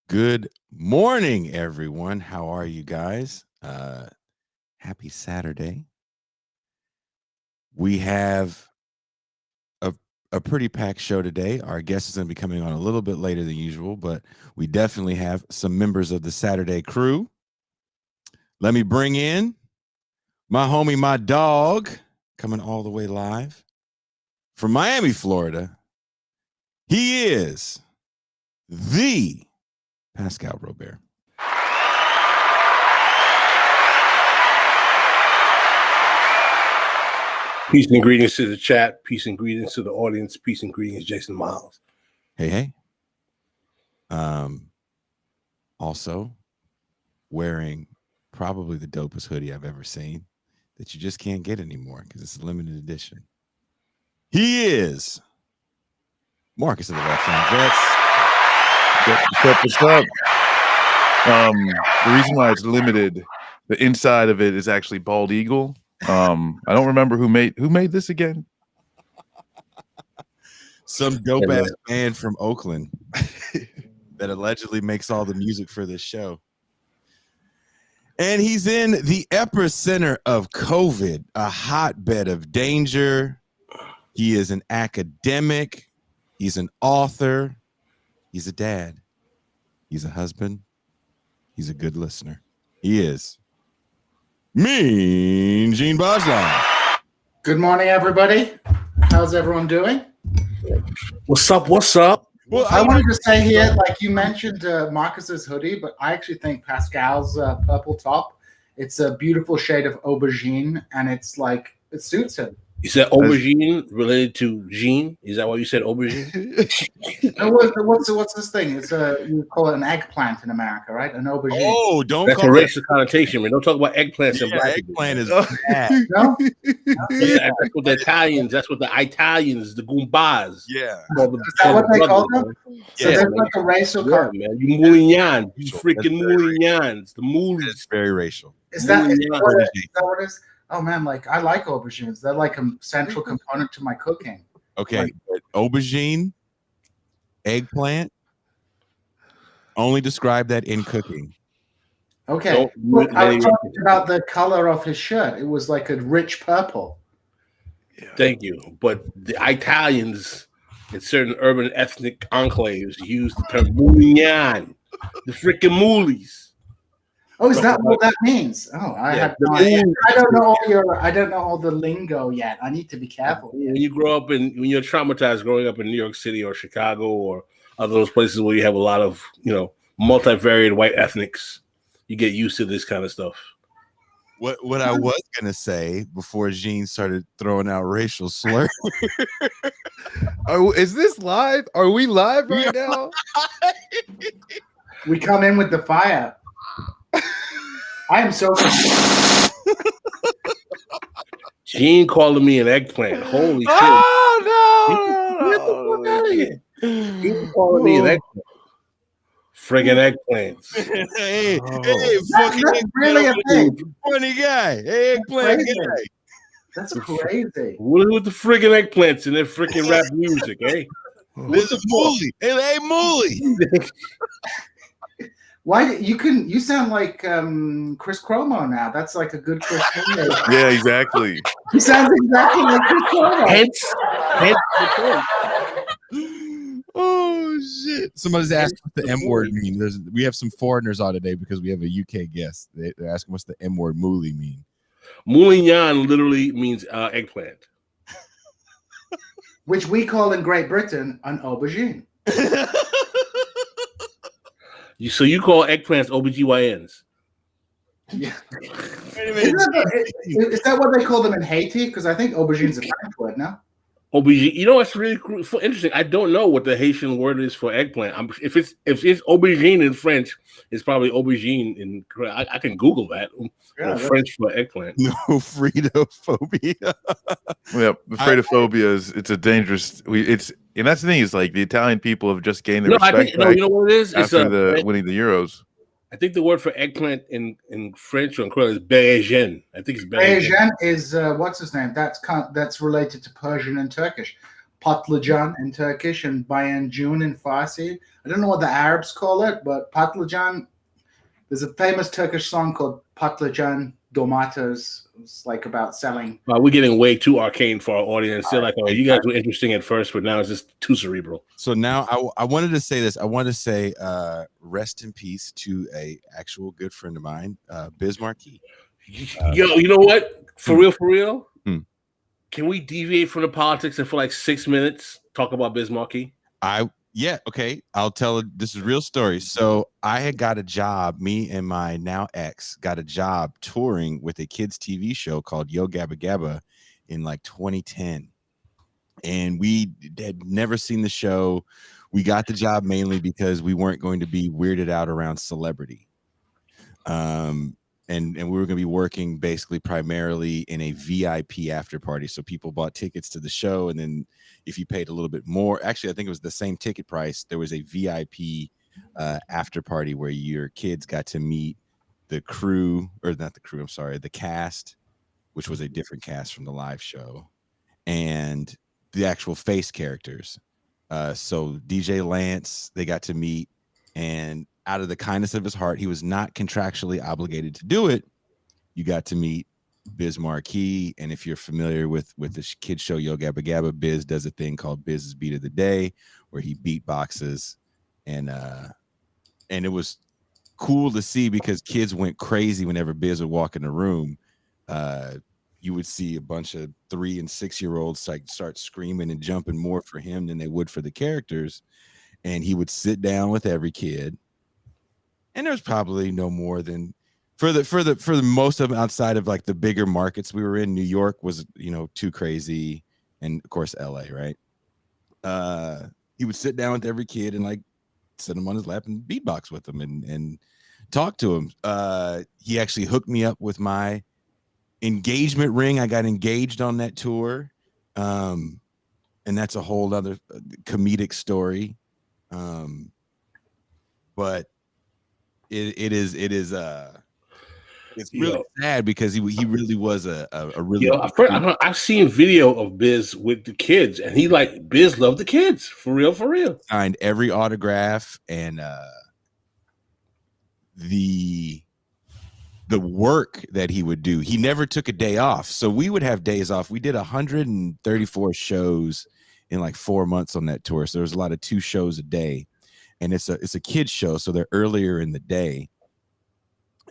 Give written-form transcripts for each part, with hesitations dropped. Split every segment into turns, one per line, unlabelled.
Good morning, everyone. How are you guys? Happy Saturday. We have a pretty packed show today. Our guest is going to be coming on a little bit later than usual, but we definitely have some members of the Saturday crew. Let me bring in my homie, my dog, coming all the way live from Miami, Florida. He is the Pascal Robert.
Peace and greetings to the chat. Peace and greetings to the audience. Peace and greetings, Jason Miles.
Hey. Also wearing probably the dopest hoodie I've ever seen that you just can't get anymore because it's a limited edition. He is Marcus of the Left Vets.
What's up? The reason why it's limited, the inside of it is actually bald eagle. I don't remember who made this again.
Some dope ass band from Oakland that allegedly makes all the music for this show. And he's in the epicenter of COVID, a hotbed of danger. He is an academic. He's an author. He's a dad. He's a husband. He's a good listener. He is Mean Gene Bajlan.
Good morning, everybody. How's everyone doing?
What's up?
Well, I wanted to say here, like you mentioned Marcus's hoodie, but I actually think Pascal's purple top, it's a beautiful shade of aubergine, and it's like, it suits him.
You said aubergine related to Jean? Is that why you said aubergine?
No, what's this thing? It's you call it an eggplant in America, right? An aubergine.
Oh, don't
That's
call
a racial connotation, man. Don't talk about eggplants and black people.
Eggplant is bad.
No?
That's what the Italians, the Goombas.
Yeah.
Is that what they call them? So
Yeah,
there's like a racial
Yeah, man. You Moulignans. You freaking Moulignans. The
It's
Moulis.
very racial.
Is that what
Aubergine.
it is? Oh man, like I like aubergines. They're like a central component to my cooking.
Okay, but aubergine, eggplant, only describe that in cooking.
Okay. Look, I was talking about the color of his shirt. It was like a rich purple.
Thank you. But the Italians in certain urban ethnic enclaves use the term Moulignan. The freaking Moulis.
Oh, is that what that means? Oh, I had no idea. I don't know all the lingo yet. I need to be careful.
When you grow up when you're traumatized growing up in New York City or Chicago or other those places where you have a lot of, multivariate white ethnics, you get used to this kind of stuff.
What I was gonna say before Gene started throwing out racial slurs.
Is this live? Are we live right now?
We come in with the fire. I am so confused.
Gene calling me an eggplant. Holy shit.
Oh no!
Get the fuck out of here. Gene calling me an eggplant. Friggin' eggplants.
hey,
That's really a thing.
funny guy. Hey, eggplant guy.
That's crazy.
What with the friggin' eggplants and their freaking rap music, eh?
Listen, Mooly. Hey, Mooly.
Why you sound like Chris Cuomo now? That's like a good Chris Cuomo.
Yeah, exactly.
He sounds exactly like Chris Cuomo.
Hence the point.
Oh shit! Somebody's asking what the M word mean. We have some foreigners on today because we have a UK guest. They're asking what's the M word Mooly mean.
Moulignan literally means eggplant.
Which we call in Great Britain an aubergine.
So you call eggplants OBGYNs?
Yeah. Is that what they call them in Haiti? Because I think aubergine's a French word now.
Aubergine. You know, it's really interesting. I don't know what the Haitian word is for eggplant. If it's aubergine in French, it's probably aubergine in. I can Google that. French for eggplant.
No Frito-phobia.
Yeah, the Frito-phobia it's a dangerous. And that's the thing is like the Italian people have just gained the respect.
You know what it is?
After winning the Euros.
I think the word for eggplant in French or in Crüe is bergène. I think it's
bergène is what's his name? That's related to Persian and Turkish. patlıcan in Turkish and bayancun in Farsi. I don't know what the Arabs call it, but patlıcan, there's a famous Turkish song called Patlıcan Domates. It's like about selling.
We're getting way too arcane for our audience. They're like, oh, you guys were interesting at first, but now it's just too cerebral.
So now I wanted to say this. I want to say rest in peace to a actual good friend of mine, Biz Markie.
Yo, you know what? For real? Can we deviate from the politics and for like 6 minutes talk about Biz Markie?
Yeah, okay. I'll tell this is a real story. So I had got a job, me and my now ex got a job touring with a kids TV show called Yo Gabba Gabba in like 2010. And we had never seen the show. We got the job mainly because we weren't going to be weirded out around celebrity. And we were going to be working basically primarily in a VIP after party. So people bought tickets to the show, and then if you paid a little bit more, actually, I think it was the same ticket price. There was a VIP after party where your kids got to meet the crew, or not the crew, I'm sorry, the cast, which was a different cast from the live show, and the actual face characters. So DJ Lance, they got to meet, and out of the kindness of his heart, he was not contractually obligated to do it. You got to meet Biz Markie, and if you're familiar with the kid show Yo Gabba Gabba, Biz does a thing called Biz's Beat of the Day, where he beatboxes, and it was cool to see because kids went crazy whenever Biz would walk in the room. You would see a bunch of 3 and 6 year olds like start screaming and jumping more for him than they would for the characters, and he would sit down with every kid. And there's probably no more than for the most of them outside of like the bigger markets we were in. New York was, too crazy. And of course, LA, right? He would sit down with every kid and like sit him on his lap and beatbox with them and talk to him. He actually hooked me up with my engagement ring. I got engaged on that tour. And that's a whole other comedic story. But it's really sad because he really was a really.
I've seen video of Biz with the kids, and Biz loved the kids for real.
Signed every autograph, and the work that he would do. He never took a day off, so we would have days off. We did 134 shows in like 4 months on that tour, so there was a lot of 2 shows a day. And it's a kids show, so they're earlier in the day.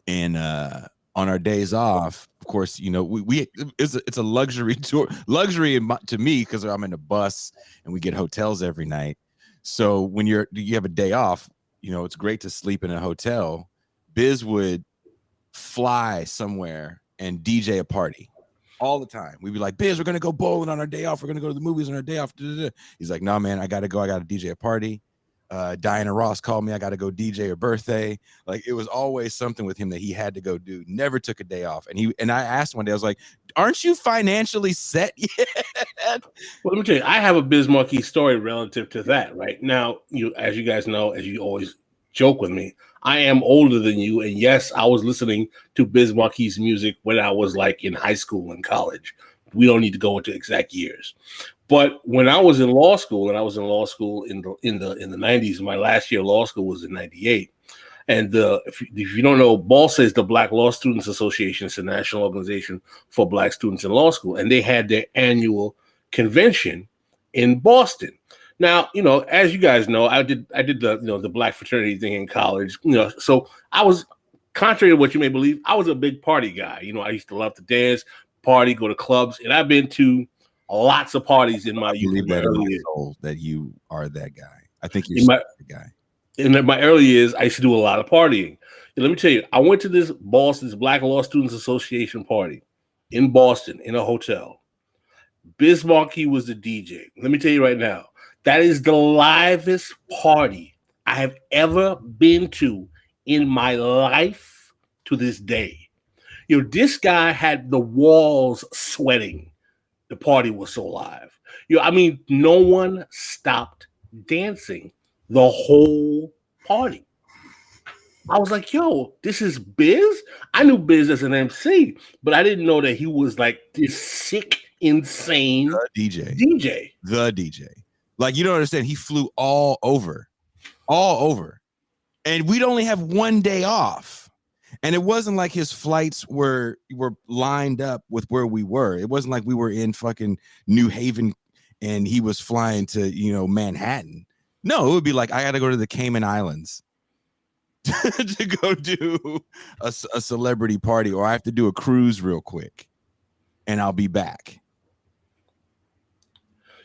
And on our days off, of course, it's a luxury tour, to me because I'm in a bus and we get hotels every night. So when you have a day off, it's great to sleep in a hotel. Biz would fly somewhere and DJ a party all the time. We'd be like, Biz, we're gonna go bowling on our day off. We're gonna go to the movies on our day off. He's like, no, man, I gotta go. I gotta DJ a party. Diana Ross called me. I got to go DJ her birthday. Like, it was always something with him that he had to go do. Never took a day off. And I asked one day, I was like, aren't you financially set yet?
Well, let me tell you, I have a Biz Markie story relative to that. Right now, as you guys know, as you always joke with me, I am older than you. And yes, I was listening to Biz Markie's music when I was like in high school and college. We don't need to go into exact years. But when I was in law school, and I was in law school in the 90s, my last year of law school was in 98. And if you don't know, BALSA is the Black Law Students Association. It's a national organization for Black students in law school. And they had their annual convention in Boston. Now, as you guys know, I did the Black fraternity thing in college. So I was, contrary to what you may believe, I was a big party guy. I used to love to dance, party, go to clubs, and I've been to lots of parties in my youth.
That you are that guy. I think you're the guy.
In my early years, I used to do a lot of partying. And let me tell you, I went to this Boston's Black Law Students Association party in Boston in a hotel. Biz Markie was the DJ. Let me tell you right now, that is the livest party I have ever been to in my life to this day. This guy had the walls sweating. The party was so live. No one stopped dancing the whole party. I was like, yo, this is Biz? I knew Biz as an MC, but I didn't know that he was like this sick insane DJ.
The DJ. Like, you don't understand. He flew all over. And we'd only have one day off. And it wasn't like his flights were lined up with where we were. It wasn't like we were in fucking New Haven and he was flying to, Manhattan. No, it would be like, I got to go to the Cayman Islands to go do a celebrity party, or I have to do a cruise real quick and I'll be back.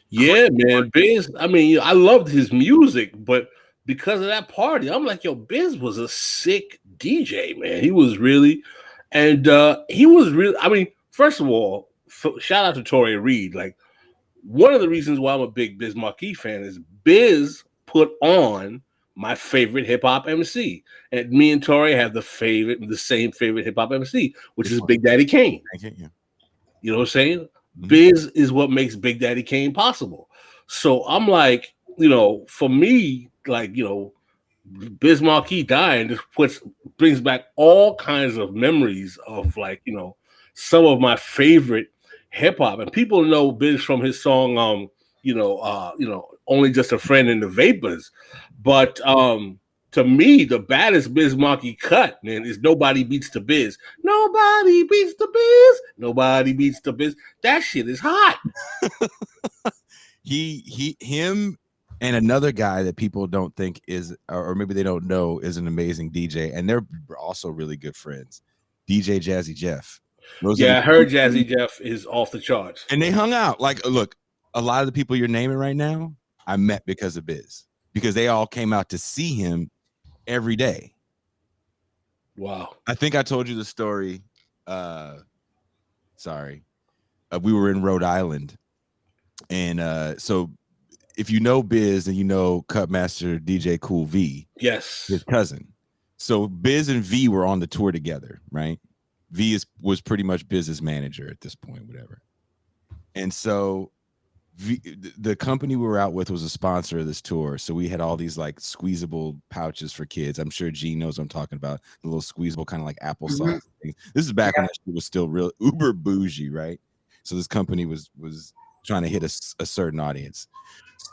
Yeah, man. Biz, I mean, I loved his music, but because of that party, I'm like, yo, Biz was a sick DJ, man. He was really, I mean, first of all, shout out to Tory Reid. Like, one of the reasons why I'm a big Biz Markie fan is Biz put on my favorite hip hop MC, and me and Tory have the same favorite hip hop MC, which is Big Daddy Kane. You know what I'm saying? Mm-hmm. Biz is what makes Big Daddy Kane possible. So I'm like, for me, like, Biz Markie dying just brings back all kinds of memories of, like, some of my favorite hip hop. And people know Biz from his song, Only Just a Friend in the Vapors. But to me, the baddest Biz Markie cut, man, is Nobody Beats the Biz. Nobody beats the Biz. Nobody beats the Biz. That shit is hot.
Him and another guy that people don't think is, or maybe they don't know, is an amazing DJ, and they're also really good friends. DJ Jazzy Jeff.
I heard Jazzy Jeff is off the charts.
And they hung out. Like, look, a lot of the people you're naming right now, I met because of Biz, because they all came out to see him every day.
Wow.
I think I told you the story. We were in Rhode Island. And so if you know Biz and you know Cutmaster DJ Cool V,
yes,
his cousin. So Biz and V were on the tour together, right? V was pretty much Biz's manager at this point, whatever. And so the company we were out with was a sponsor of this tour. So we had all these like squeezable pouches for kids. I'm sure Gene knows what I'm talking about. The little squeezable kind of like applesauce things. This is back when that shit was still real uber bougie, right? So this company was trying to hit a certain audience.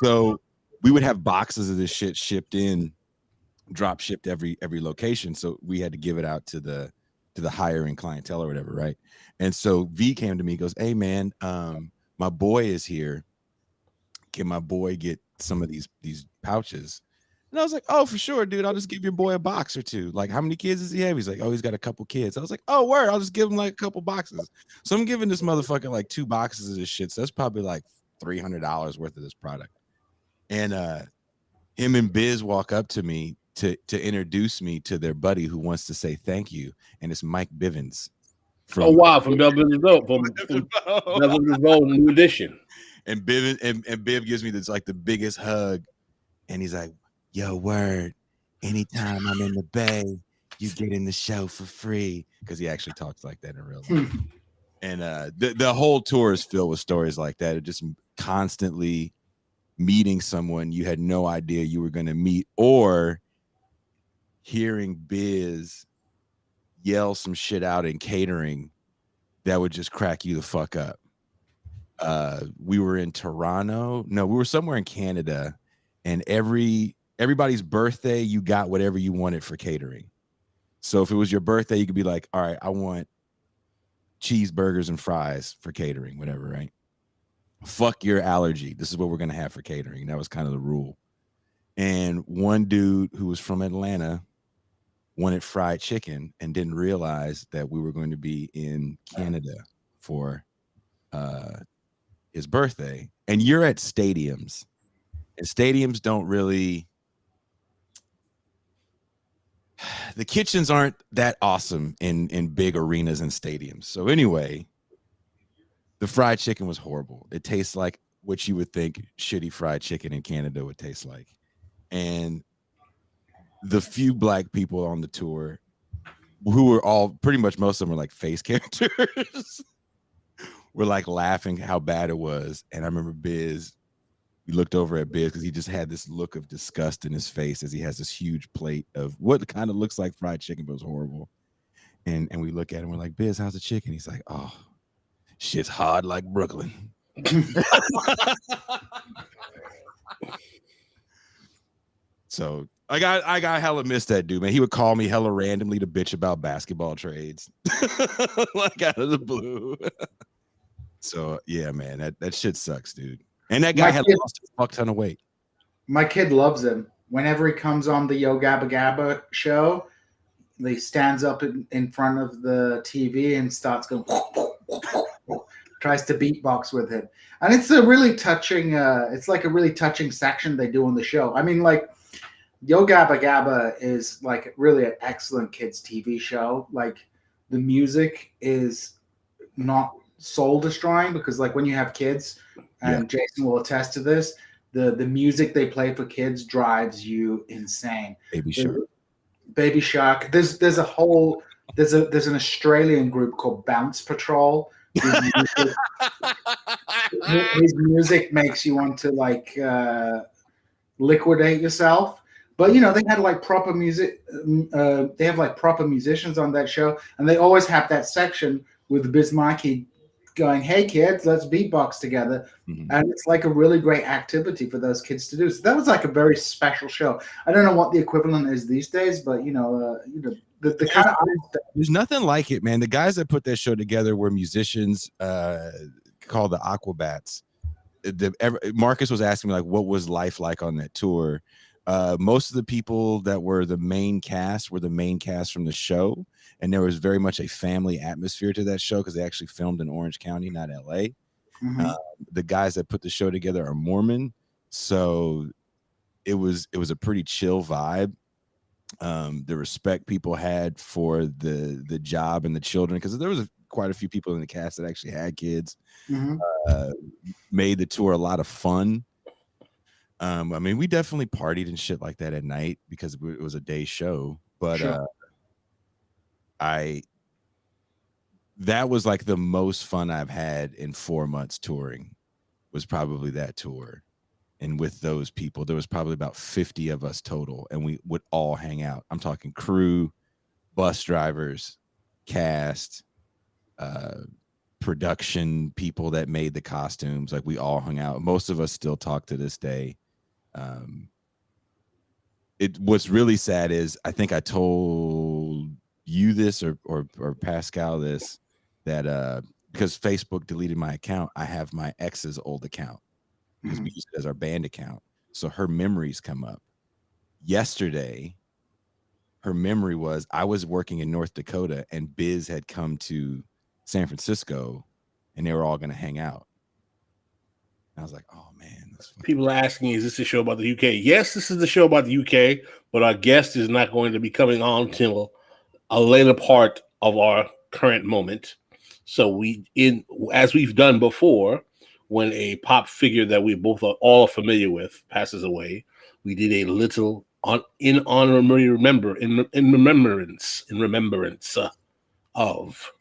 So we would have boxes of this shit shipped in, drop shipped every location. So we had to give it out to the hiring clientele or whatever, right? And so V came to me, goes, "Hey man, my boy is here. Can my boy get some of these pouches?" And I was like, "Oh, for sure, dude. I'll just give your boy a box or two. Like, how many kids does he have?" He's like, "Oh, he's got a couple kids." I was like, "Oh, word. I'll just give him like a couple boxes." So I'm giving this motherfucker like 2 boxes of this shit. So that's probably like $300 worth of this product. And him and Biz walk up to me to introduce me to their buddy who wants to say thank you. And it's Mike Bivens.
From Bell Bivens New Edition.
And Biv gives me this like the biggest hug. And he's like, "Yo, word, anytime I'm in the Bay, you get in the show for free." Because he actually talks like that in real life. And the whole tour is filled with stories like that. It just constantly meeting someone you had no idea you were going to meet, or hearing Biz yell some shit out in catering that would just crack you the fuck up. We were in Toronto. No, we were somewhere in Canada, and everybody's birthday, you got whatever you wanted for catering. So if it was your birthday, you could be like, "All right, I want cheeseburgers and fries for catering," whatever, right? Fuck your allergy. This is what we're going to have for catering. That was kind of the rule. And one dude who was from Atlanta wanted fried chicken and didn't realize that we were going to be in Canada for his birthday. And you're at stadiums, and stadiums don't really, the kitchens aren't that awesome in big arenas and stadiums. So anyway, the fried chicken was horrible. It tastes like what you would think shitty fried chicken in Canada would taste like. And the few black people on the tour, who were all pretty much, most of them were like face characters, were like laughing how bad it was. And I remember Biz, we looked over at Biz because he just had this look of disgust in his face as he has this huge plate of what kind of looks like fried chicken, but it was horrible. And we look at him, we're like, "Biz, how's the chicken?" He's like, "Oh, Shit's hard like Brooklyn. So I got hella missed that dude, man. He would call me hella randomly to bitch about basketball trades, like out of the blue. So yeah, man, that shit sucks, dude. And that guy had lost a fuck ton of weight.
My kid loves him. Whenever he comes on the Yo Gabba Gabba show, he stands up in front of the TV and starts going, tries to beatbox with him. And it's a really touching, it's like a really touching section they do on the show. I mean, like, Yo Gabba Gabba is like really an excellent kids TV show. Like, the music is not soul destroying, because like when you have kids, and Jason will attest to this, the music they play for kids drives you insane. Baby Shark. There's an Australian group called Bounce Patrol. His music makes you want to like liquidate yourself. But you know, they had like proper music. They have like proper musicians on that show, and they always have that section with Bismarcky going, "Hey kids, let's beatbox together," and it's like a really great activity for those kids to do. So that was like a very special show. I don't know what the equivalent is these days, but you know, the kind of
there's nothing like it, man. The guys that put that show together were musicians called the Aquabats. Marcus was asking me like, what was life like on that tour? Most of the people that were the main cast were the main cast from the show, and there was very much a family atmosphere to that show because they actually filmed in Orange County, not LA. The guys that put the show together are Mormon, so it was a pretty chill vibe. The respect people had for the job and the children, because there was quite a few people in the cast that actually had kids, made the tour a lot of fun. I mean, we definitely partied and shit like that at night because it was a day show, but that was like the most fun I've had in 4 months touring, was probably that tour. And with those people, there was probably about 50 of us total, and we would all hang out. I'm talking crew, bus drivers, cast, production people that made the costumes. Like, we all hung out. Most of us still talk to this day. What's really sad is, I think I told you this or Pascal this, that because Facebook deleted my account, I have my ex's old account because we used it as our band account. So her memories come up. Yesterday, her memory was, I was working in North Dakota and Biz had come to San Francisco and they were all going to hang out. And I was like, oh man.
People are asking, is this a show about the UK? Yes, this is the show about the UK, but our guest is not going to be coming on till a later part of our current moment. So as we've done before, when a pop figure that we both are all familiar with passes away, we did a little in remembrance of,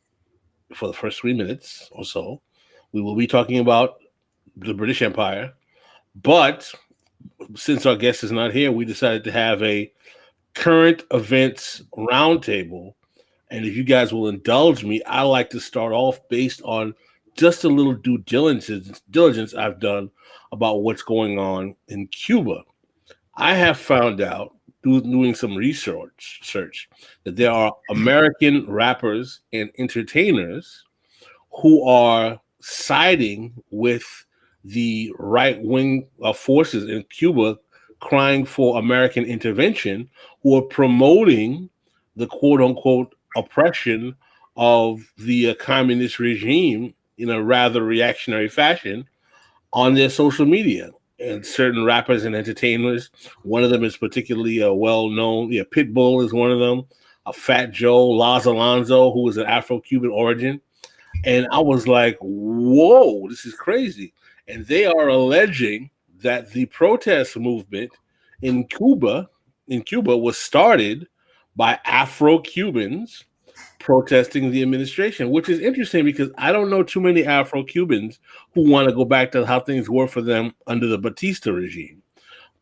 for the first 3 minutes or so, we will be talking about the British Empire. But since our guest is not here, we decided to have a current events roundtable. And if you guys will indulge me, I like to start off based on just a little due diligence I've done about what's going on in Cuba. I have found out, doing some research, that there are American rappers and entertainers who are siding with the right-wing forces in Cuba, crying for American intervention, who are promoting the quote-unquote oppression of the communist regime in a rather reactionary fashion on their social media. And certain rappers and entertainers, one of them is particularly well-known. Pitbull is one of them. Fat Joe, Laz Alonso, who is an Afro-Cuban origin. And I was like, whoa, this is crazy. And they are alleging that the protest movement in Cuba was started by Afro-Cubans protesting the administration, which is interesting because I don't know too many Afro-Cubans who want to go back to how things were for them under the Batista regime.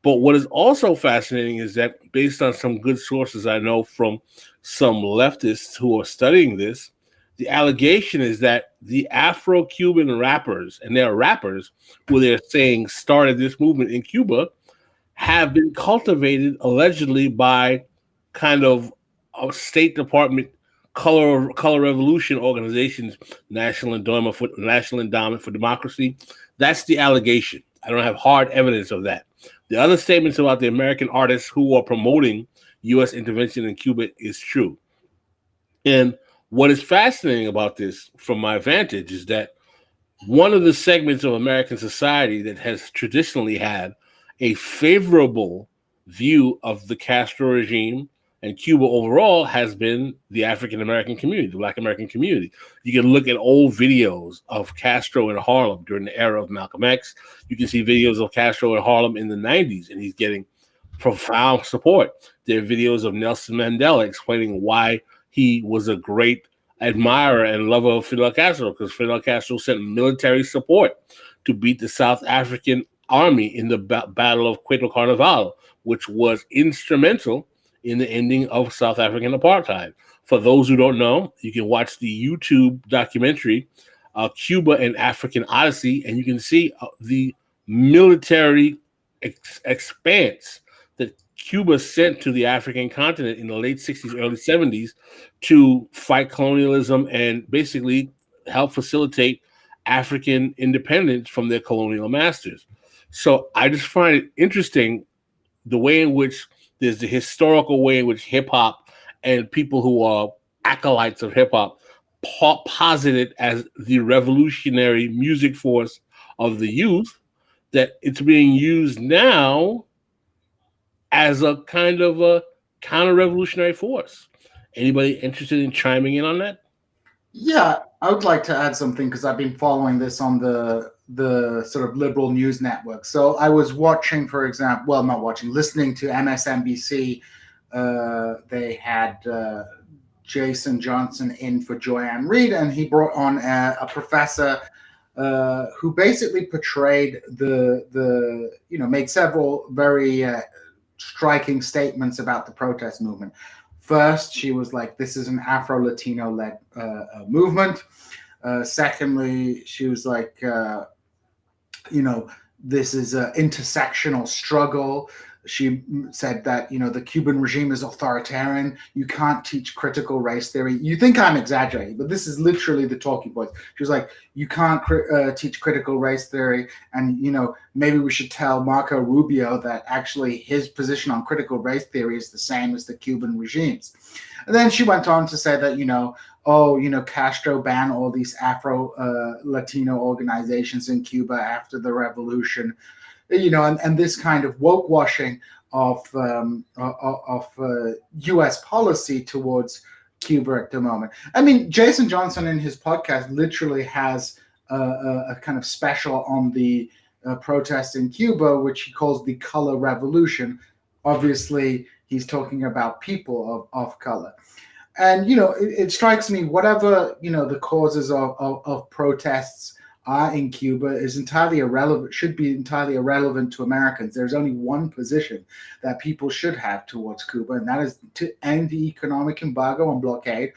But what is also fascinating is that, based on some good sources I know from some leftists who are studying this, The allegation is that the Afro-Cuban rappers, and they're rappers who they're saying started this movement in Cuba, have been cultivated allegedly by kind of State Department color revolution organizations, National Endowment for Democracy. That's the allegation. I don't have hard evidence of that. The other statements about the American artists who are promoting U.S. intervention in Cuba is true. And what is fascinating about this, from my vantage, is that one of the segments of American society that has traditionally had a favorable view of the Castro regime and Cuba overall has been the African American community, the Black American community. You can look at old videos of Castro in Harlem during the era of Malcolm X. You can see videos of Castro in Harlem in the 90s, and he's getting profound support. There are videos of Nelson Mandela explaining why he was a great admirer and lover of Fidel Castro, because Fidel Castro sent military support to beat the South African army in the Battle of Cueto Carnaval, which was instrumental in the ending of South African apartheid. For those who don't know, you can watch the YouTube documentary, Cuba and African Odyssey, and you can see the military expanse that Cuba sent to the African continent in the late 60s, early 70s to fight colonialism and basically help facilitate African independence from their colonial masters. So I just find it interesting the way in which there's the historical way in which hip hop and people who are acolytes of hip hop posit it as the revolutionary music force of the youth, that it's being used now as a kind of a counter-revolutionary force. Anybody interested in chiming in on that?
Yeah, I would like to add something because I've been following this on the sort of liberal news network. So I was watching, for example, well, not watching, listening to MSNBC. They had Jason Johnson in for Joanne Reed, and he brought on a professor who basically portrayed made several very striking statements about the protest movement. First, she was like, this is an Afro-Latino-led movement. Secondly, she was like, this is an intersectional struggle. She said that, the Cuban regime is authoritarian. You can't teach critical race theory. You think I'm exaggerating, but this is literally the talking points. She was like, you can't teach critical race theory. And, maybe we should tell Marco Rubio that actually his position on critical race theory is the same as the Cuban regime's. And then she went on to say that, Castro banned all these Afro-Latino organizations in Cuba after the revolution. And this kind of woke washing of U.S. policy towards Cuba at the moment. I mean, Jason Johnson in his podcast literally has a kind of special on the protests in Cuba, which he calls the color revolution. Obviously, he's talking about people of color. And, it strikes me, whatever, the causes of protests are in Cuba is entirely irrelevant, should be entirely irrelevant to Americans. There's only one position that people should have towards Cuba, and that is to end the economic embargo and blockade,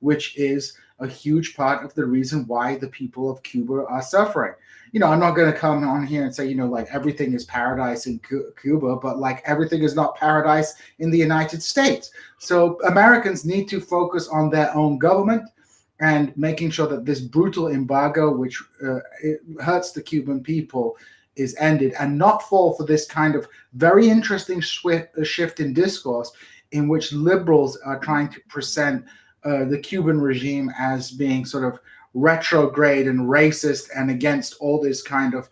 which is a huge part of the reason why the people of Cuba are suffering. I'm not going to come on here and say, everything is paradise in Cuba, but everything is not paradise in the United States. So Americans need to focus on their own government and making sure that this brutal embargo, which it hurts the Cuban people, is ended, and not fall for this kind of very interesting shift in discourse in which liberals are trying to present the Cuban regime as being sort of retrograde and racist and against all this kind of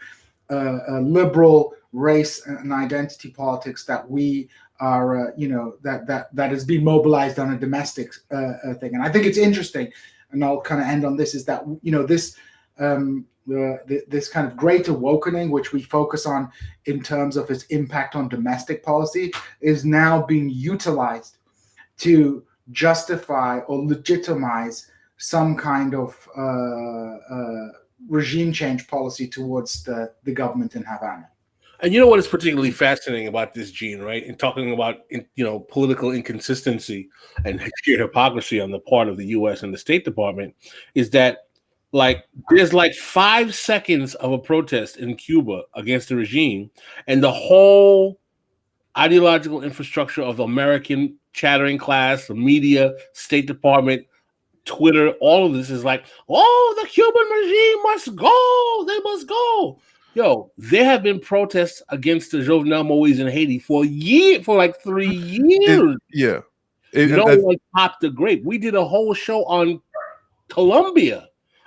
liberal race and identity politics that we are, that is being mobilized on a domestic thing. And I think it's interesting, and I'll kind of end on this, is that, this this kind of great awakening, which we focus on in terms of its impact on domestic policy, is now being utilized to justify or legitimize some kind of regime change policy towards the government in Havana.
And you know what is particularly fascinating about this, Gene, right? In talking about political inconsistency and sheer hypocrisy on the part of the U.S. and the State Department is that there's 5 seconds of a protest in Cuba against the regime, and the whole ideological infrastructure of the American chattering class, the media, State Department, Twitter, all of this is the Cuban regime must go. They must go. Yo, there have been protests against the Jovenel Moïse in Haiti for 3 years. No one popped the grape. We did a whole show on Colombia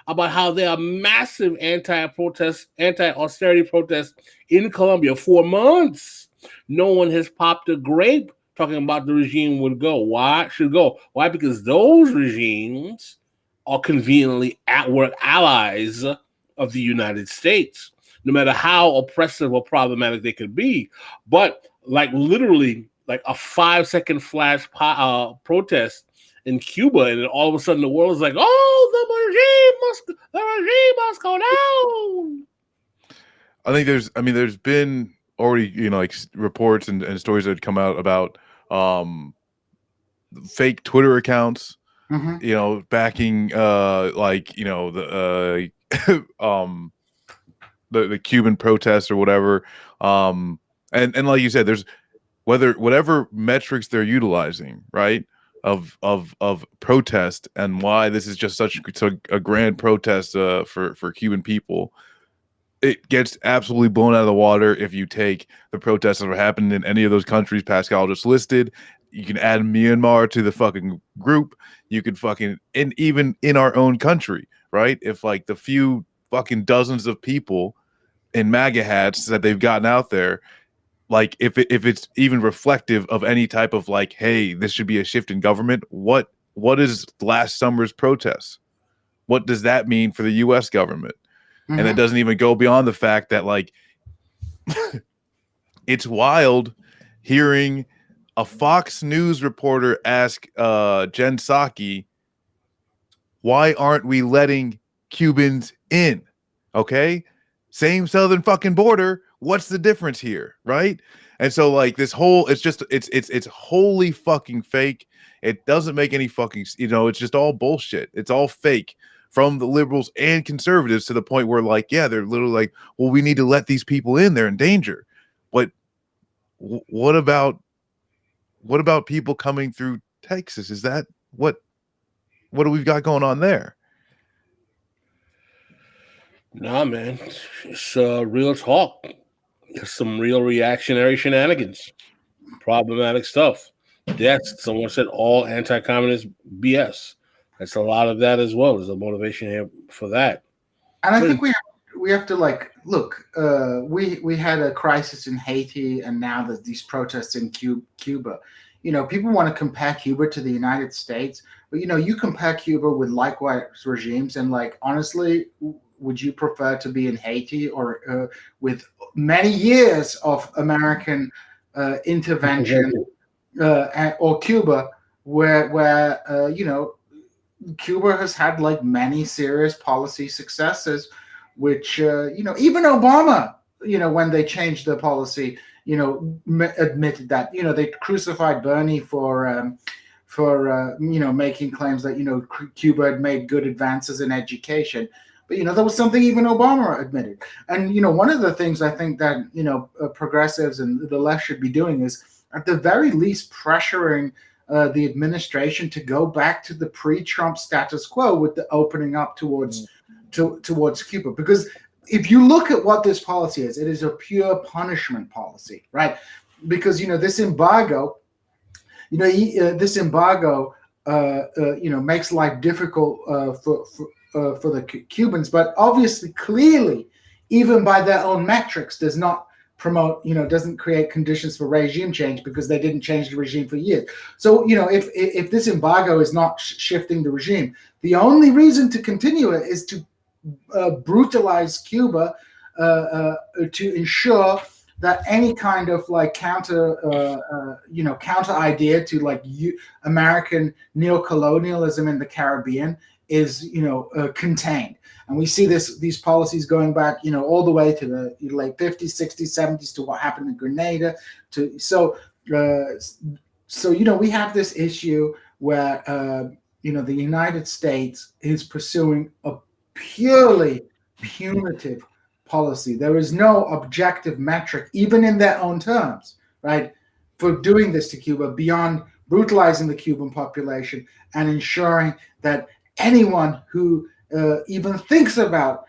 about how there are massive anti-austerity protests in Colombia for months. No one has popped a grape talking about the regime would go. Why should go? Why? Because those regimes are conveniently were allies of the United States, no matter how oppressive or problematic they could be. But literally a 5-second flash protest in Cuba, and then all of a sudden the world is the regime must go down.
I think there's been already reports and stories that had come out about fake Twitter accounts, backing the Cuban protests or whatever, and like you said, there's whatever metrics they're utilizing, right, of protest, and why this is just such a grand protest for Cuban people. It gets absolutely blown out of the water if you take the protests that are happening in any of those countries Pascal just listed. You can add Myanmar to the fucking group. You could and even in our own country, right? If the few fucking dozens of people in MAGA hats that they've gotten out there, if it's even reflective of any type of hey, this should be a shift in government. What is last summer's protests? What does that mean for the U.S. government? Mm-hmm. And it doesn't even go beyond the fact that it's wild hearing a Fox News reporter ask Jen Psaki, why aren't we letting Cubans in? Okay, same southern fucking border. What's the difference here, right? And so this whole, it's wholly fucking fake. It doesn't make any fucking, it's just all bullshit. It's all fake from the liberals and conservatives, to the point where they're literally well, we need to let these people in. They're in danger. But what about people coming through Texas? Is that what do we've got going on there?
Nah, man, it's real talk. There's some real reactionary shenanigans, problematic stuff. That's, someone said, all anti-communist BS. That's a lot of that as well. There's a motivation here for that.
And I think we have to look. We had a crisis in Haiti, and now there's these protests in Cuba. People want to compare Cuba to the United States, but you compare Cuba with likewise regimes, and honestly, would you prefer to be in Haiti or with many years of American intervention, or Cuba, where Cuba has had many serious policy successes, which even Obama, when they changed the policy, admitted that they crucified Bernie for making claims that Cuba had made good advances in education. But that was something even Obama admitted. And one of the things I think that progressives and the left should be doing is, at the very least, pressuring the administration to go back to the pre-Trump status quo with the opening up towards Cuba. Because if you look at what this policy is, it is a pure punishment policy, right? Because this embargo, makes life difficult for the Cubans, but obviously, clearly, even by their own metrics, does not promote, doesn't create conditions for regime change, because they didn't change the regime for years. So, if this embargo is not shifting the regime, the only reason to continue it is to brutalize Cuba, to ensure that any kind of counter idea to American neocolonialism in the Caribbean is contained. And we see these policies going back, all the way to the late 50s, 60s, 70s, to what happened in Grenada. So we have this issue where the United States is pursuing a purely punitive policy. There is no objective metric, even in their own terms, right, for doing this to Cuba, beyond brutalizing the Cuban population and ensuring that anyone who even thinks about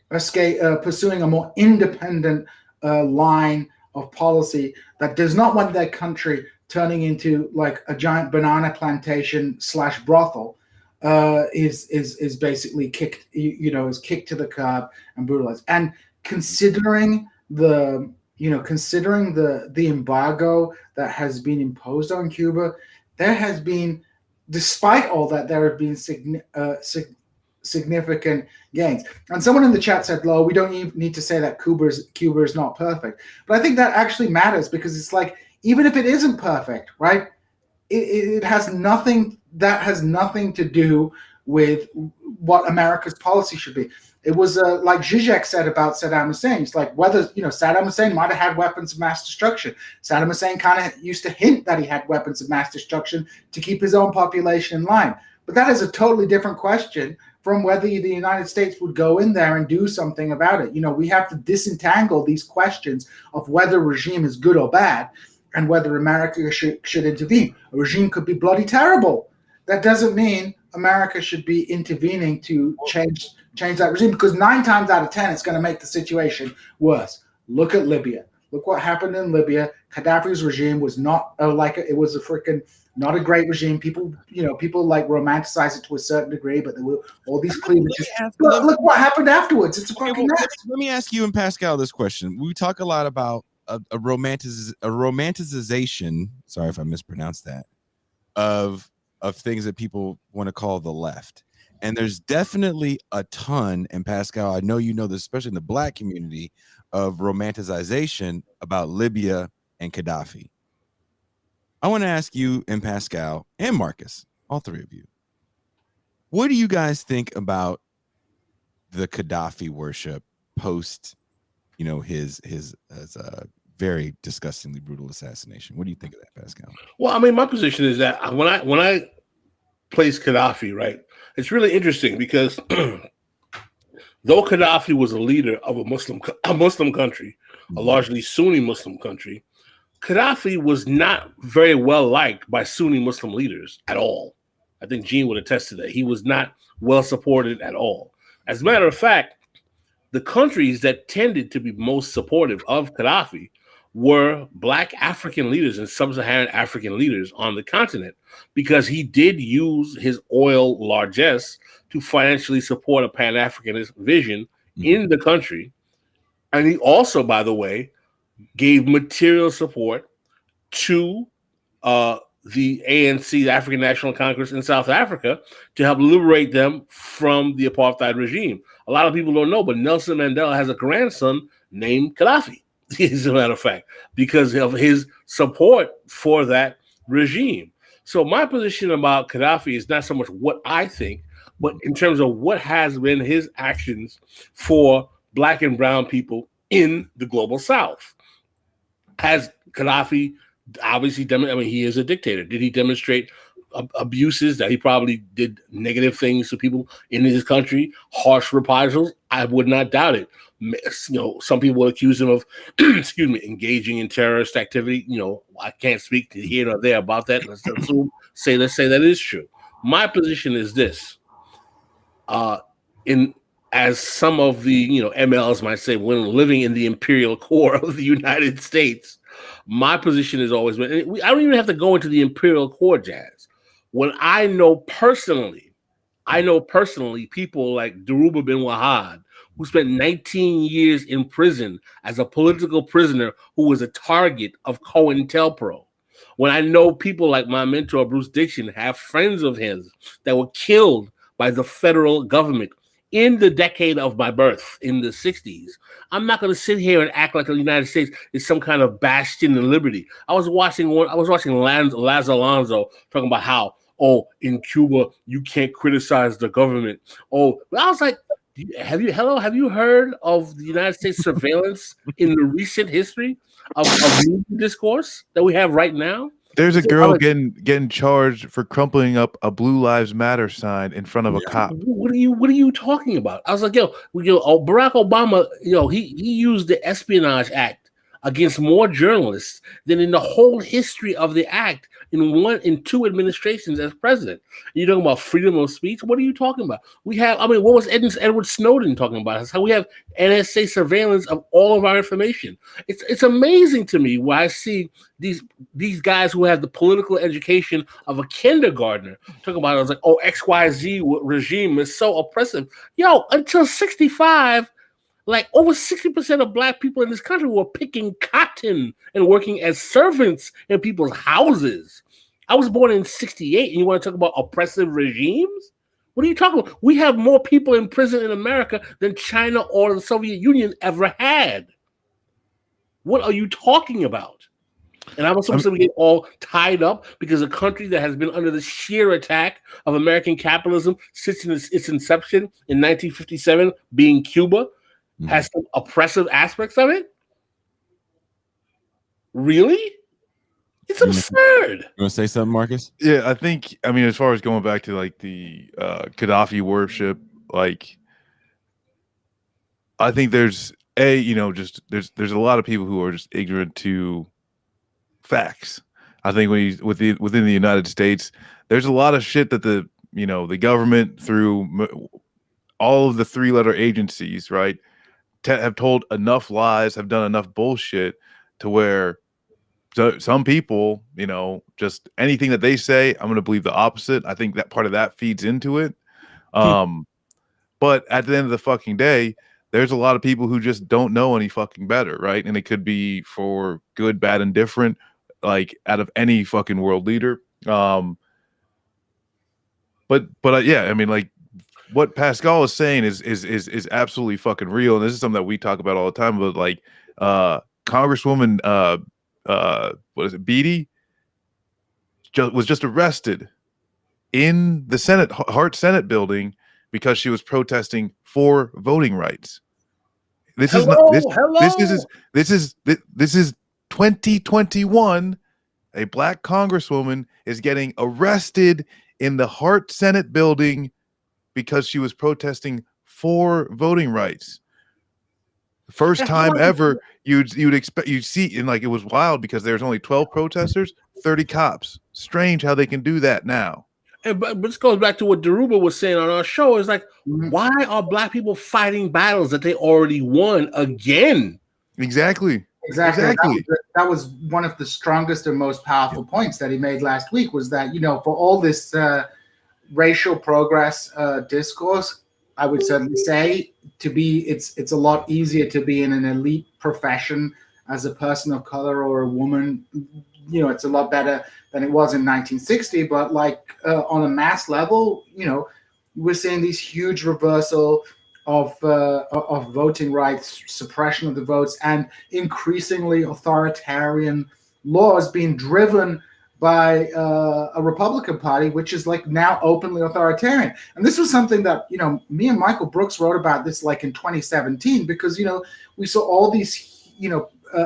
pursuing a more independent line of policy that does not want their country turning into like a giant banana plantation / brothel is basically kicked, is kicked to the curb and brutalized. And considering the embargo that has been imposed on Cuba, there has been, despite all that, there have been significant gains. And someone in the chat said, "Lo, we don't even need to say that Cuba is not perfect." But I think that actually matters, because it's like, even if it isn't perfect, right? It has nothing. That has nothing to do with what America's policy should be. It was like Zizek said about Saddam Hussein. It's like, whether Saddam Hussein might have had weapons of mass destruction. Saddam Hussein kind of used to hint that he had weapons of mass destruction to keep his own population in line. But that is a totally different question from whether the United States would go in there and do something about it. We have to disentangle these questions of whether a regime is good or bad and whether America should intervene. A regime could be bloody terrible. That doesn't mean America should be intervening to change that regime, because 9 times out of 10, it's going to make the situation worse. Look at Libya. Look what happened in Libya. Gaddafi's regime was not not a great regime. People like romanticize it to a certain degree, but there were all these cleavages. Look what happened afterwards. It's fucking mess.
Let me ask you and Pascal this question. We talk a lot about a romanticization. Sorry if I mispronounced that. Of things that people want to call the left. And there's definitely a ton, and Pascal, I know you know this, especially in the Black community, of romanticization about Libya and Gaddafi. I want to ask you and Pascal and Marcus, all three of you, what do you guys think about the Gaddafi worship post, his very disgustingly brutal assassination? What do you think of that, Pascal?
Well, I mean, my position is that when I place Gaddafi, right, it's really interesting because though Gaddafi was a leader of a Muslim country, a largely Sunni Muslim country, Gaddafi was not very well liked by Sunni Muslim leaders at all. I think Gene would attest to that. He was not well supported at all. As a matter of fact, the countries that tended to be most supportive of Gaddafi were Black African leaders and sub-Saharan African leaders on the continent, because he did use his oil largesse to financially support a Pan-Africanist vision in the country. And he also, by the way, gave material support to the ANC, the African National Congress in South Africa, to help liberate them from the apartheid regime. A lot of people don't know, but Nelson Mandela has a grandson named Gaddafi, as a matter of fact, because of his support for that regime. So my position about Gaddafi is not so much what I think, but in terms of what has been his actions for Black and brown people in the global South. Has Gaddafi obviously he is a dictator. Did he demonstrate abuses that he probably did negative things to people in his country, harsh reprisals? I would not doubt it. Some people accuse him of, engaging in terrorist activity. I can't speak to here or there about that. Let's say that is true. My position is this: as some of the MLs might say, when living in the imperial core of the United States, my position has always been, I don't even have to go into the imperial core, Jazz. When I know personally people like Dhoruba bin Wahad, who spent 19 years in prison as a political prisoner who was a target of COINTELPRO. When I know people like my mentor, Bruce Dixon, have friends of his that were killed by the federal government in the decade of my birth, in the 60s, I'm not going to sit here and act like the United States is some kind of bastion of liberty. I was watching Laz Alonso talking about how, oh, in Cuba, you can't criticize the government. Oh, I was like, have you heard of the United States surveillance in the recent history of media discourse that we have right now?
There's a girl getting charged for crumpling up a Blue Lives Matter sign in front of a cop.
What are you talking about? I was like, Barack Obama, he used the Espionage Act against more journalists than in the whole history of the act in two administrations as president. You're talking about freedom of speech? What are you talking about? What was Edward Snowden talking about? It's how we have NSA surveillance of all of our information. It's amazing to me why I see these guys who have the political education of a kindergartner talking about it. I was like, oh, XYZ regime is so oppressive. Until 65, like over 60% of black people in this country were picking cotton and working as servants in people's houses. I was born in 68, and you want to talk about oppressive regimes? What are you talking about? We have more people in prison in America than China or the Soviet Union ever had. What are you talking about? And I'm supposed to get all tied up because a country that has been under the sheer attack of American capitalism since its inception in 1957, being Cuba, has some oppressive aspects of it? Really? It's absurd.
You want to say something, Marcus?
Yeah, I mean, as far as going back to like the Gaddafi worship, like I think there's there's a lot of people who are just ignorant to facts. I think within the United States, there's a lot of shit that the government through all of the three-letter agencies, right, have told enough lies, have done enough bullshit to where some people, just anything that they say, I'm going to believe the opposite. I think that part of that feeds into it. But at the end of the fucking day, there's a lot of people who just don't know any fucking better, right? And it could be for good, bad, and different, like out of any fucking world leader. But yeah, I mean, like, what Pascal is saying is absolutely fucking real, and this is something that we talk about all the time. But like, Congresswoman, what is it, Beatty, was just arrested in the Hart Senate building because she was protesting for voting rights. This is 2021. A black congresswoman is getting arrested in the Hart Senate building because she was protesting for voting rights. First time ever you'd see, and like, it was wild because there's only 12 protesters, 30 cops. Strange how they can do that now.
But this goes back to what Daruba was saying on our show. It's like, why are black people fighting battles that they already won again?
Exactly.
That was one of the strongest and most powerful points that he made last week, was that, for all this racial progress discourse, I would certainly say it's a lot easier to be in an elite profession as a person of color or a woman. It's a lot better than it was in 1960, but like on a mass level, we're seeing these huge reversal of voting rights, suppression of the votes, and increasingly authoritarian laws being driven by a Republican Party, which is like now openly authoritarian. And this was something that, me and Michael Brooks wrote about this like in 2017, because, we saw all these,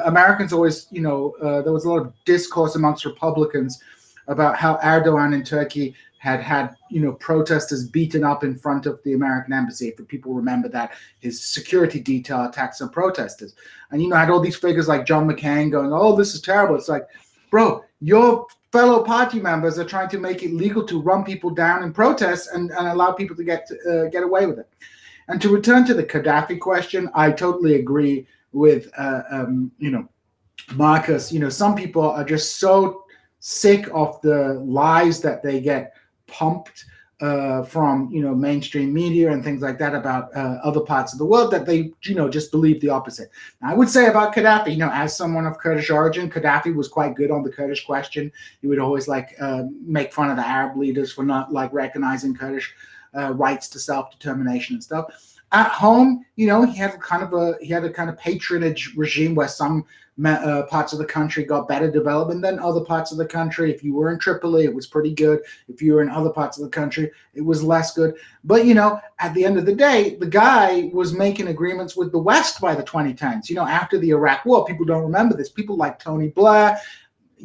Americans always, there was a lot of discourse amongst Republicans about how Erdogan in Turkey had protesters beaten up in front of the American embassy. If people remember that, his security detail attacked some protesters. And, had all these figures like John McCain going, oh, this is terrible. It's like, bro, your fellow party members are trying to make it legal to run people down in protests and allow people to get away with it. And to return to the Gaddafi question, I totally agree with, Marcus. Some people are just so sick of the lies that they get pumped from mainstream media and things like that about other parts of the world, that they just believe the opposite. Now, I would say about Gaddafi, as someone of Kurdish origin, Gaddafi was quite good on the Kurdish question. He would always make fun of the Arab leaders for not recognizing Kurdish rights to self-determination and stuff. At home, he had a kind of patronage regime where some parts of the country got better development than other parts of the country. If you were in Tripoli, it was pretty good. If you were in other parts of the country, it was less good. But at the end of the day, the guy was making agreements with the West by the 2010s. After the Iraq War, people don't remember this. People like Tony Blair,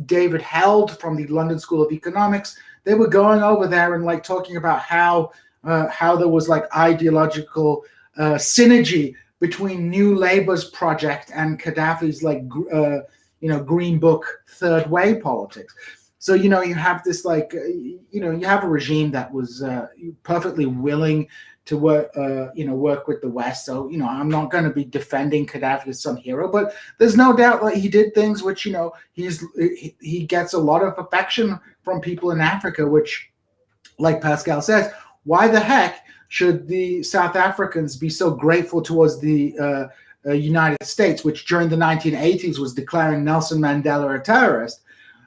David Held from the London School of Economics, they were going over there and talking about how there was ideological synergy between New Labour's project and Gaddafi's Green Book third way politics. So you have this you have a regime that was perfectly willing to work with the West. So I'm not going to be defending Gaddafi as some hero, but there's no doubt that he did things which he gets a lot of affection from people in Africa, which, like Pascal says, why the heck should the South Africans be so grateful towards the United States, which during the 1980s was declaring Nelson Mandela a terrorist,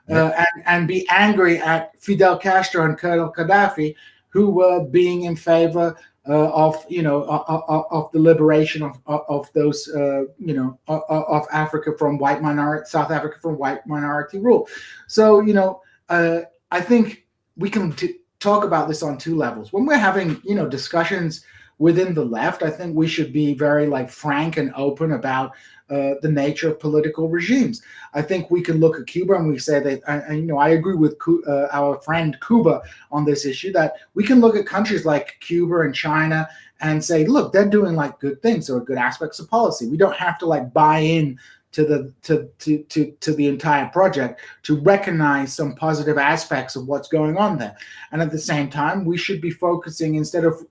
and be angry at Fidel Castro and Colonel Gaddafi, who were being in favor of the liberation of those of Africa from South Africa from white minority rule. So I think we can talk about this on two levels. When we're having discussions within the left, I think we should be very frank and open about the nature of political regimes. I think we can look at Cuba and we say that, I agree with our friend Cuba on this issue, that we can look at countries like Cuba and China and say, look, they're doing good things or good aspects of policy. We don't have to buy in to the entire project to recognize some positive aspects of what's going on there. And at the same time, we should be focusing, instead of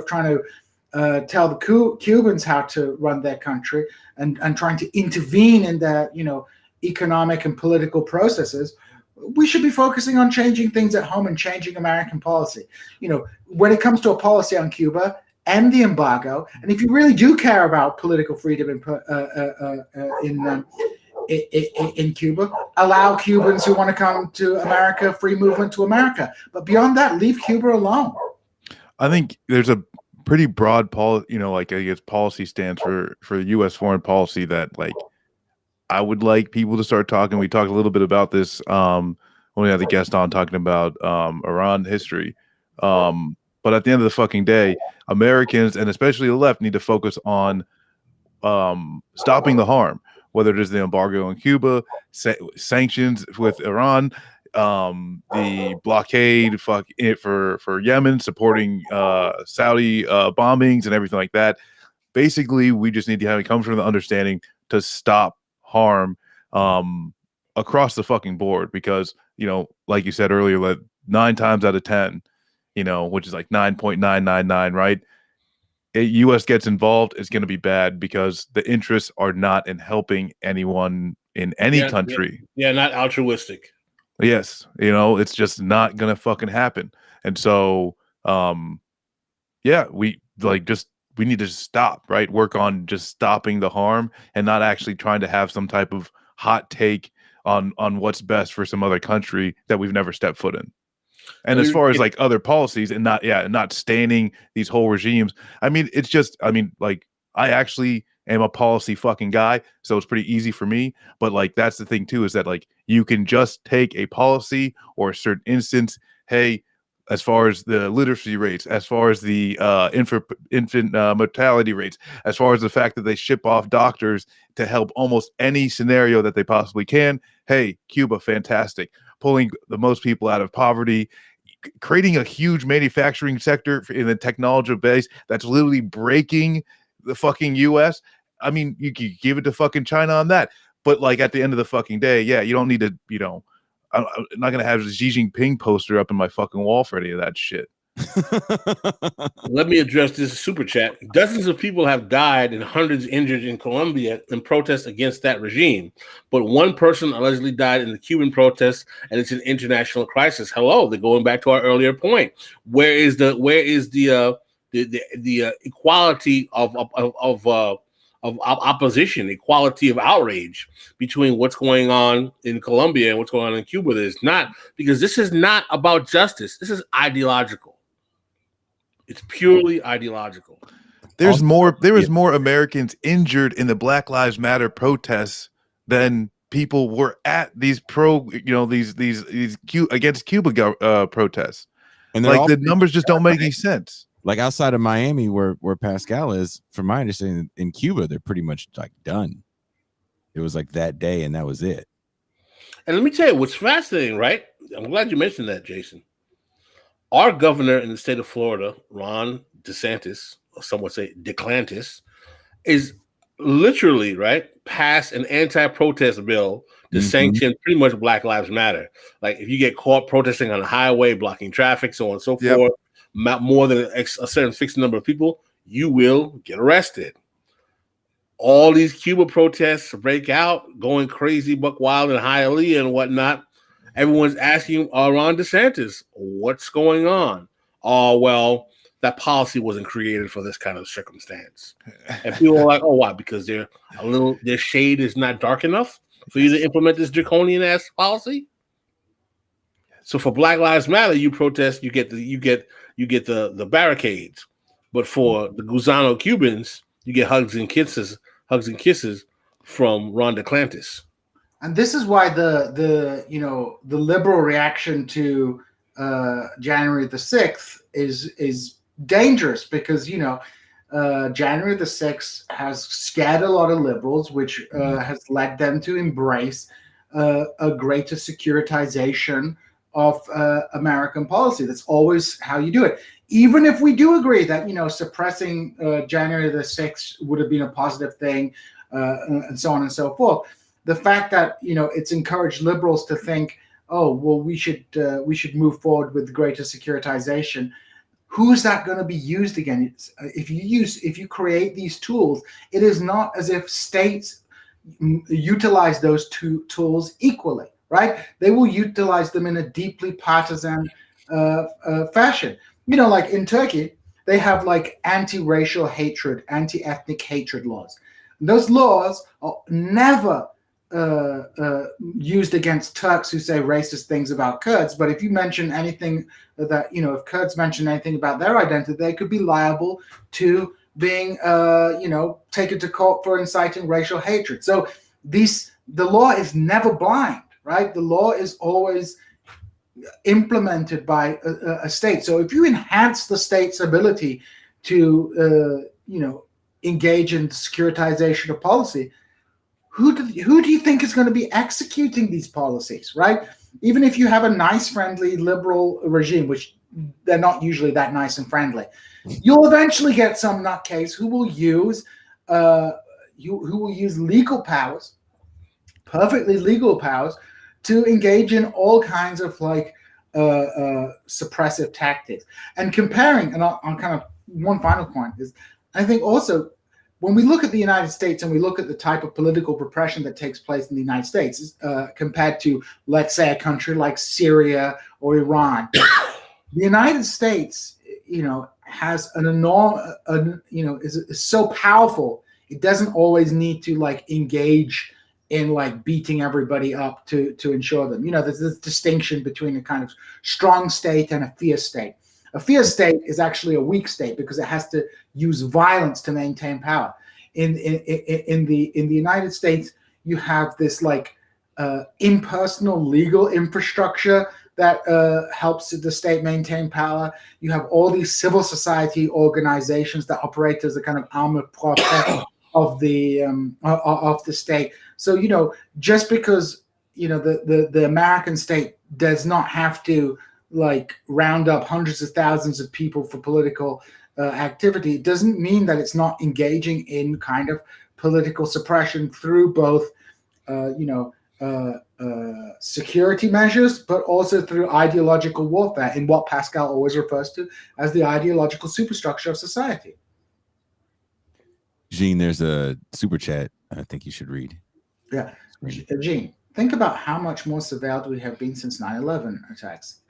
trying to tell the Cubans how to run their country and trying to intervene in their economic and political processes, we should be focusing on changing things at home and changing American policy. When it comes to a policy on Cuba, end the embargo, and if you really do care about political freedom in Cuba, allow Cubans who want to come to America free movement to America. But beyond that, leave Cuba alone.
I think there's a pretty broad policy stance for U.S. foreign policy that I would like people to start talking. We talked a little bit about this when we had the guest on talking about Iran history. But at the end of the fucking day, Americans, and especially the left, need to focus on stopping the harm, whether it is the embargo on Cuba, sanctions with Iran, the blockade for Yemen, supporting Saudi bombings and everything like that. Basically, we just need to come from the understanding to stop harm across the fucking board, because like you said earlier, 9 times out of 10, which is 9.999, right? U.S. gets involved, it's going to be bad, because the interests are not in helping anyone in any country.
Yeah, not altruistic.
Yes, it's just not going to fucking happen. And so, we need to stop, right? Work on just stopping the harm and not actually trying to have some type of hot take on what's best for some other country that we've never stepped foot in. And as far as other policies and not staining these whole regimes, it's just, I actually am a policy fucking guy, so it's pretty easy for me. But that's the thing too, is that you can just take a policy or a certain instance. Hey, as far as the literacy rates, as far as the infant mortality rates, as far as the fact that they ship off doctors to help almost any scenario that they possibly can. Hey, Cuba, fantastic. Pulling the most people out of poverty, creating a huge manufacturing sector in the technology base that's literally breaking the fucking U.S. You could give it to fucking China on that. But at the end of the fucking day, you don't need to, I'm not going to have a Xi Jinping poster up in my fucking wall for any of that shit.
Let me address this super chat. Dozens of people have died and hundreds injured in Colombia in protest against that regime. But one person allegedly died in the Cuban protests, and it's an international crisis. Hello, they're going back to our earlier point. Where is the equality of opposition, equality of outrage between what's going on in Colombia and what's going on in Cuba? There's not, because this is not about justice. This is ideological. It's purely ideological.
There was more Americans injured in the Black Lives Matter protests than people were at these against Cuba protests.
And
like the numbers just don't make any sense.
Like outside of Miami, where Pascal is, from my understanding, in Cuba, they're pretty much like done. It was like that day, and that was it.
And let me tell you what's fascinating, right? I'm glad you mentioned that, Jason. Our governor in the state of Florida, Ron DeSantis, or some would say DeClantis, is literally, right, passed an anti-protest bill to sanction pretty much Black Lives Matter. Like if you get caught protesting on the highway, blocking traffic, so on and so forth, more than a certain fixed number of people, you will get arrested. All these Cuba protests break out, going crazy, buck wild in Hialeah and whatnot. Everyone's asking Ron DeSantis, what's going on? Oh, well, that policy wasn't created for this kind of circumstance. And people are like, oh, why? Because their shade is not dark enough for you to implement this draconian ass policy. So for Black Lives Matter, you protest, you get the barricades. But for the Gusano Cubans, you get hugs and kisses from Ron DeClantis.
And this is why the liberal reaction to January the 6th is dangerous, because January the 6th has scared a lot of liberals, which has led them to embrace a greater securitization of American policy. That's always how you do it. Even if we do agree that suppressing January the 6th would have been a positive thing, and so on and so forth. The fact that it's encouraged liberals to think, oh well, we should move forward with greater securitization. Who is that going to be used against? If you create these tools, it is not as if states utilize those two tools equally, right? They will utilize them in a deeply partisan fashion. Like in Turkey, they have like anti-racial hatred, anti-ethnic hatred laws. And those laws are never used against Turks who say racist things about Kurds. But if you mention anything that, if Kurds mention anything about their identity, they could be liable to being, taken to court for inciting racial hatred. So the law is never blind, right? The law is always implemented by a state. So if you enhance the state's ability to, engage in securitization of policy, who do you think is going to be executing these policies, right? Even if you have a nice, friendly, liberal regime, which they're not usually that nice and friendly, you'll eventually get some nutcase who will use legal powers, perfectly legal powers, to engage in all kinds of suppressive tactics. And comparing, and on kind of one final point is, I think also, when we look at the United States and we look at the type of political repression that takes place in the United States compared to, let's say, a country like Syria or Iran, the United States, has an enormous, is so powerful. It doesn't always need to engage in beating everybody up to ensure them. There's this distinction between a kind of strong state and a fierce state. A fierce state is actually a weak state because it has to use violence to maintain power. In the United States, you have this impersonal legal infrastructure that helps the state maintain power. You have all these civil society organizations that operate as a kind of arme propre of the state. So just because the American state does not have to round up hundreds of thousands of people for political activity, it doesn't mean that it's not engaging in kind of political suppression through both security measures, but also through ideological warfare, in what Pascal always refers to as the ideological superstructure of society.
Gene, there's a super chat I think you should read.
Yeah, Gene, think about how much more surveilled we have been since 9/11 attacks.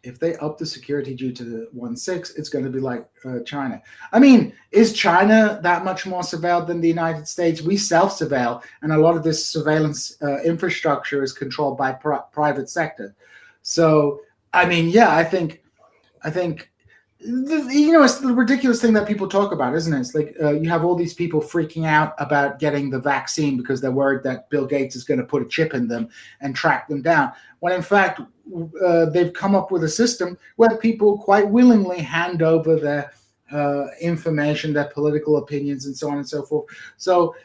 If they up the security due to the 1/6, it's going to be like China. I mean, is China that much more surveilled than the United States? We self-surveil, and a lot of this surveillance infrastructure is controlled by private sector. So, I mean, yeah, I think It's the ridiculous thing that people talk about, isn't it? It's like you have all these people freaking out about getting the vaccine because they're worried that Bill Gates is going to put a chip in them and track them down. When in fact, they've come up with a system where people quite willingly hand over their information, their political opinions, and so on and so forth. So,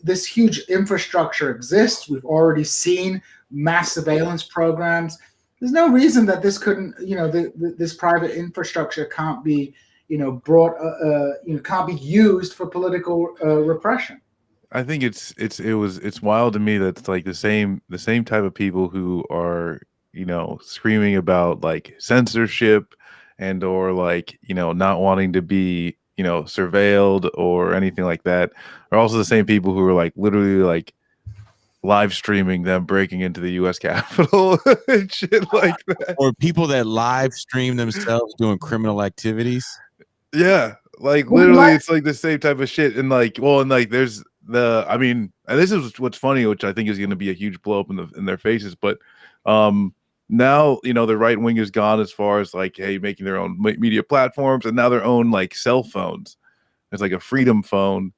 this huge infrastructure exists. We've already seen mass surveillance programs. There's no reason that this couldn't, this private infrastructure can't be, brought, can't be used for political repression.
I think it's wild to me that it's like the same type of people who are, screaming about like censorship and or like, not wanting to be, surveilled or anything like that are also the same people who are like literally like live streaming them breaking into the U.S. Capitol and shit like that.
Or people that live stream themselves doing criminal activities.
Yeah, like literally, it's like the same type of shit. And like, there's and this is what's funny, which I think is going to be a huge blow up in their faces. But now the right wing is gone as far as like, hey, making their own media platforms, and now their own like cell phones. It's like a freedom phone.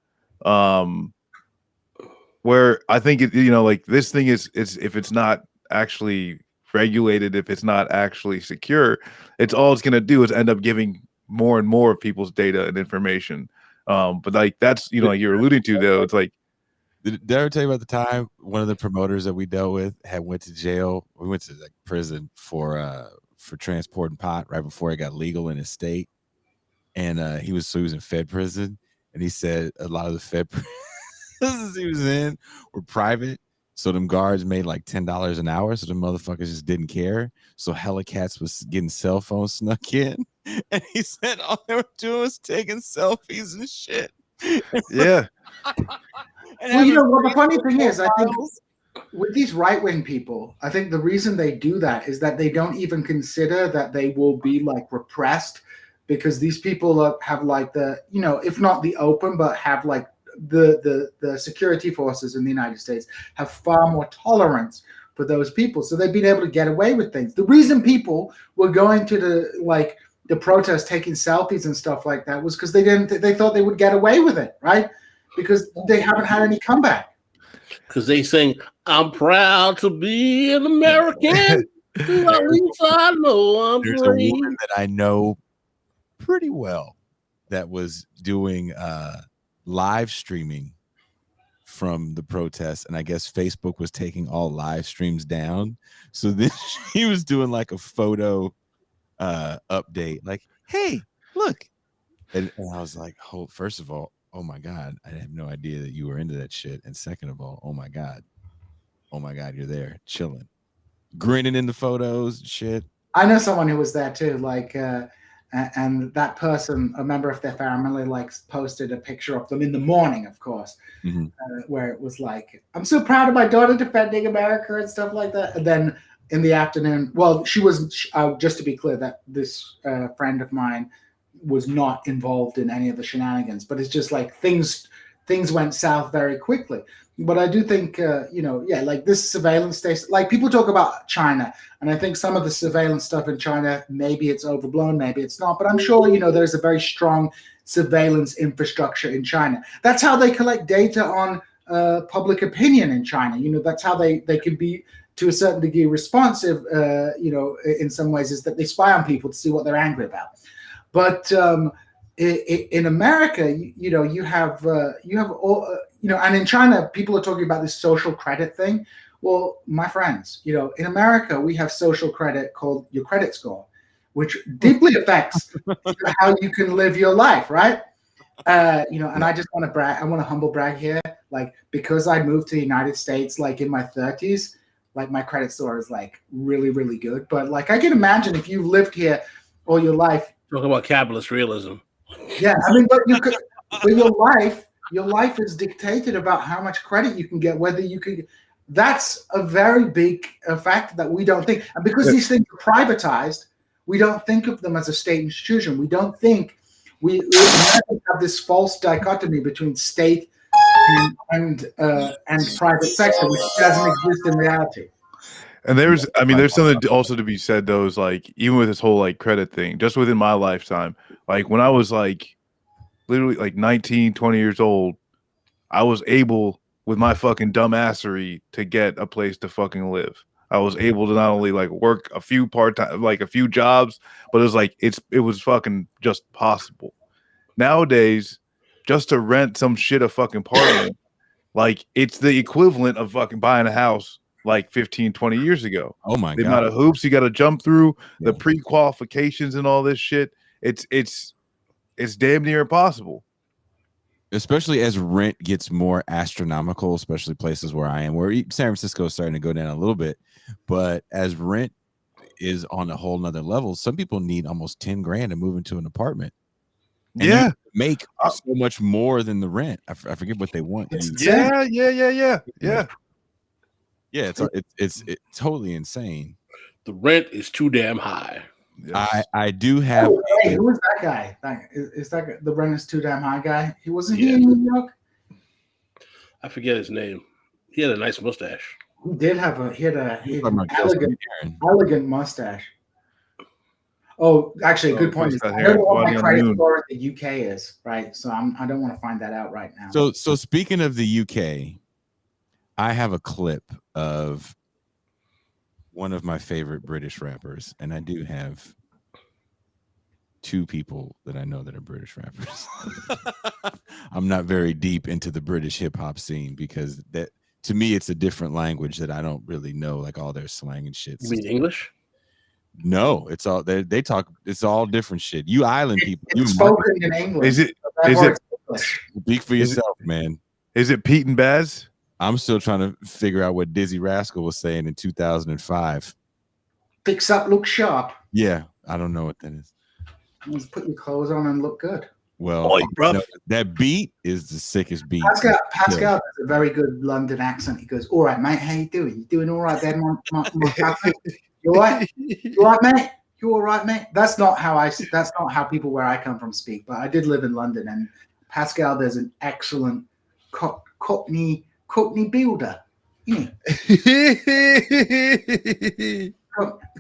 Where I think like this thing is if it's not actually regulated, if it's not actually secure, it's going to do is end up giving more and more of people's data and information. But like that's like you're alluding to though, it's like,
did I ever tell you about the time one of the promoters that we dealt with went to jail? We went to like prison for transporting pot right before it got legal in his state, and he was in Fed prison, and he said a lot of the Fed he was in were private, so them guards made like $10 an hour, so the motherfuckers just didn't care. So hella cats was getting cell phones snuck in, and he said all they were doing was taking selfies and shit.
Yeah.
Well, what the funny thing is, I think with these right-wing people, I think the reason they do that is that they don't even consider that they will be like repressed, because these people have like the, if not the open, but have like the security forces in the United States have far more tolerance for those people, so they've been able to get away with things. The reason people were going to the protest, taking selfies and stuff like that, was because they thought they would get away with it, right? Because they haven't had any comeback.
Because they sing, "I'm proud to be an American." At least I know I'm
There's
free.
a woman that I know pretty well that was doing live streaming from the protest, and I guess Facebook was taking all live streams down, so then she was doing like a photo update, like, hey, look, and I was like, first of all, oh my god, I have no idea that you were into that shit, and second of all, oh my god, you're there chilling, grinning in the photos and shit.
I know someone who was there too, like and that person, a member of their family, like posted a ppicture of them in the morning, of course, where it was like, "I'm so proud of my daughter defending America" and stuff like that. And then in the afternoon, well, she was just to be clear, that this friend of mine was not involved in any of the shenanigans, but it's just like things went south very quickly. But I do think, like this surveillance state, like people talk about China, and I think some of the surveillance stuff in China, maybe it's overblown, maybe it's not, but I'm sure, there's a very strong surveillance infrastructure in China. That's how they collect data on public opinion in China. That's how they can be, to a certain degree, responsive, in some ways, is that they spy on people to see what they're angry about. But in America, you have all, and in China, people are talking about this social credit thing. Well, my friends, in America, we have social credit called your credit score, which deeply affects how you can live your life, right? And I just want to brag. I want to humble brag here, like, because I moved to the United States, like in my 30s, like my credit score is like really, really good. But like, I can imagine if you've lived here all your life.
Talking about capitalist realism.
Yeah, I mean, but your life is dictated about how much credit you can get, whether you can. That's a very big factor that we don't think, and because these things are privatized, we don't think of them as a state institution. We don't think we have this false dichotomy between state and private sector, which doesn't exist in reality.
And there's something also to be said though, is like, even with this whole like credit thing, just within my lifetime, like when I was like literally like 19, 20 years old, I was able with my fucking dumbassery to get a place to fucking live. I was able to not only like work a few part-time, like a few jobs, but it was like, it was fucking just possible. Nowadays, just to rent some shit a fucking apartment, like it's the equivalent of fucking buying a house like 15, 20 years ago.
Oh my
The
God.
amount of hoops you got to jump through, the pre-qualifications and all this shit. It's damn near impossible.
Especially as rent gets more astronomical, especially places where I am, where San Francisco is starting to go down a little bit. But as rent is on a whole nother level, some people need almost 10 grand to move into an apartment. And
Yeah.
you make so much more than the rent. I forget what they want.
Yeah.
Yeah, it's totally insane.
The rent is too damn high.
Yes.
I do have.
Hey, who is that guy? Is that the rent is too damn high guy? He wasn't he in New York?
I forget his name. He had a nice mustache.
He did have an elegant mustache. Oh, actually, a good point. I don't know what my credit score in the UK is, right? So I don't want to find that out right now.
So speaking of the UK, I have a clip of one of my favorite British rappers, and I do have two people that I know that are British rappers. I'm not very deep into the British hip hop scene because that, to me, it's a different language that I don't really know, like all their slang and shit.
You mean English?
No, it's all they talk. It's all different shit. You island people,
it's spoken in English.
Is it
speak for yourself, man?
Is it Pete and Baz?
I'm still trying to figure out what Dizzy Rascal was saying in 2005.
Fix up, look sharp.
Yeah, I don't know what that is.
Just put your clothes on and look good.
Well, that beat is the sickest beat.
Pascal has a very good London accent. He goes, "All right, mate, how you doing? You doing all right there, my You all right? You all right, mate? You all right, mate?" That's not how people where I come from speak. But I did live in London, and Pascal, there's an excellent Cockney builder. Yeah.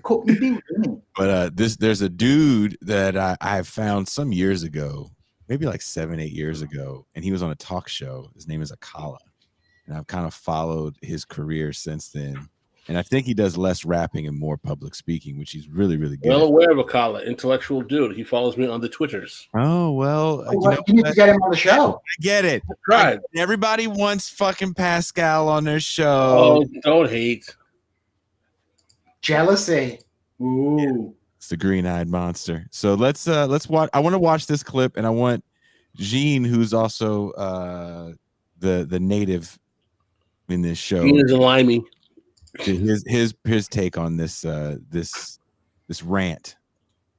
Cockney builder, isn't it?
But there's a dude that I found some years ago, maybe like 7-8 years ago, and he was on a talk show. His name is Akala, and I've kind of followed his career since then. And I think he does less rapping and more public speaking, which he's really, really good.
Well aware of Akala, intellectual dude. He follows me on the Twitters.
Oh, well.
You need to get him on the show.
I get it.
Right.
Everybody wants fucking Pascal on their show.
Oh, don't hate.
Jealousy. Ooh.
It's the green-eyed monster. So let's watch. I want to watch this clip, and I want Jean, who's also the native in this show.
Jean is a limey.
His take on this rant.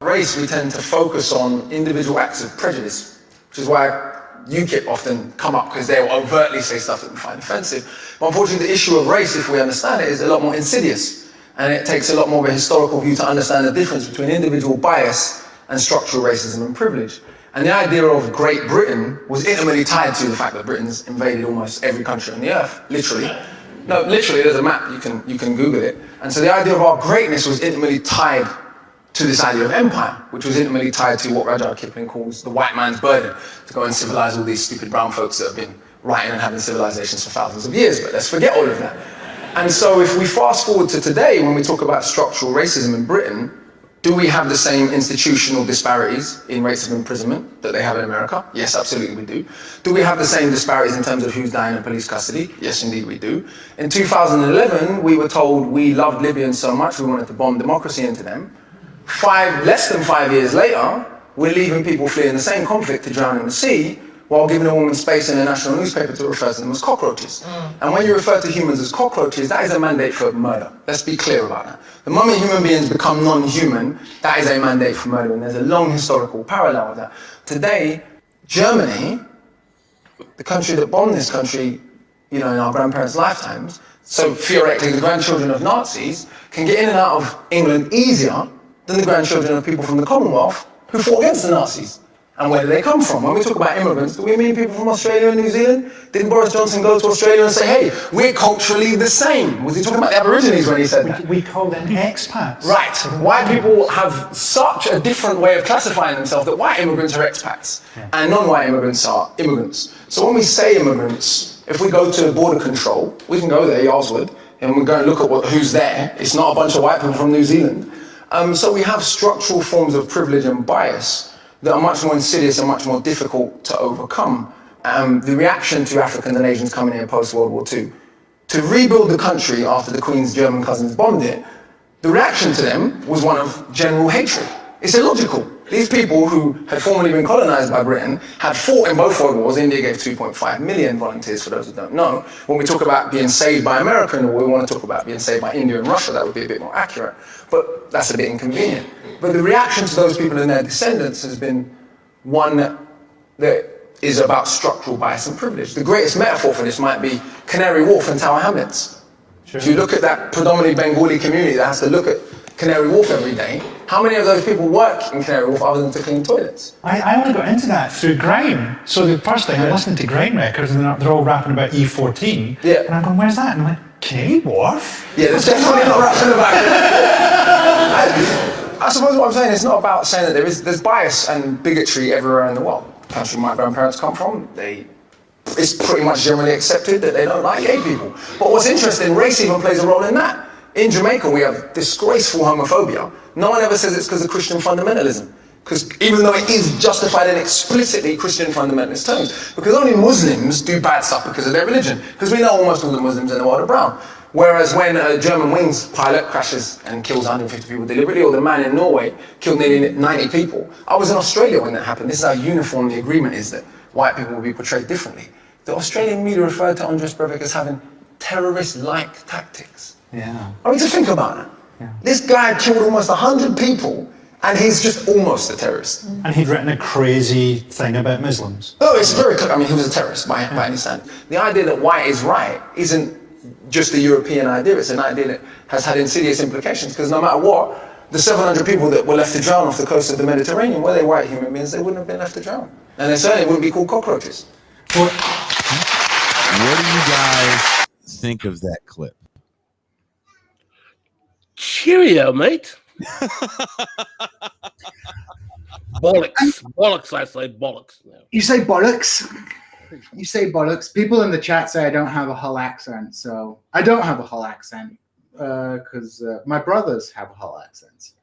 Race, we tend to focus on individual acts of prejudice, which is why UKIP often come up, because they will overtly say stuff that we find offensive. But unfortunately, the issue of race, if we understand it, is a lot more insidious, and it takes a lot more of a historical view to understand the difference between individual bias and structural racism and privilege. And the idea of Great Britain was intimately tied to the fact that Britain's invaded almost every country on the earth, literally. No, literally, there's a map, you can Google it. And so the idea of our greatness was intimately tied to this idea of empire, which was intimately tied to what Rudyard Kipling calls the white man's burden, to go and civilize all these stupid brown folks that have been writing and having civilizations for thousands of years, but let's forget all of that. And so if we fast forward to today, when we talk about structural racism in Britain, do we have the same institutional disparities in rates of imprisonment that they have in America? Yes, absolutely we do. Do we have the same disparities in terms of who's dying in police custody? Yes, indeed we do. In 2011, we were told we loved Libyans so much we wanted to bomb democracy into them. Less than 5 years later, we're leaving people fleeing the same conflict to drown in the sea, while giving a woman space in a national newspaper to refer to them as cockroaches. And when you refer to humans as cockroaches, that is a mandate for murder. Let's be clear about that. The moment human beings become non-human, that is a mandate for murder, and there's a long historical parallel with that. Today, Germany, the country that bombed this country, in our grandparents' lifetimes, so theoretically the grandchildren of Nazis can get in and out of England easier than the grandchildren of people from the Commonwealth who fought against the Nazis. And where do they come from? When we talk about immigrants, do we mean people from Australia and New Zealand? Didn't Boris Johnson go to Australia and say, hey, we're culturally the same? Was he talking about the Aborigines when he said that?
We call them expats.
Right. White people have such a different way of classifying themselves that white immigrants are expats and non-white immigrants are immigrants. So when we say immigrants, if we go to border control, we can go there, Yarswood, and we go and look at who's there. It's not a bunch of white people from New Zealand. So we have structural forms of privilege and bias that are much more insidious and much more difficult to overcome. The reaction to Africans and Asians coming in post-World War II, to rebuild the country after the Queen's German cousins bombed it, the reaction to them was one of general hatred. It's illogical. These people who had formerly been colonized by Britain had fought in both world wars. India gave 2.5 million volunteers, for those who don't know. When we talk about being saved by America in the war, we want to talk about being saved by India and Russia. That would be a bit more accurate, but that's a bit inconvenient. But the reaction to those people and their descendants has been one that is about structural bias and privilege. The greatest metaphor for this might be Canary Wharf and Tower Hamlets. Sure. If you look at that predominantly Bengali community that has to look at Canary Wharf every day, how many of those people work in Canary Wharf other than to clean toilets?
I only got into that through grime. So the first thing, I listened to grime records and they're all rapping about E14.
Yeah.
And I'm going, where's that? And I'm like, Canary Wharf?
Yeah, there's definitely not rapping about it. I suppose what I'm saying is not about saying that there's bias and bigotry everywhere in the world. The country my grandparents come from, it's pretty much generally accepted that they don't like gay people. But what's interesting, race even plays a role in that. In Jamaica, we have disgraceful homophobia. No one ever says it's because of Christian fundamentalism. Because even though it is justified in explicitly Christian fundamentalist terms, because only Muslims do bad stuff because of their religion. Because we know almost all the Muslims in the world are brown. Whereas when a German Wings pilot crashes and kills 150 people deliberately, or the man in Norway killed nearly 90 people. I was in Australia when that happened. This is how uniform the agreement is that white people will be portrayed differently. The Australian media referred to Andres Breivik as having terrorist-like tactics.
Yeah.
I mean, to think about it. Yeah. This guy killed almost 100 people, and he's just almost a terrorist.
And he'd written a crazy thing about Muslims.
Oh, it's very clear. I mean, he was a terrorist by any standard. The idea that white is right isn't just a European idea. It's an idea that has had insidious implications, because no matter what, the 700 people that were left to drown off the coast of the Mediterranean, were they white human beings, they wouldn't have been left to drown. And they certainly wouldn't be called cockroaches.
What do you guys think of that clip?
Cheerio, mate. Bollocks, I say bollocks. No.
You say bollocks? You say bollocks. People in the chat say I don't have a Hull accent, so I don't have a Hull accent because my brothers have a Hull accents.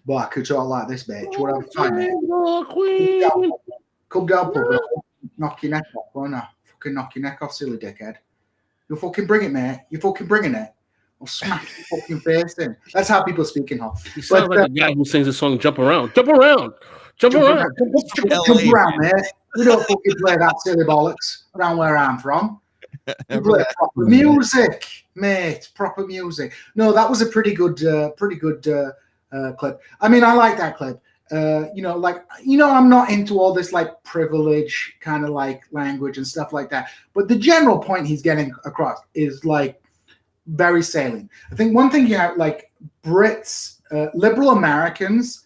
But I could talk like this, bitch. What I'm finding. Come down, pub. Knock your neck off, won't I? Fucking knock your neck off, silly dickhead. You fucking bring it, mate. You fucking bringing it. I'll smack your fucking face in. That's how people speak in Hull.
You sound like the guy who sings the song "Jump Around." Jump around. Jump around.
Jump around, mate. We don't fucking play that silly bollocks around where I'm from. We play proper music, mate. Proper music. No, that was a pretty good clip. I mean, I like that clip. I'm not into all this like privilege kind of like language and stuff like that. But the general point he's getting across is like very salient. I think one thing you have, like Brits, liberal Americans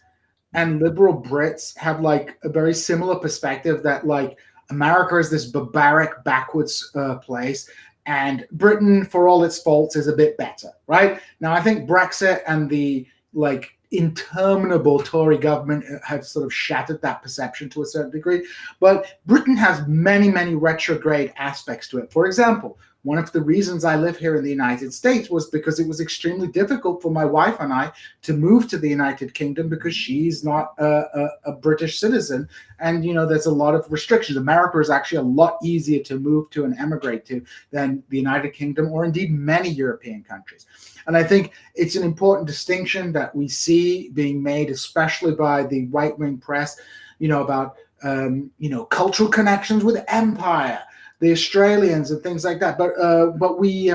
and liberal Brits have like a very similar perspective that like America is this barbaric, backwards place, and Britain, for all its faults, is a bit better, right? Now, I think Brexit and the like interminable Tory government have sort of shattered that perception to a certain degree, but Britain has many, many retrograde aspects to it. For example, one of the reasons I live here in the United States was because it was extremely difficult for my wife and I to move to the United Kingdom because she's not a British citizen. And, you know, there's a lot of restrictions. America is actually a lot easier to move to and emigrate to than the United Kingdom or indeed many European countries. And I think it's an important distinction that we see being made, especially by the right-wing press, you know, about, cultural connections with empire, the Australians and things like that. But we,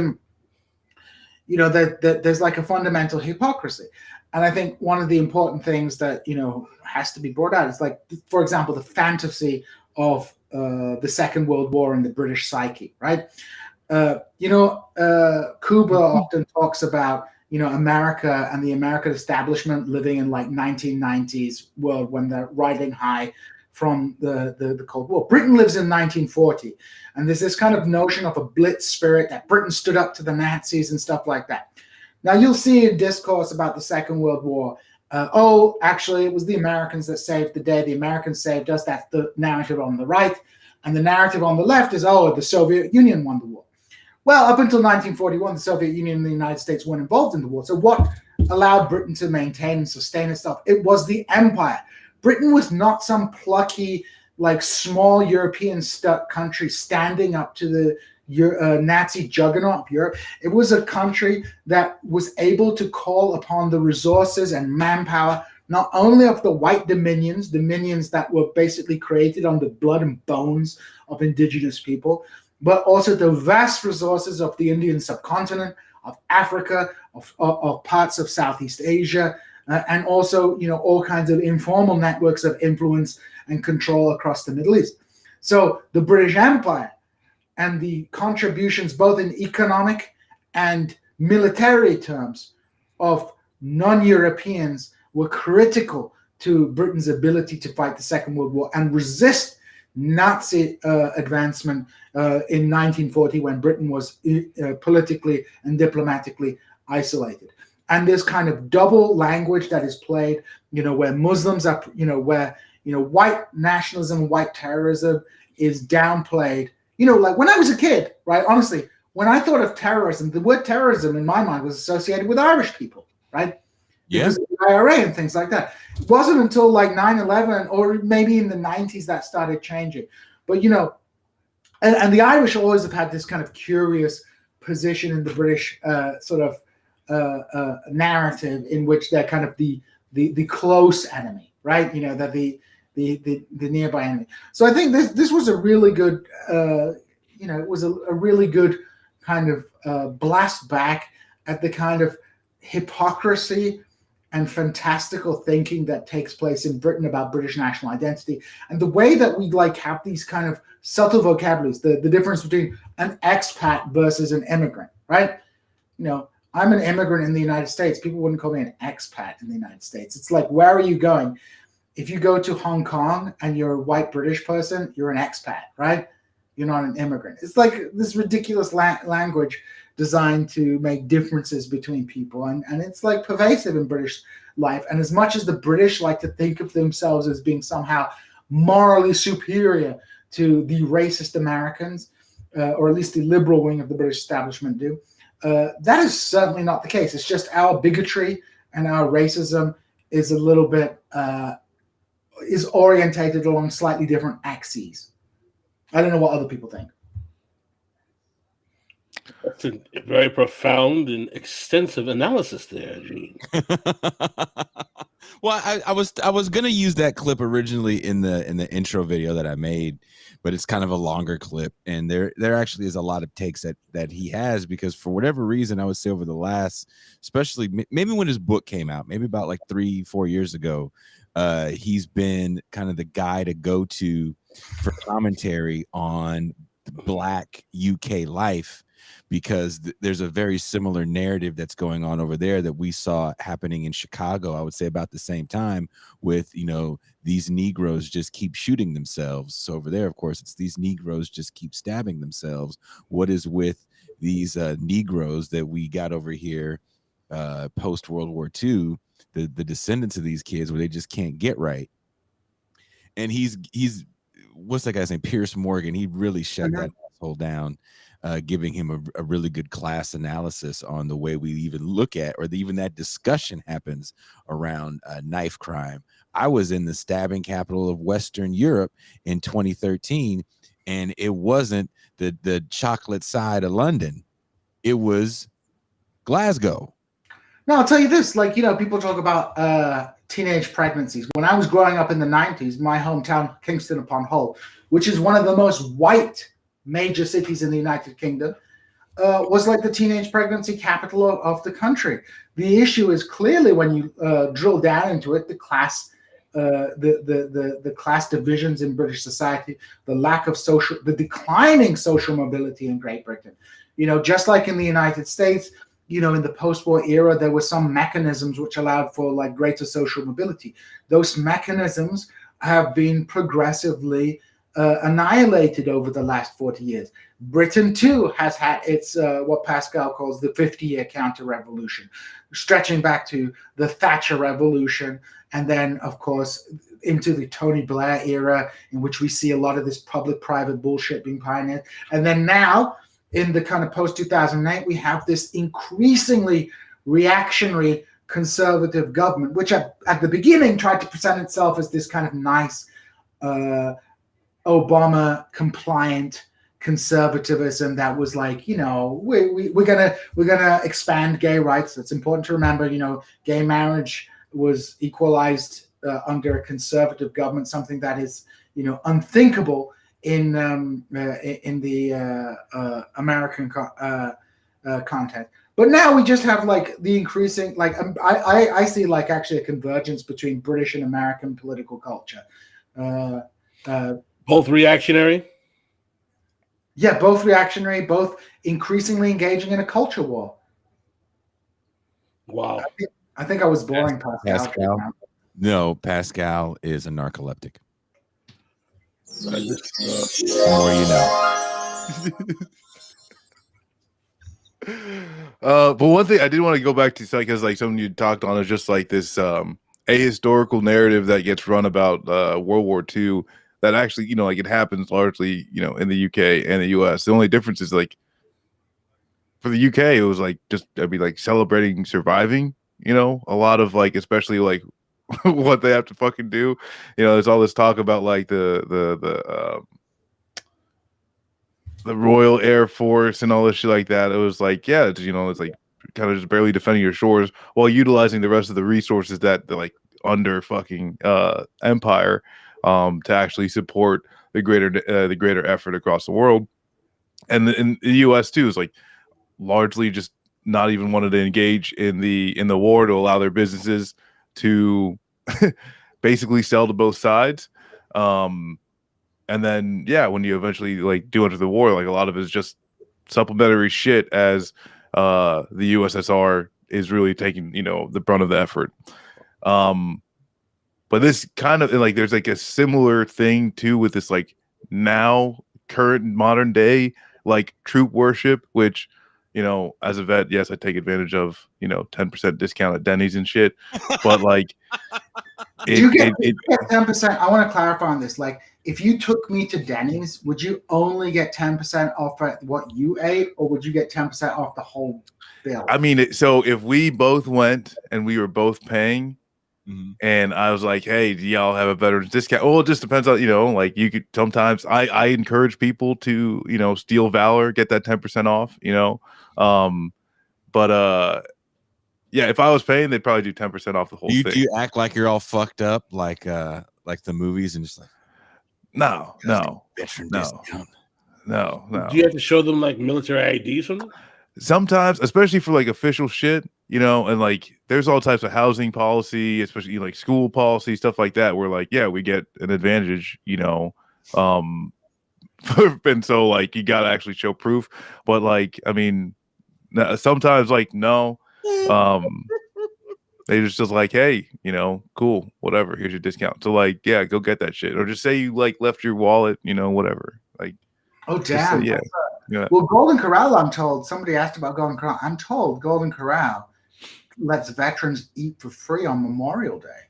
there's like a fundamental hypocrisy. And I think one of the important things that, you know, has to be brought out is like, for example, the fantasy of the Second World War and the British psyche, right? Cuba often talks about, you know, America and the American establishment living in like 1990s world when they're riding high from the Cold War. Britain lives in 1940, and there's this kind of notion of a blitz spirit that Britain stood up to the Nazis and stuff like that. Now, you'll see in discourse about the Second World War, actually, it was the Americans that saved the day. The Americans saved us. That's the narrative on the right. And the narrative on the left is, the Soviet Union won the war. Well, up until 1941, the Soviet Union and the United States weren't involved in the war. So what allowed Britain to maintain and sustain itself? It was the empire. Britain was not some plucky, like small European country standing up to the Nazi juggernaut of Europe. It was a country that was able to call upon the resources and manpower, not only of the white dominions that were basically created on the blood and bones of indigenous people, but also the vast resources of the Indian subcontinent, of Africa, of parts of Southeast Asia, and also, all kinds of informal networks of influence and control across the Middle East. So the British Empire and the contributions both in economic and military terms of non-Europeans were critical to Britain's ability to fight the Second World War and resist Nazi advancement in 1940, when Britain was politically and diplomatically isolated. And this kind of double language that is played, where Muslims are, where white nationalism, white terrorism is downplayed. Like when I was a kid, right? Honestly, when I thought of terrorism, the word terrorism in my mind was associated with Irish people, right?
Yeah.
Because of the IRA and things like that. It wasn't until like 9/11 or maybe in the 90s that started changing. But, and the Irish always have had this kind of curious position in the British sort of narrative, in which they're kind of the close enemy, right? That the nearby enemy. So I think this was a really good, it was a really good kind of blast back at the kind of hypocrisy and fantastical thinking that takes place in Britain about British national identity, and the way that we have these kind of subtle vocabularies, the difference between an expat versus an immigrant, right? I'm an immigrant in the United States. People wouldn't call me an expat in the United States. It's like, where are you going? If you go to Hong Kong and you're a white British person, you're an expat, right? You're not an immigrant. It's like this ridiculous language designed to make differences between people. And it's like pervasive in British life. And as much as the British like to think of themselves as being somehow morally superior to the racist Americans, or at least the liberal wing of the British establishment do, that is certainly not the case. It's just our bigotry and our racism is a little bit is orientated along slightly different axes. I don't know what other people think.
That's a very profound and extensive analysis there, Gene.
Well, I was gonna use that clip originally in the intro video that I made, but it's kind of a longer clip, and there actually is a lot of takes that he has, because for whatever reason, I would say over the last, especially maybe when his book came out, maybe about like 3-4 years ago, he's been kind of the guy to go to for commentary on Black UK life, because there's a very similar narrative that's going on over there that we saw happening in Chicago, I would say about the same time, with, these Negroes just keep shooting themselves. So over there, of course, it's these Negroes just keep stabbing themselves. What is with these Negroes that we got over here post World War II, the descendants of these kids, where they just can't get right? And he's what's that guy's name? Pierce Morgan. He really shut that asshole down, giving him a really good class analysis on the way we even look at, or even that discussion happens around knife crime. I was in the stabbing capital of Western Europe in 2013, and it wasn't the chocolate side of London. It was Glasgow.
No, I'll tell you this, people talk about teenage pregnancies. When I was growing up in the 90s, my hometown, Kingston upon Hull, which is one of the most white major cities in the United Kingdom, was like the teenage pregnancy capital of the country. The issue is clearly, when you drill down into it, the class divisions in British society, the declining social mobility in Great Britain. Just like in the United States, in the post-war era, there were some mechanisms which allowed for greater social mobility. Those mechanisms have been progressively annihilated over the last 40 years. Britain too has had its what Pascal calls the 50-year counter-revolution, stretching back to the Thatcher Revolution, and then of course into the Tony Blair era, in which we see a lot of this public-private bullshit being pioneered. And then now, in the kind of post-2008, we have this increasingly reactionary conservative government, which at the beginning tried to present itself as this kind of nice Obama-compliant conservatism that was like, you know, we're gonna expand gay rights. It's important to remember, you know, gay marriage was equalized under a conservative government, something that is, you know, unthinkable in the American context. But now we just have like the increasing, like I see like actually a convergence between British and American political culture.
Both reactionary?
Yeah, both reactionary, both increasingly engaging in a culture war.
Wow.
I think I was boring Pascal.
No, Pascal is a narcoleptic.
The
more you
know. But one thing I did want to go back to, because like something you talked on is just like this ahistorical narrative that gets run about World War II that actually, you know, like it happens largely, you know, in the UK and the US. The only difference is like for the UK, it was like just, I'd be like celebrating surviving, you know, a lot of like, especially like what they have to fucking do. You know, there's all this talk about like the Royal Air Force and all this shit like that. It was like, yeah, it's, you know, it's like kind of just barely defending your shores while utilizing the rest of the resources that they're like under fucking empire to actually support the greater effort across the world. And in the US too is like largely just not even wanted to engage in the war to allow their businesses to basically sell to both sides. And then, yeah, when you eventually like do enter the war, like a lot of it is just supplementary shit as the USSR is really taking, you know, the brunt of the effort. But this kind of like, there's like a similar thing too with this like now current modern day, like troop worship, which, you know, as a vet, yes, I take advantage of, you know, 10% discount at Denny's and shit. But like,
you get 10%. I want to clarify on this. Like, if you took me to Denny's, would you only get 10% off at what you ate, or would you get 10% off the whole bill?
I mean, so if we both went and we were both paying, and I was like, hey, do y'all have a veterans discount? Well, it just depends on, you know, like you could sometimes I encourage people to, you know, steal valor, get that 10% off, you know. But yeah, if I was paying, they'd probably do 10% off the whole thing.
Do you act like you're all fucked up like the movies and just like
no.
discount.
No.
Do you have to show them like military ID or something?
Sometimes, especially for like official shit, you know, and like there's all types of housing policy, especially like school policy, stuff like that, where like, yeah, we get an advantage, you know. And so like you gotta actually show proof. But like, I mean, sometimes like no. They just like, hey, you know, cool, whatever, here's your discount. So like, yeah, go get that shit. Or just say you like left your wallet, you know, whatever. Like,
oh damn.
Say, yeah.
Well, Golden Corral, I'm told, somebody asked about Golden Corral. I'm told Golden Corral lets veterans eat for free on Memorial Day.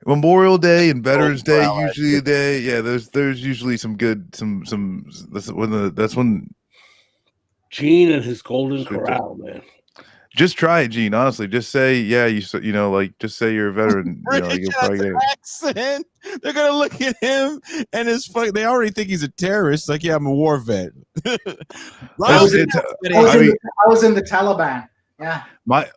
Memorial Day and Veterans Day, usually a day. Yeah, there's usually some good that's when
Gene and his Golden Corral, man.
Just try it, Gene. Honestly, just say, yeah, you know, like just say you're a veteran. You know, you'll probably get
accent. They're gonna look at him and his fuck. They already think he's a terrorist. Like, yeah, I'm a war vet.
I was in the Taliban. Yeah.
My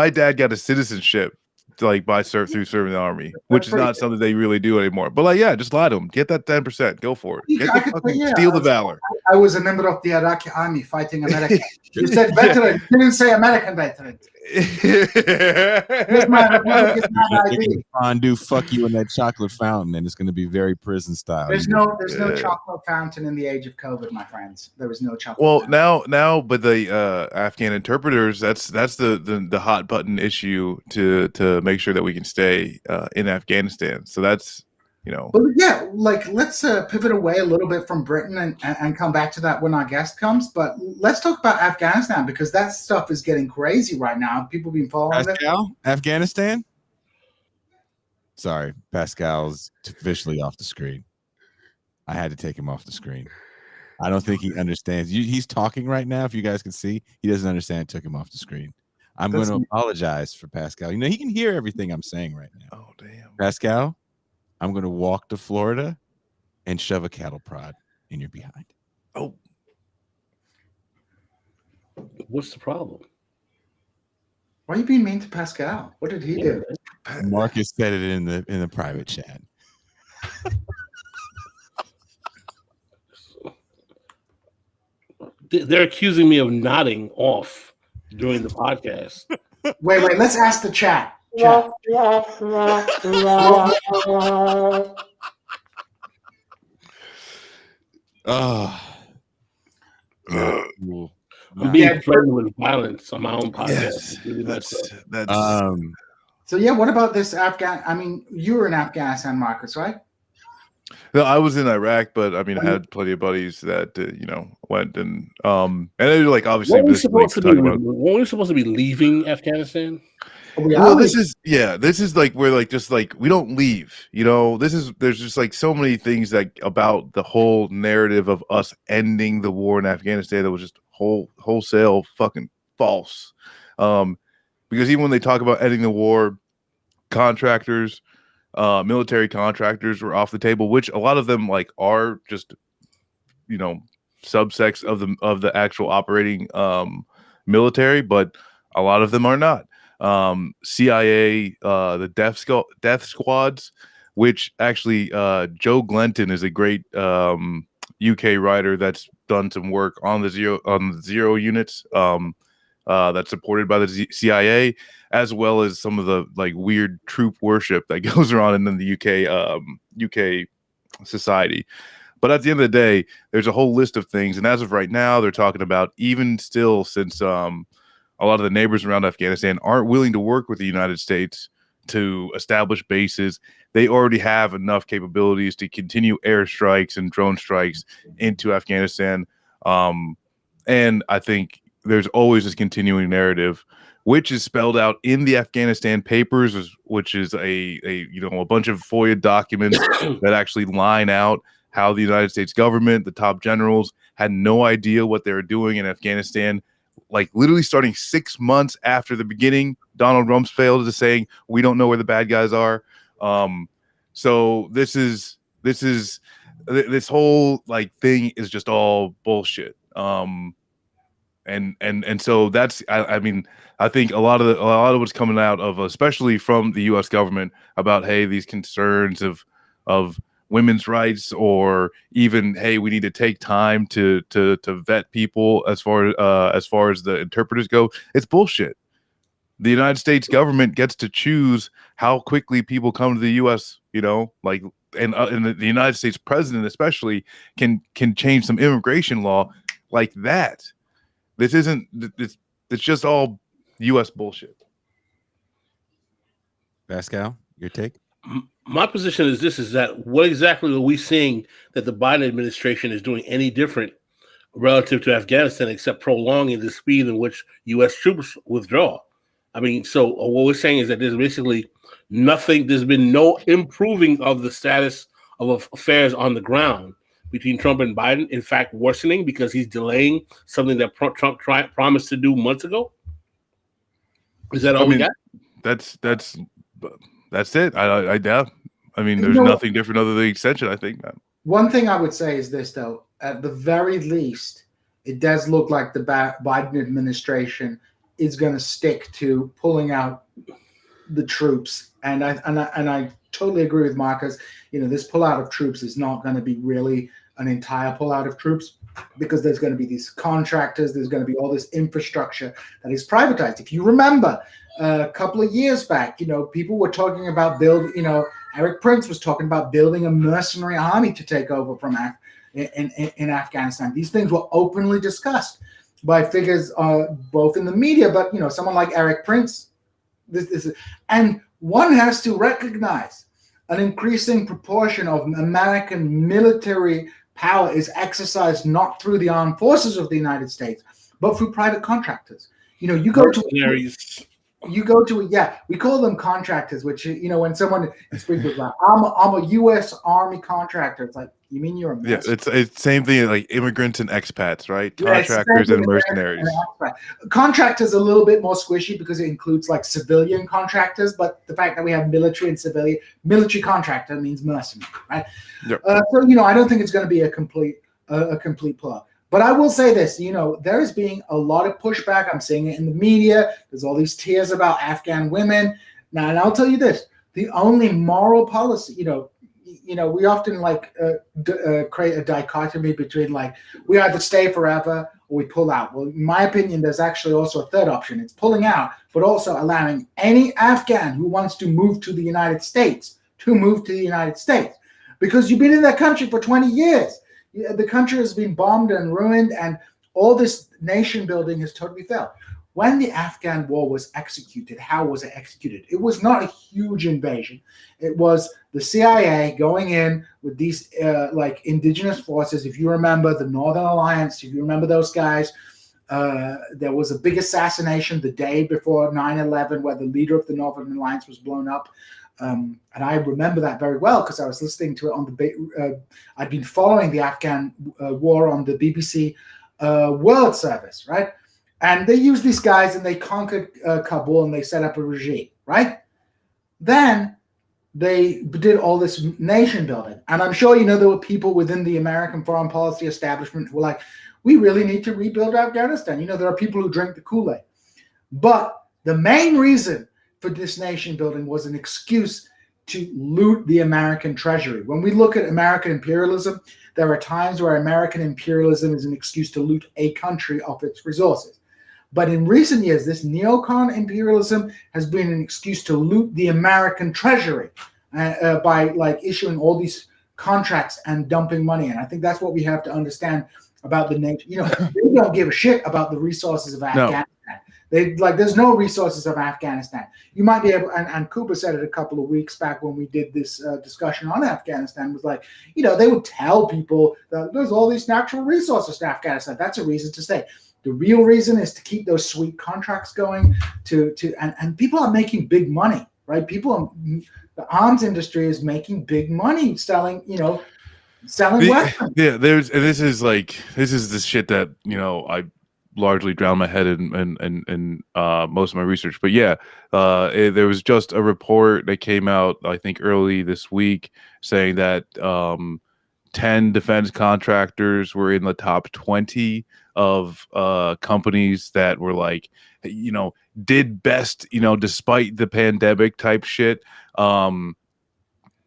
dad got a citizenship like through serving the army, which is not something they really do anymore. But like, yeah, just lie to them. Get that 10%. Go for it. Steal the valor.
I was a member of the Iraqi army fighting America. You said veteran. You didn't say American veteran. Here's my Republican ID.
Fondue, fuck you in that chocolate fountain, and it's going to be very prison style.
There's no chocolate fountain in the age of COVID, my friends. There was no chocolate.
Well,
fountain.
now, but the Afghan interpreters, that's the hot button issue to make sure that we can stay in Afghanistan. So that's,
But yeah, like let's pivot away a little bit from Britain and come back to that when our guest comes. But let's talk about Afghanistan, because that stuff is getting crazy right now. People been following
Pascal, Afghanistan. Sorry, Pascal's officially off the screen. I had to take him off the screen. I don't think he understands. He's talking right now. If you guys can see, he doesn't understand. I took him off the screen. I'm going to apologize for Pascal. He can hear everything I'm saying right now.
Oh, damn.
Pascal, I'm going to walk to Florida and shove a cattle prod in your behind.
Oh.
What's the problem?
Why are you being mean to Pascal? What did he do?
Marcus said it in the private chat.
They're accusing me of nodding off during the podcast.
Wait, let's ask the chat.
I'm being threatened with violence on my own podcast.
Yes, that's
So yeah, what about this Afghan? I mean, you were in Afghanistan, Marcus, right?
No, I was in Iraq, but I mean, I had plenty of buddies that went and they were like obviously.
Weren't we supposed to be leaving Afghanistan?
Well, this is like we're like just like we don't leave. There's just like so many things about the whole narrative of us ending the war in Afghanistan that was just wholesale fucking false. Because even when they talk about ending the war, contractors, military contractors were off the table, which a lot of them like are just subsects of the actual operating military, but a lot of them are not. CIA, the death squads, which actually Joe Glenton is a great UK writer that's done some work on the zero units that's supported by the CIA, as well as some of the like weird troop worship that goes around in the UK society. But at the end of the day, there's a whole list of things, and as of right now, they're talking about even still since a lot of the neighbors around Afghanistan aren't willing to work with the United States to establish bases. They already have enough capabilities to continue airstrikes and drone strikes into Afghanistan. And I think there's always this continuing narrative, which is spelled out in the Afghanistan papers, which is a bunch of FOIA documents that actually line out how the United States government, the top generals, had no idea what they were doing in Afghanistan. Like literally starting 6 months after the beginning, Donald Rumsfeld is saying we don't know where the bad guys are. So this whole like thing is just all bullshit. And so that's I mean I think a lot of what's coming out of especially from the U.S. government about these concerns of women's rights, or even we need to take time to vet people as far as the interpreters go. It's bullshit. The United States government gets to choose how quickly people come to the U.S. And the United States president especially can change some immigration law like that. It's just all U.S. bullshit.
Pascal, your take?
My position is that what exactly are we seeing that the Biden administration is doing any different relative to Afghanistan except prolonging the speed in which U.S. troops withdraw? I mean, so what we're saying is that there's basically nothing, there's been no improving of the status of affairs on the ground between Trump and Biden, in fact, worsening because he's delaying something that Trump promised to do months ago. Is that all we got?
That's it. I doubt. I mean, there's nothing different other than the extension, I think.
One thing I would say is this, though. At the very least, it does look like the Biden administration is going to stick to pulling out the troops. And I totally agree with Marcus. This pullout of troops is not going to be really an entire pullout of troops, because there's going to be these contractors, there's going to be all this infrastructure that is privatized. If you remember, a couple of years back, people were talking about Eric Prince was talking about building a mercenary army to take over from in Afghanistan. These things were openly discussed by figures both in the media, but someone like Eric Prince. And one has to recognize an increasing proportion of American military power is exercised not through the armed forces of the United States, but through private contractors. You go to we call them contractors, which when someone speaks like I'm a U.S. Army contractor, it's like, you mean you're a mercenary?
Yeah, it's same thing like immigrants and expats, right? Contractors and mercenaries.
Contractors a little bit more squishy because it includes like civilian contractors, but the fact that we have military and civilian, military contractor means mercenary, right?
Yep.
So I don't think it's going to be a complete pull-up. But I will say this, there is being a lot of pushback. I'm seeing it in the media. There's all these tears about Afghan women. Now, and I'll tell you this, the only moral policy, we often create a dichotomy between we either stay forever or we pull out. Well, in my opinion, there's actually also a third option. It's pulling out, but also allowing any Afghan who wants to move to the United States to move to the United States. Because you've been in that country for 20 years. The country has been bombed and ruined, and all this nation building has totally failed. When the Afghan war was executed, how was it executed? It was not a huge invasion. It was the CIA going in with these indigenous forces. If you remember the Northern Alliance, if you remember those guys, there was a big assassination the day before 9/11 where the leader of the Northern Alliance was blown up. And I remember that very well because I was listening to it on the. I'd been following the Afghan war on the BBC World Service, right? And they used these guys and they conquered Kabul and they set up a regime, right? Then they did all this nation building, and I'm sure there were people within the American foreign policy establishment who were like, "We really need to rebuild Afghanistan." There are people who drink the Kool-Aid, but the main reason for this nation building was an excuse to loot the American treasury. When we look at American imperialism, there are times where American imperialism is an excuse to loot a country of its resources. But in recent years, this neocon imperialism has been an excuse to loot the American treasury by issuing all these contracts and dumping money. And I think that's what we have to understand about the nation. They don't give a shit about the resources of Afghanistan. There's no resources of Afghanistan. You might be able, and Cooper said it a couple of weeks back when we did this discussion on Afghanistan, was they would tell people that there's all these natural resources to Afghanistan. That's a reason to stay. The real reason is to keep those sweet contracts going and people are making big money, right? The arms industry is making big money selling weapons.
Yeah, this is the shit that, I largely drown my head in most of my research. But yeah, there was just a report that came out, I think, early this week saying that 10 defense contractors were in the top 20 of companies that were did best, despite the pandemic type shit.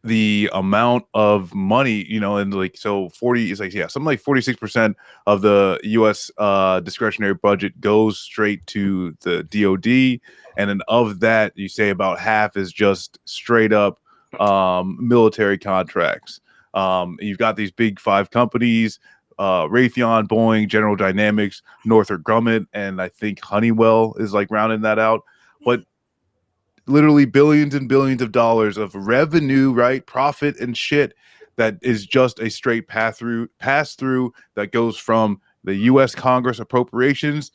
The amount of money, and so 40 is something like 46% of the U.S. Discretionary budget goes straight to the DoD, and then of that, you say about half is just straight up military contracts. You've got these big five companies: Raytheon, Boeing, General Dynamics, Northrop Grumman, and I think Honeywell is rounding that out. But literally billions and billions of dollars of revenue, right? Profit and shit that is just a straight pass through that goes from the U.S. Congress appropriations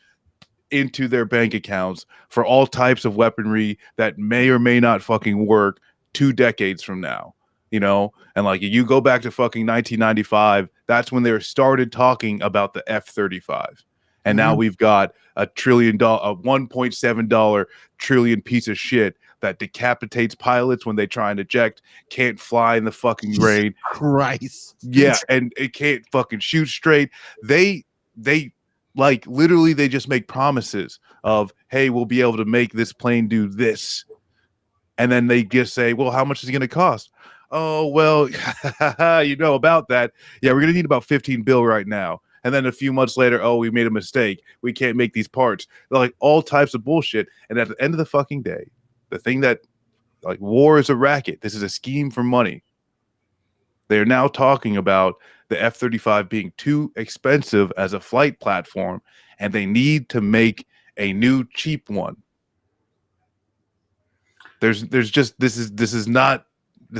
into their bank accounts for all types of weaponry that may or may not fucking work 2 decades from now. And you go back to fucking 1995, that's when they started talking about the F-35. And now we've got a $1.7 trillion piece of shit that decapitates pilots when they try and eject, can't fly in the fucking rain.
Christ.
Yeah, and it can't fucking shoot straight. They literally they just make promises of, hey, we'll be able to make this plane do this. and then they just say, well, how much is it going to cost? Oh, well, you know about that. Yeah, we're going to need about 15 bill right now. And then a few months later, oh, we made a mistake. We can't make these parts. They're like all types of bullshit. And at the end of the fucking day, the thing that, like, war is a racket. This is a scheme for money. They're now talking about the F-35 being too expensive as a flight platform, and they need to make a new cheap one. There's just this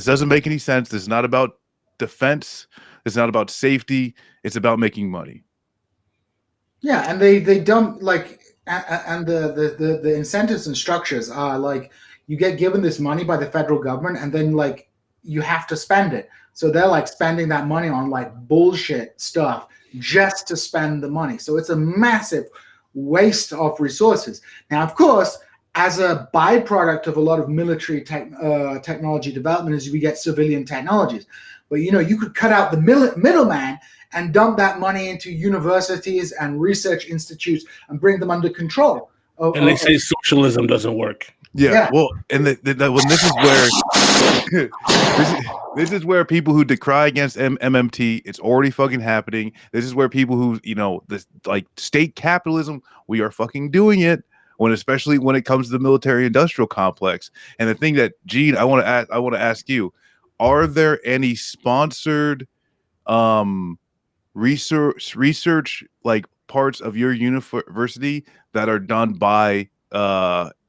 doesn't make any sense. This is not about defense. It's not about safety. It's about making money.
Yeah, and they dump like, and the incentives and structures are like, you get given this money by the federal government, and then like you have to spend it. So they're like spending that money on like bullshit stuff just to spend the money. So it's a massive waste of resources. Now, of course, as a byproduct of a lot of military technology development is we get civilian technologies. But, you know, you could cut out the middleman and dump that money into universities and research institutes and bring them under control.
And they say socialism doesn't work.
Yeah. Well, and this is where this is where people who decry against MMT, it's already fucking happening. This is where people who, you know, this like state capitalism, we are fucking doing it. Especially when it comes to the military-industrial complex. And the thing that, Gene, I want to ask you: are there any sponsored research like parts of your university that are done by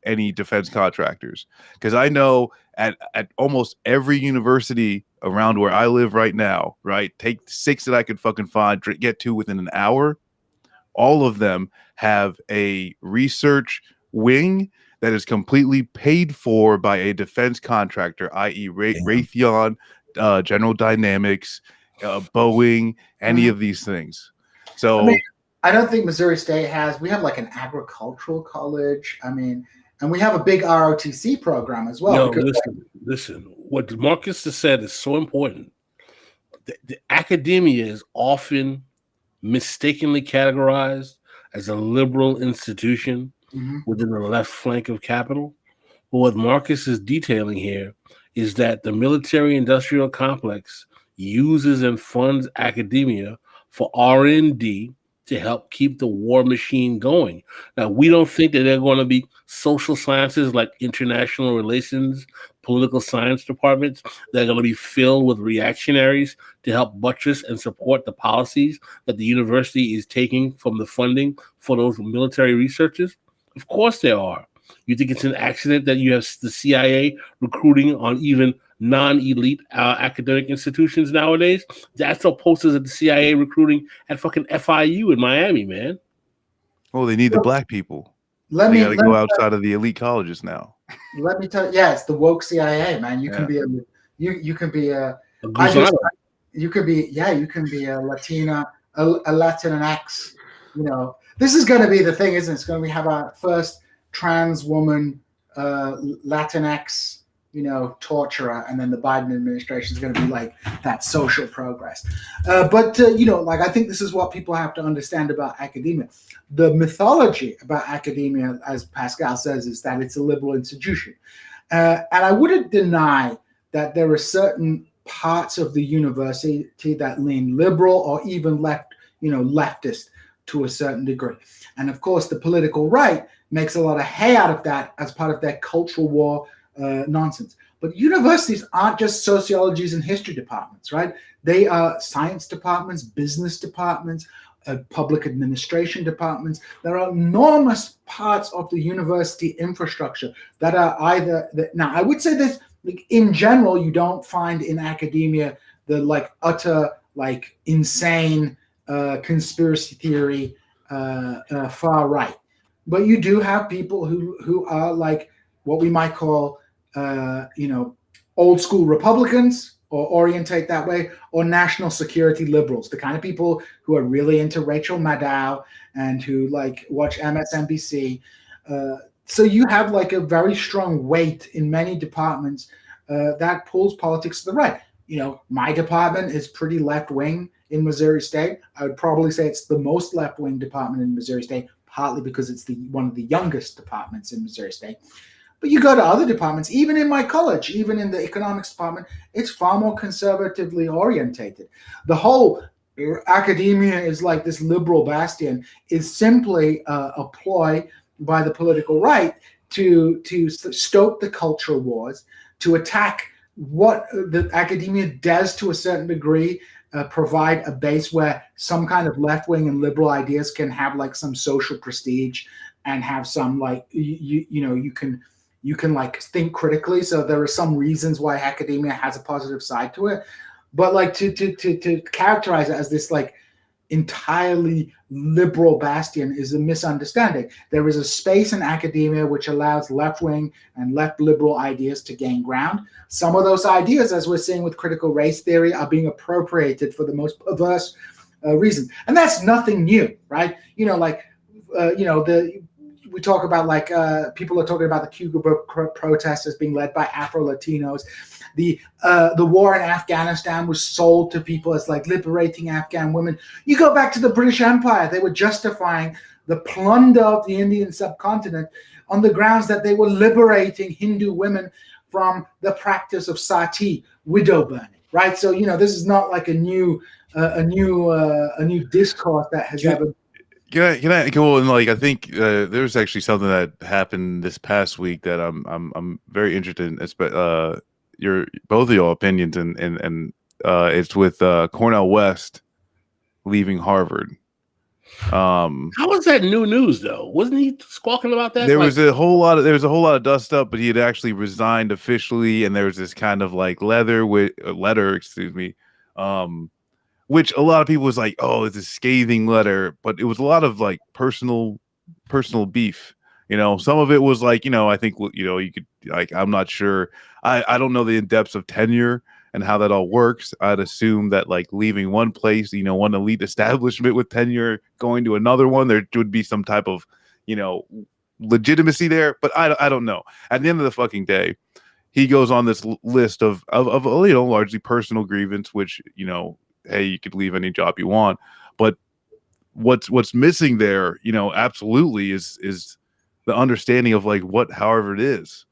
any defense contractors? Because I know at almost every university around where I live right now, right? Take 6 that I could fucking find, get to within an hour. All of them have a research wing that is completely paid for by a defense contractor, i.e. Raytheon, General Dynamics, Boeing, any of these things. So
I mean, I don't think Missouri State has. We have like an agricultural college. I mean, and we have a big ROTC program as well.
No, listen. What Marcus has said is so important. The academia is often mistakenly categorized as a liberal institution within the left flank of capital. But what Marcus is detailing here is that the military-industrial complex uses and funds academia for R&D to help keep the war machine going. Now, we don't think that they're going to be social sciences like international relations, political science departments. They're going to be filled with reactionaries to help buttress and support the policies that the university is taking from the funding for those military researchers. Of course there are. You think it's an accident that you have the CIA recruiting on even non-elite academic institutions nowadays? That's what posters of the CIA recruiting at fucking FIU in Miami, man.
Well, they need the black people. They got to go outside of the elite colleges now.
Let me tell you, yeah, it's the woke CIA, man. You can be a Latina, a Latinx. You know, this is going to be the thing, isn't it? It's going to have our first trans woman, Latinx, you know, torturer, and then the Biden administration is going to be like that social progress. But you know, like I think this is what people have to understand about academia. The mythology about academia, as Pascal says, is that it's a liberal institution, and I wouldn't deny that there are certain parts of the university that lean liberal or even leftist to a certain degree. And of course, the political right makes a lot of hay out of that as part of their cultural war nonsense. But universities aren't just sociologies and history departments, right? They are science departments, business departments, public administration departments. There are enormous parts of the university infrastructure that are now I would say this, like, in general, you don't find in academia the like utter like insane conspiracy theory far right, but you do have people who are like what we might call old school Republicans, or orientate that way, or national security liberals, the kind of people who are really into Rachel Maddow and who like watch MSNBC. So you have like a very strong weight in many departments that pulls politics to the right. You know, my department is pretty left-wing in Missouri State. I would probably say it's the most left-wing department in Missouri State, partly because it's one of the youngest departments in Missouri State. But you go to other departments, even in my college, even in the economics department, it's far more conservatively orientated. The whole academia is like this liberal bastion is simply a ploy by the political right to stoke the culture wars, to attack what the academia does to a certain degree, provide a base where some kind of left-wing and liberal ideas can have like some social prestige and have some like you can like think critically. So there are some reasons why academia has a positive side to it, but like to characterize it as this like entirely liberal bastion is a misunderstanding. There is a space in academia which allows left-wing and left liberal ideas to gain ground. Some of those ideas, as we're seeing with critical race theory, are being appropriated for the most perverse reasons, and that's nothing new, right? We talk about like people are talking about the Cuba protests as being led by Afro-Latinos. The war in Afghanistan was sold to people as like liberating Afghan women. You go back to the British Empire, they were justifying the plunder of the Indian subcontinent on the grounds that they were liberating Hindu women from the practice of sati, widow burning, right? So this is not like a new discourse that has ever.
Can I go and like I think there's actually something that happened this past week that I'm very interested in. Your both of your opinions and it's with Cornel West leaving Harvard.
How was that new news though? Wasn't he squawking about that?
There was a whole lot of dust up, but he had actually resigned officially, and there was this kind of like letter, excuse me, which a lot of people was like, oh, it's a scathing letter, but it was a lot of like personal beef. Some of it was like, I think, you could like, I'm not sure. I don't know the depths of tenure and how that all works. I'd assume that like leaving one place, one elite establishment with tenure, going to another one, there would be some type of, legitimacy there. But I don't know. At the end of the fucking day, he goes on this list of largely personal grievance, which, hey, you could leave any job you want. But what's missing there, absolutely is the understanding of like what Harvard is,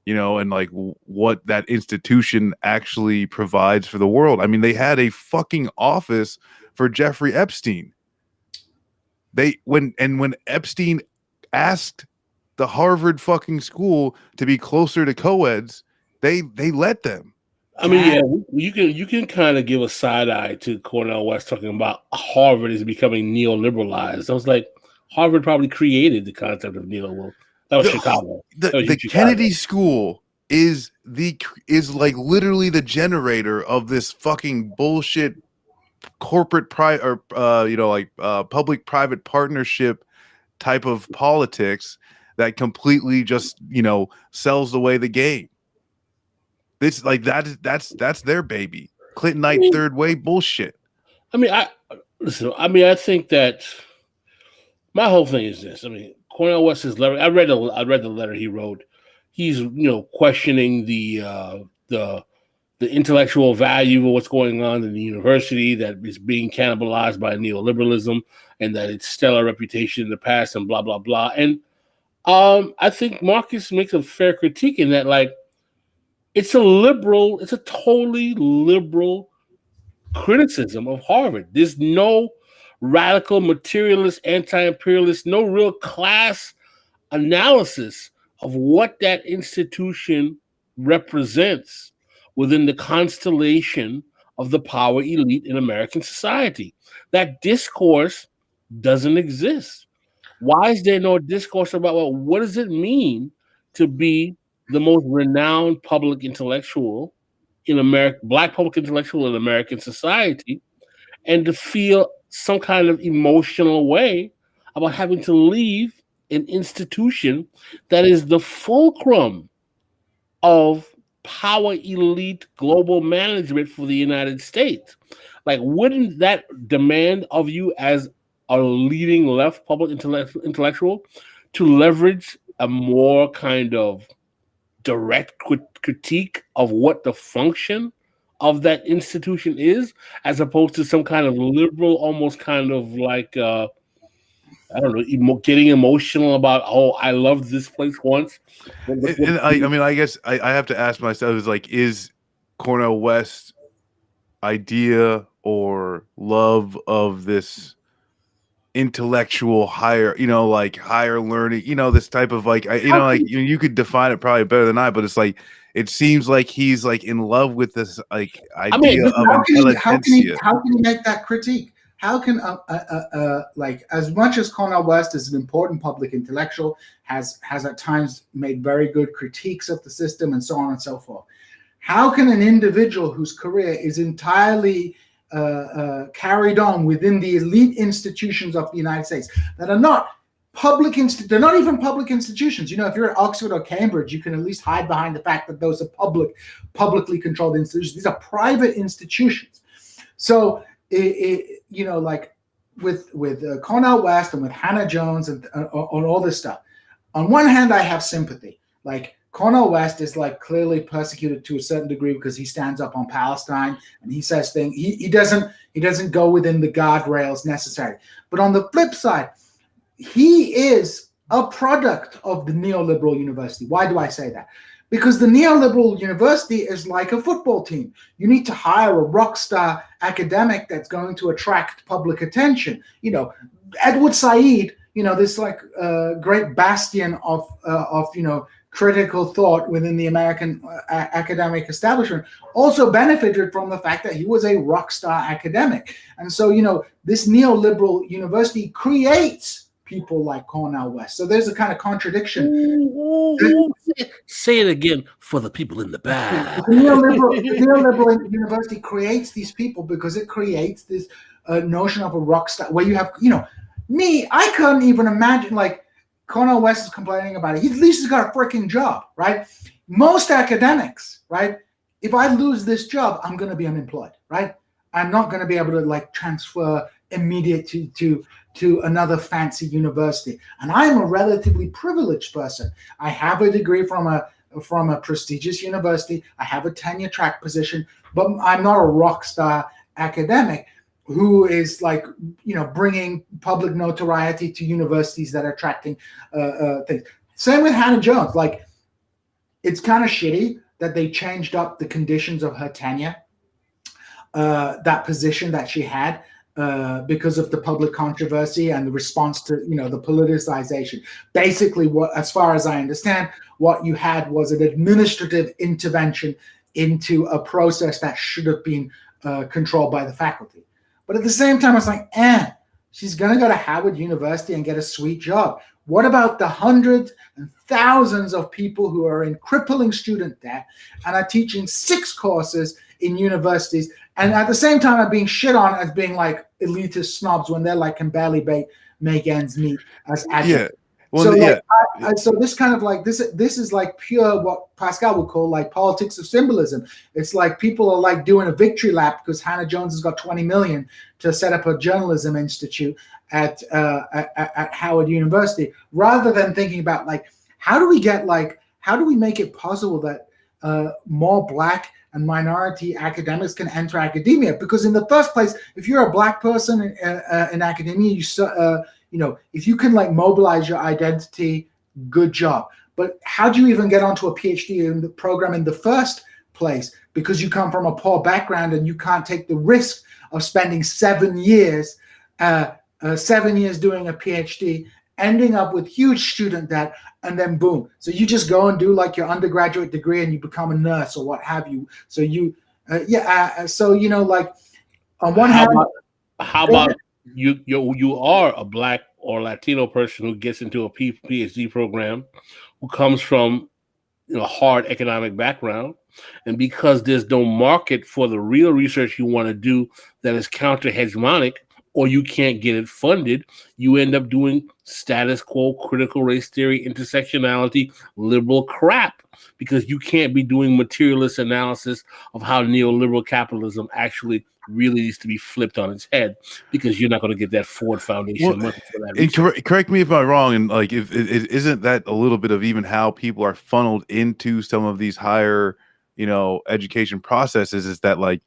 and like what that institution actually provides for the world. I mean, they had a fucking office for Jeffrey Epstein. When Epstein asked the Harvard fucking school to be closer to co-eds, they let them.
I mean, yeah, you can kind of give a side eye to Cornel West talking about Harvard is becoming neoliberalized. I was like, Harvard probably created the concept of neoliberal. That was Chicago.
The Kennedy School is like literally the generator of this fucking bullshit corporate public-private partnership type of politics that completely just sells away the game. This like that's their baby. Clintonite third way bullshit.
I mean, I think that my whole thing is this. I mean, Cornel West's letter. I read the letter he wrote. He's questioning the intellectual value of what's going on in the university that is being cannibalized by neoliberalism and that its stellar reputation in the past and blah blah blah. And I think Marcus makes a fair critique in that, like, it's a totally liberal criticism of Harvard. There's no radical materialist, anti-imperialist, no real class analysis of what that institution represents within the constellation of the power elite in American society. That discourse doesn't exist. Why is there no discourse about, well, what does it mean to be the most renowned public intellectual in America, Black public intellectual in American society, and to feel some kind of emotional way about having to leave an institution that is the fulcrum of power elite global management for the United States? Like, wouldn't that demand of you as a leading left public intellectual to leverage a more kind of direct critique of what the function of that institution is, as opposed to some kind of liberal, almost kind of like I don't know, getting emotional about, oh, I loved this place once.
And I mean, I guess I have to ask myself, is like, is Cornel West idea or love of this intellectual higher, like higher learning, this type of like, you could define it probably better than I, but it's like, it seems like he's like in love with this like idea of intelligentsia.
How can he make that critique? How can like, as much as Cornel West is an important public intellectual, has at times made very good critiques of the system and so on and so forth, how can an individual whose career is entirely carried on within the elite institutions of the United States that are not they're not even public institutions. If you're at Oxford or Cambridge, you can at least hide behind the fact that those are publicly controlled institutions. These are private institutions. So, like with Cornel West and with Hannah Jones and on all this stuff, on one hand, I have sympathy. Like, Cornel West is like clearly persecuted to a certain degree because he stands up on Palestine and he says things. He doesn't go within the guardrails necessary. But on the flip side, he is a product of the neoliberal university. Why do I say that? Because the neoliberal university is like a football team. You need to hire a rock star academic that's going to attract public attention. Edward Said, this like great bastion of critical thought within the American academic establishment, also benefited from the fact that he was a rock star academic. And so, this neoliberal university creates people like Cornel West. So there's a kind of contradiction.
Say it again for the people in the back.
The neoliberal university creates these people because it creates this notion of a rock star where you have, I couldn't even imagine, like, Cornel West is complaining about it. He at least has got a freaking job, right? Most academics, right? If I lose this job, I'm going to be unemployed, right? I'm not going to be able to like transfer immediately to another fancy university. And I'm a relatively privileged person. I have a degree from a prestigious university. I have a tenure track position, but I'm not a rock star academic who is like, bringing public notoriety to universities that are attracting things. Same with Hannah Jones. Like, it's kind of shitty that they changed up the conditions of her tenure, that position that she had, because of the public controversy and the response to, the politicization. Basically, as far as I understand, what you had was an administrative intervention into a process that should have been controlled by the faculty. But at the same time, it's like, she's going to go to Howard University and get a sweet job. What about the hundreds and thousands of people who are in crippling student debt and are teaching 6 courses in universities and at the same time are being shit on as being like elitist snobs when they're like can barely make ends meet as adjuncts? Well, so so this kind of like this is like pure what Pascal would call like politics of symbolism. It's like people are like doing a victory lap because Hannah Jones has got 20 million to set up a journalism institute at Howard University, rather than thinking about like how do we make it possible that more Black and minority academics can enter academia? Because in the first place, if you're a Black person in academia, if you can like mobilize your identity, good job. But how do you even get onto a PhD in the program in the first place? Because you come from a poor background and you can't take the risk of spending 7 years, 7 years doing a PhD, ending up with huge student debt, and then boom. So you just go and do like your undergraduate degree and you become a nurse or what have you. So you, like on one hand,
how about you are a Black or Latino person who gets into a PhD program, who comes from a hard economic background, and because there's no market for the real research you want to do that is counter-hegemonic, or you can't get it funded, you end up doing status quo, critical race theory, intersectionality, liberal crap, because you can't be doing materialist analysis of how neoliberal capitalism actually really needs to be flipped on its head, because you're not going to get that Ford Foundation money for that.
And correct me if I'm wrong, and like if it isn't that a little bit of even how people are funneled into some of these higher, education processes, is that like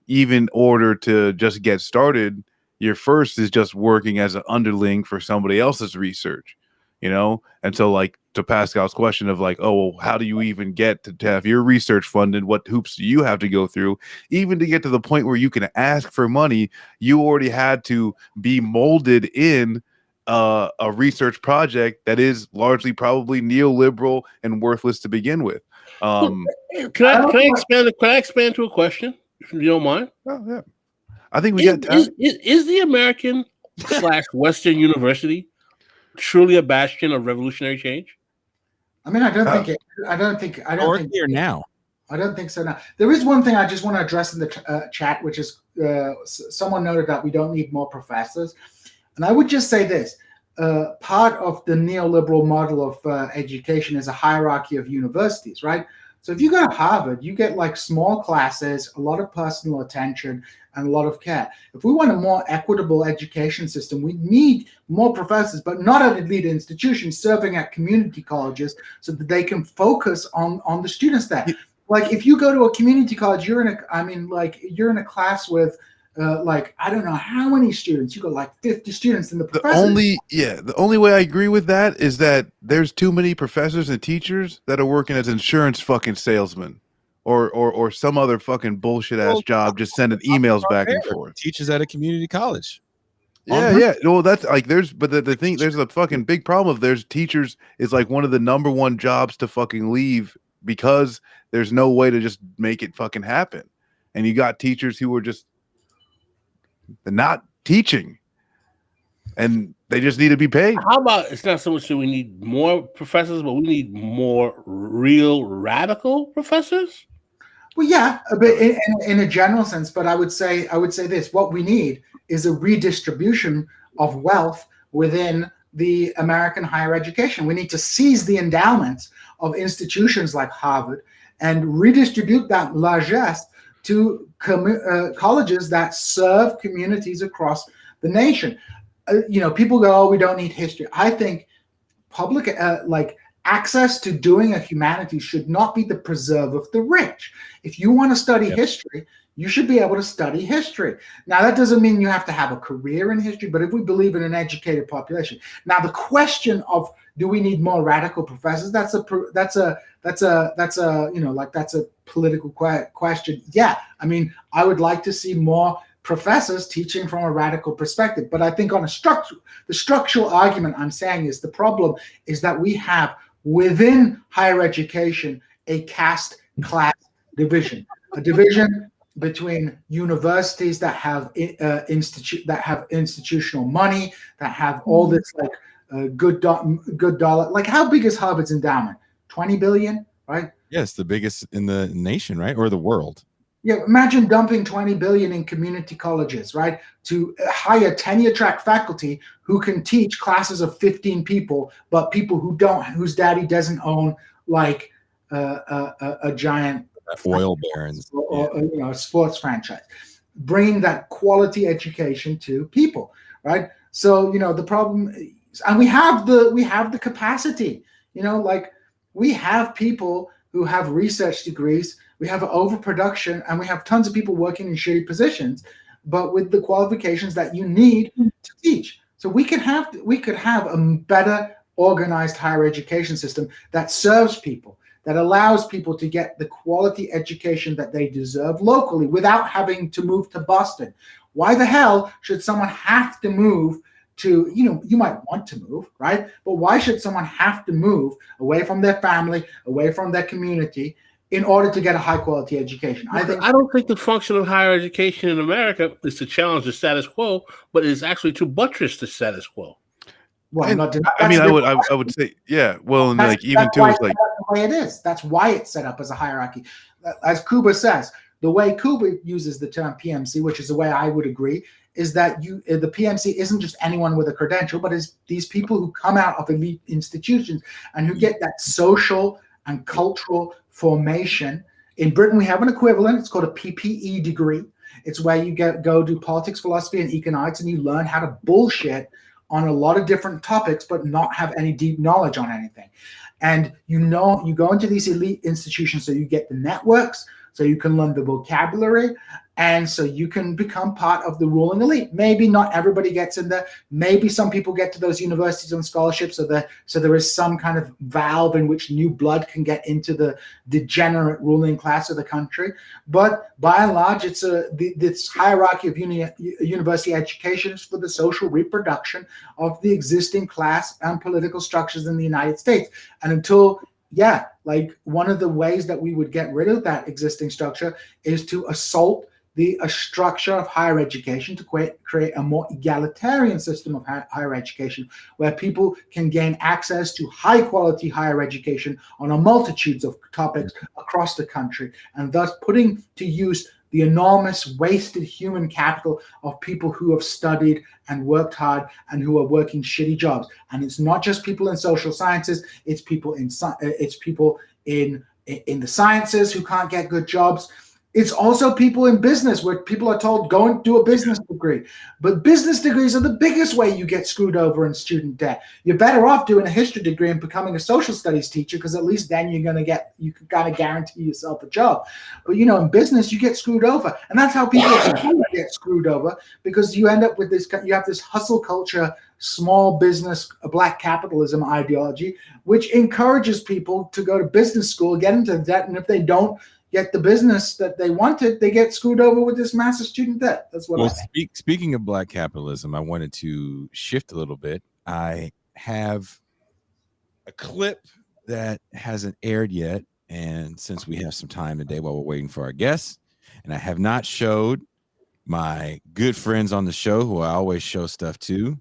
even in order to just get started, your first is just working as an underling for somebody else's research, you know? And so like to Pascal's question of like, oh, well, how do you even get to have your research funded? What hoops do you have to go through? Even to get to the point where you can ask for money, you already had to be molded in a research project that is largely probably neoliberal and worthless to begin with.
Can I expand to a question, if you don't mind?
Oh, yeah. I think we got time.
Is the American / Western university truly a bastion of revolutionary change?
I mean, I don't think
now.
I don't think so now. There is one thing I just want to address in the chat, which is someone noted that we don't need more professors. And I would just say this. Part of the neoliberal model of education is a hierarchy of universities, right? So if you go to Harvard, you get like small classes, a lot of personal attention, and a lot of care. If we want a more equitable education system, we need more professors, but not at elite institutions, serving at community colleges so that they can focus on the students there. Like if you go to a community college, you're in a class with I don't know how many students. You got like 50 students in the professor.
The only way I agree with that is that there's too many professors and teachers that are working as insurance fucking salesmen or some other fucking bullshit ass job, just sending emails back and forth.
Teachers at a community college.
Yeah. Well, that's like there's a fucking big problem of there's teachers is like one of the number one jobs to fucking leave because there's no way to just make it fucking happen. And you got teachers who are just not teaching and they just need to be paid.
How about it's not so much that we need more professors, but we need more real radical professors?
Well, yeah, but in a general sense, but I would say this: what we need is a redistribution of wealth within the American higher education. We need to seize the endowments of institutions like Harvard and redistribute that largesse to colleges that serve communities across the nation. People go, "Oh, we don't need history." I think public access to doing a humanities should not be the preserve of the rich. If you want to study history, you should be able to study history. Now, that doesn't mean you have to have a career in history, but if we believe in an educated population. Now, the question of do we need more radical professors? That's a political question. Yeah, I mean, I would like to see more professors teaching from a radical perspective, but I think on the structural argument I'm saying is the problem is that we have within higher education a caste class division, a division between universities that have institutional money, that have all this good dollar. Like, how big is Harvard's endowment? 20 billion, right?
Yes, the biggest in the nation, right? Or the world.
Yeah, imagine dumping 20 billion in community colleges, right? To hire tenure track faculty who can teach classes of 15 people, but people whose daddy doesn't own like a giant
oil barons
or a sports franchise. Bringing that quality education to people, right? So the problem, and we have the capacity. We have people who have research degrees. We have overproduction, and we have tons of people working in shitty positions, but with the qualifications that you need to teach. So we could have a better organized higher education system that serves people, that allows people to get the quality education that they deserve locally without having to move to Boston. Why the hell should someone have to move to, you might want to move, right? But why should someone have to move away from their family, away from their community, in order to get a high quality education?
I don't think the function of higher education in America is to challenge the status quo, but it is actually to buttress the status quo.
Well, I would say, yeah. Well, and even too, it's like
the way it is. That's why it's set up as a hierarchy. As Kuba says, the way Kuba uses the term PMC, which is the way I would agree, is that the PMC isn't just anyone with a credential, but is these people who come out of elite institutions and who get that social and cultural formation. In Britain, we have an equivalent. It's called a PPE degree. It's where you go do politics, philosophy, and economics, and you learn how to bullshit on a lot of different topics, but not have any deep knowledge on anything. And you go into these elite institutions, so you get the networks, so you can learn the vocabulary, and so you can become part of the ruling elite. Maybe not everybody gets in there. Maybe some people get to those universities on scholarships, so there is some kind of valve in which new blood can get into the degenerate ruling class of the country. But by and large, it's this hierarchy of university education is for the social reproduction of the existing class and political structures in the United States. And until like one of the ways that we would get rid of that existing structure is to assault a structure of higher education, to create a more egalitarian system of higher education, where people can gain access to high quality higher education on a multitudes of topics across the country, and thus putting to use the enormous wasted human capital of people who have studied and worked hard and who are working shitty jobs. And it's not just people in social sciences; it's people in the sciences who can't get good jobs. It's also people in business, where people are told, go and do a business degree. But business degrees are the biggest way you get screwed over in student debt. You're better off doing a history degree and becoming a social studies teacher, because at least then you can kind of guarantee yourself a job. But in business, you get screwed over. And that's how people get screwed over, because you end up with you have this hustle culture, small business, black capitalism ideology, which encourages people to go to business school, get into debt, and if they don't get the business that they wanted, they get screwed over with this massive student debt. That's what
Speaking of black capitalism, I wanted to shift a little bit. I have a clip that hasn't aired yet, and since we have some time today while we're waiting for our guests, and I have not showed my good friends on the show who I always show stuff to.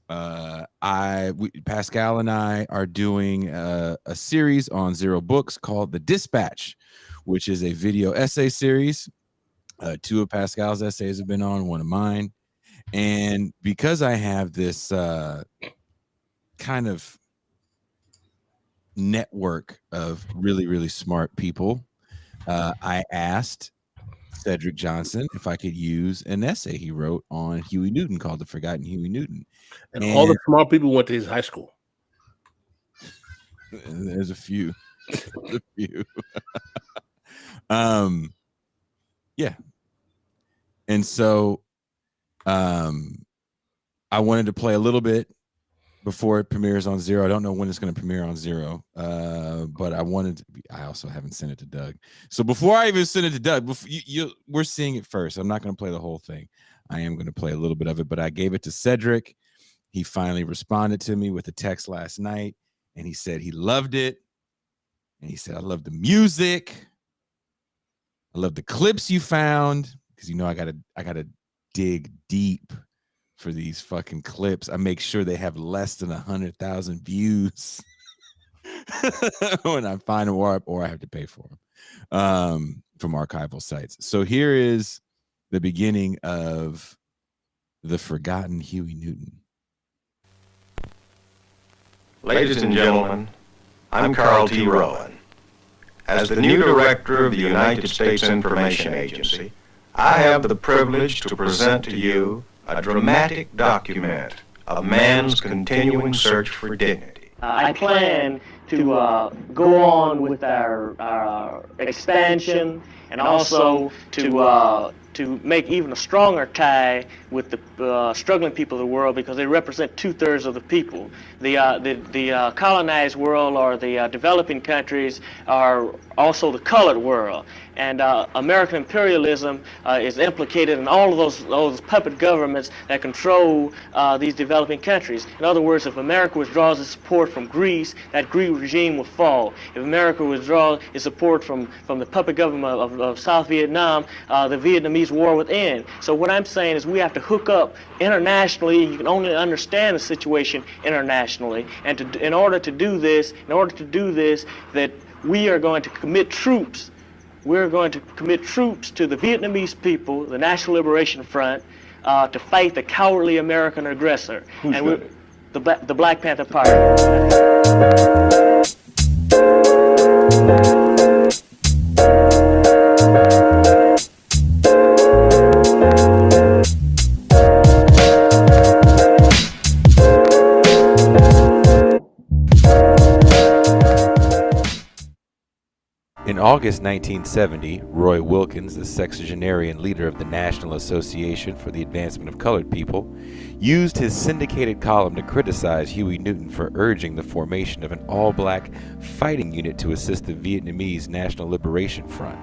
Pascal and I are doing a series on Zero Books called The Dispatch, which is a video essay series. Two of Pascal's essays have been on, one of mine. And because I have this kind of network of really, really smart people, I asked Cedric Johnson if I could use an essay he wrote on Huey Newton called The Forgotten Huey Newton.
And all the smart people went to his high school.
There's a few. There's a few. Yeah. And so I wanted to play a little bit before it premieres on Zero. I don't know when it's going to premiere on Zero, but I also haven't sent it to Doug. So before I even send it to Doug, we're seeing it first. I'm not going to play the whole thing. I am going to play a little bit of it, but I gave it to Cedric. He finally responded to me with a text last night, and he said he loved it. And he said, I love the music. I love the clips you found, because I gotta dig deep for these fucking clips. I make sure they have less than 100,000 views when I find them, or I have to pay for them from archival sites. So here is the beginning of The Forgotten Huey Newton.
Ladies and gentlemen, I'm Carl T. Rowan. As the new director of the United States Information Agency, I have the privilege to present to you a dramatic document of man's continuing search for dignity.
I plan to go on with our expansion, and also to make even a stronger tie with the struggling people of the world, because they represent 2/3 of the people. The colonized world, or the developing countries, are also the colored world. And American imperialism is implicated in all of those puppet governments that control these developing countries. In other words, if America withdraws its support from Greece, that Greek regime will fall. If America withdraws its support from the puppet government of South Vietnam, the Vietnamese war would end. So what I'm saying is we have to hook up internationally. You can only understand the situation internationally. And in order to do this, that we are going to commit troops. We're going to commit troops to the Vietnamese people, the National Liberation Front, to fight the cowardly American aggressor. The Black Panther Party.
August 1970, Roy Wilkins, the sexagenarian leader of the National Association for the Advancement of Colored People, used his syndicated column to criticize Huey Newton for urging the formation of an all-black fighting unit to assist the Vietnamese National Liberation Front.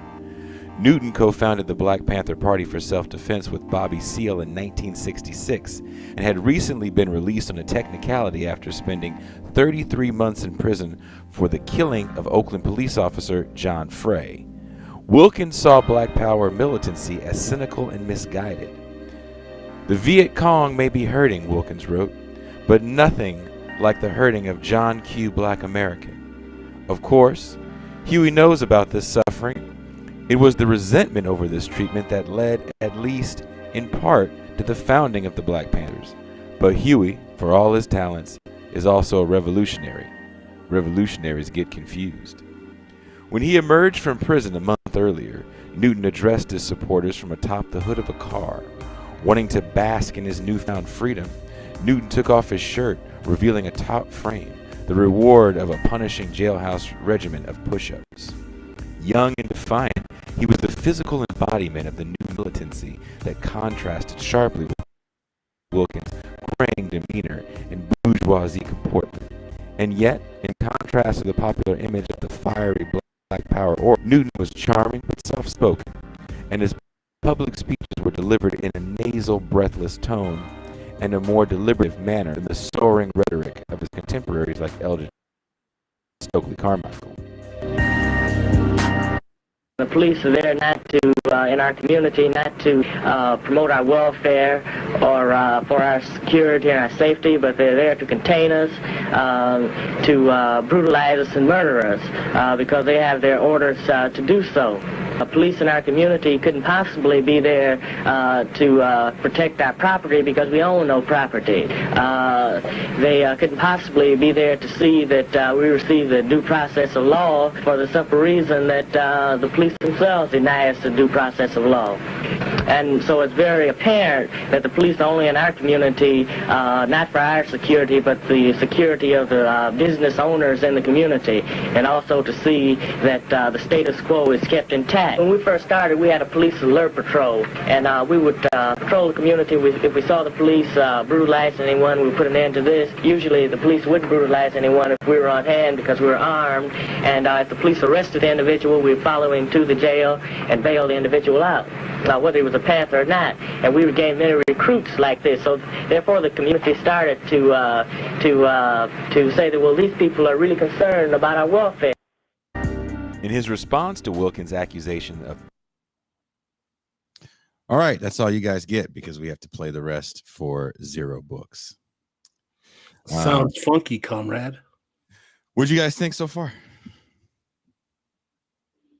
Newton co-founded the Black Panther Party for Self-Defense with Bobby Seale in 1966 and had recently been released on a technicality after spending 33 months in prison for the killing of Oakland police officer John Frey. Wilkins saw Black Power militancy as cynical and misguided. The Viet Cong may be hurting, Wilkins wrote, but nothing like the hurting of John Q. Black American. Of course, Huey knows about this suffering. It was the resentment over this treatment that led, at least in part, to the founding of the Black Panthers. But Huey, for all his talents, is also a revolutionary. Revolutionaries get confused. When he emerged from prison a month earlier, Newton addressed his supporters from atop the hood of a car. Wanting to bask in his newfound freedom, Newton took off his shirt, revealing a top frame, the reward of a punishing jailhouse regimen of push-ups. Young and defiant, he was the physical embodiment of the new militancy that contrasted sharply with Wilkins' graying demeanor and bourgeoisie comportment. And yet, in contrast to the popular image of the fiery Black Power orator, Newton was charming but soft-spoken, and his public speeches were delivered in a nasal, breathless tone and a more deliberative manner than the soaring rhetoric of his contemporaries like Eldridge Stokely Carmichael.
The police are there not to, in our community, not to promote our welfare or for our security and our safety, but they're there to contain us, to brutalize us and murder us, because they have their orders to do so. Police in our community couldn't possibly be there to protect our property because we own no property. They couldn't possibly be there to see that we receive the due process of law for the simple reason that the police themselves deny us the due process of law. And so it's very apparent that the police are only in our community, not for our security, but the security of the business owners in the community, and also to see that the status quo is kept intact. When we first started, we had a police alert patrol, and we would patrol the community. If we saw the police brutalize anyone, we would put an end to this. Usually the police wouldn't brutalize anyone if we were on hand because we were armed, and if the police arrested the individual, we would follow him to the jail and bail the individual out, whether he was a Panther or not. And we would gain many recruits like this. So therefore the community started to say that, well, these people are really concerned about our welfare.
In his response to Wilkins' accusation of... All right, that's all you guys get because we have to play the rest for 0 books.
Sounds funky, comrade.
What do you guys think so far?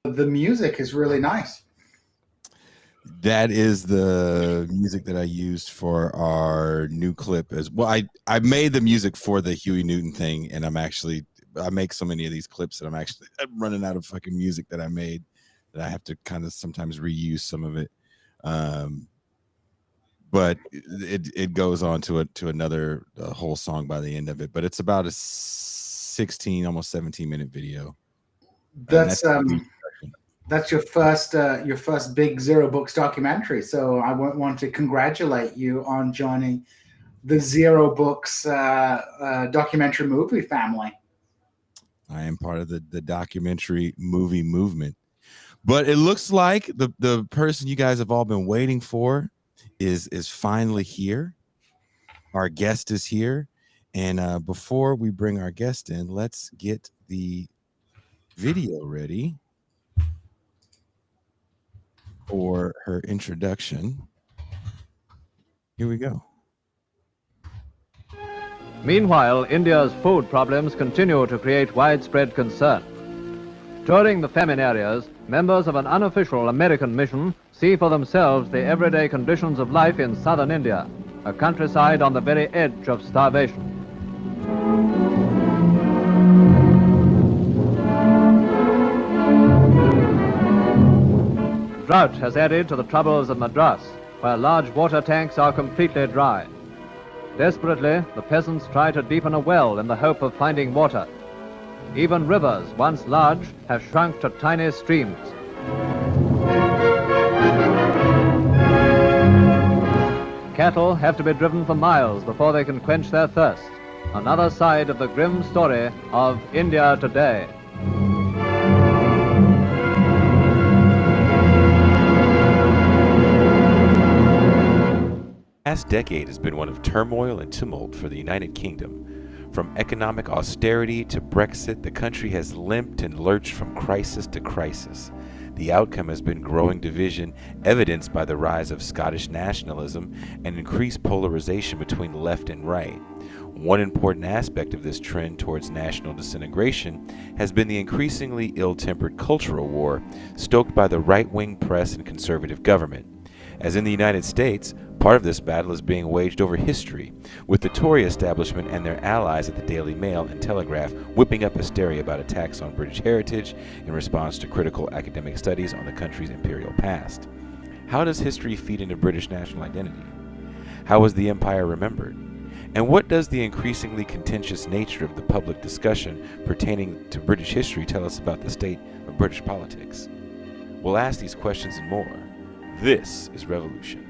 The music is really nice.
That is the music that I used for our new clip as well. I made the music for the Huey Newton thing, and I make so many of these clips that I'm running out of fucking music that I made that I have to kind of sometimes reuse some of it. But it goes on to another whole song by the end of it. But it's about a 16, almost 17-minute video.
That's your first big 0 books documentary. So I want to congratulate you on joining the 0 books documentary movie family.
I am part of the documentary movie movement. But it looks like the person you guys have all been waiting for is finally here. Our guest is here. And before we bring our guest in, let's get the video ready for her introduction. Here we go.
Meanwhile, India's food problems continue to create widespread concern. Touring the famine areas, members of an unofficial American mission see for themselves the everyday conditions of life in southern India, a countryside on the very edge of starvation. Drought has added to the troubles of Madras, where large water tanks are completely dry. Desperately, the peasants try to deepen a well in the hope of finding water. Even rivers, once large, have shrunk to tiny streams. Cattle have to be driven for miles before they can quench their thirst. Another side of the grim story of India today.
The past decade has been one of turmoil and tumult for the United Kingdom. From economic austerity to Brexit, the country has limped and lurched from crisis to crisis. The outcome has been growing division, evidenced by the rise of Scottish nationalism and increased polarization between left and right. One important aspect of this trend towards national disintegration has been the increasingly ill-tempered cultural war stoked by the right-wing press and conservative government. As in the United States, part of this battle is being waged over history, with the Tory establishment and their allies at the Daily Mail and Telegraph whipping up hysteria about attacks on British heritage in response to critical academic studies on the country's imperial past. How does history feed into British national identity? How was the empire remembered? And what does the increasingly contentious nature of the public discussion pertaining to British history tell us about the state of British politics? We'll ask these questions and more. This is Revolution.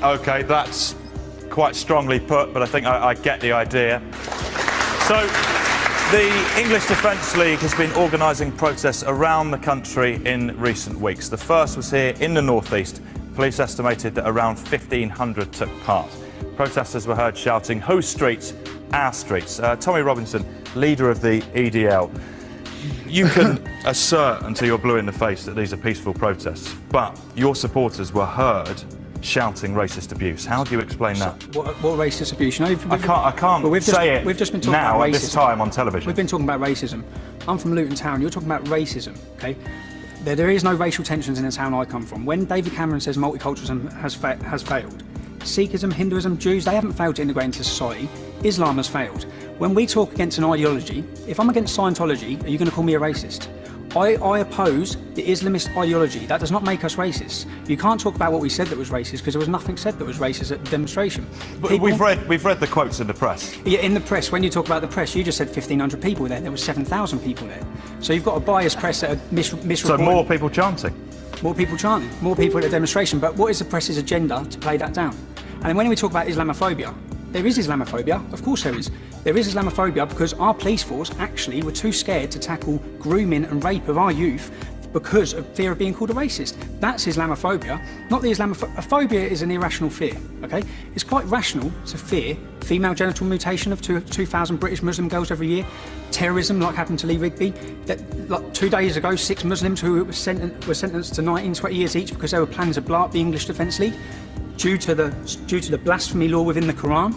Okay, that's quite strongly put, but I think I get the idea. So, the English Defence League has been organising protests around the country in recent weeks. The first was here in the northeast. Police estimated that around 1,500 took part. Protesters were heard shouting, "Whose streets? Our streets." Tommy Robinson, leader of the EDL. You can assert until you're blue in the face that these are peaceful protests, but your supporters were heard shouting racist abuse. How do you explain that?
What racist abuse? You know,
I can't say it
we've just been talking
now
about
at this time on television.
We've been talking about racism. I'm from Luton Town. You're talking about racism, okay? There is no racial tensions in the town I come from. When David Cameron says multiculturalism has failed, Sikhism, Hinduism, Jews, they haven't failed to integrate into society. Islam has failed. When we talk against an ideology, if I'm against Scientology, are you going to call me a racist? I oppose the Islamist ideology. That does not make us racist. You can't talk about what we said that was racist because there was nothing said that was racist at the demonstration.
But we've read the quotes in the press.
Yeah, in the press. When you talk about the press, you just said 1,500 people there. There were 7,000 people there. So you've got a biased press that are misreporting.
So more people chanting.
More people chanting. More people at a demonstration. But what is the press's agenda to play that down? And when we talk about Islamophobia, there is Islamophobia. Of course there is. There is Islamophobia because our police force actually were too scared to tackle grooming and rape of our youth because of fear of being called a racist. That's Islamophobia, not the Islamophobia. Phobia is an irrational fear, okay? It's quite rational to fear female genital mutilation of 2,000 British Muslim girls every year, terrorism like happened to Lee Rigby. Like 2 days ago, 6 Muslims who were sentenced to 19, 20 years each because they were planning to blow up the English Defence League due to the blasphemy law within the Quran.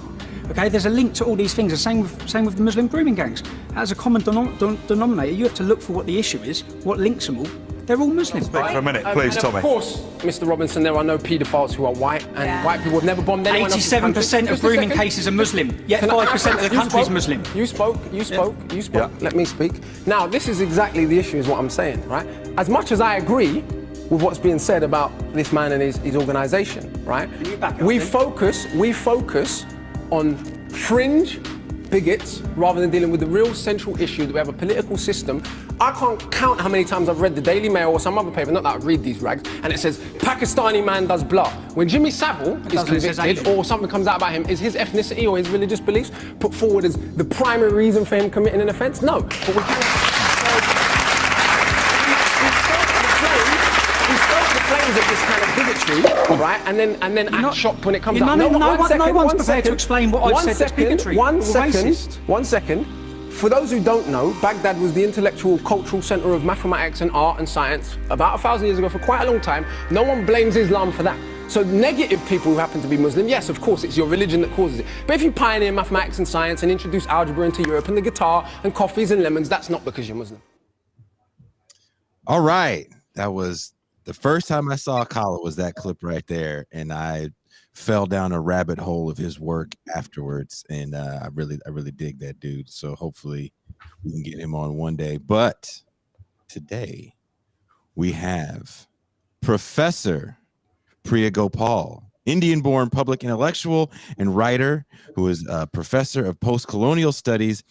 Okay, there's a link to all these things. The same with the Muslim grooming gangs. As a common denominator, you have to look for what the issue is, what links them all. They're all Muslims.
Speak for a minute, please,
and
Tommy.
Of course, Mr. Robinson, there are no paedophiles who are white, and white people have never bombed anyone else's country.
87% of grooming cases are Muslim, yet 5% of the country is Muslim.
You spoke. Yeah. Let me speak. Now, this is exactly the issue, is what I'm saying, right? As much as I agree with what's being said about this man and his organisation, right? We focus on fringe bigots rather than dealing with the real central issue that we have a political system. I can't count how many times I've read the Daily Mail or some other paper, not that I read these rags, and it says Pakistani man does blah. When Jimmy Savile is convicted or something comes out about him, is his ethnicity or his religious beliefs put forward as the primary reason for him committing an offence? No. But we cannot. Of this kind of bigotry, right? And then act shocked when it comes out.
No one's prepared to explain what I've said that's bigotry.
One second. For those who don't know, Baghdad was the intellectual, cultural centre of mathematics and art and science about 1,000 years ago for quite a long time. No one blames Islam for that. So negative people who happen to be Muslim, yes, of course, it's your religion that causes it. But if you pioneer mathematics and science and introduce algebra into Europe and the guitar and coffees and lemons, that's not because you're Muslim.
All right. That was the first time I saw Kala was that clip right there. And I fell down a rabbit hole of his work afterwards. And I really dig that dude. So hopefully we can get him on one day. But today we have Professor Priya Gopal, Indian-born public intellectual and writer who is a professor of post-colonial studies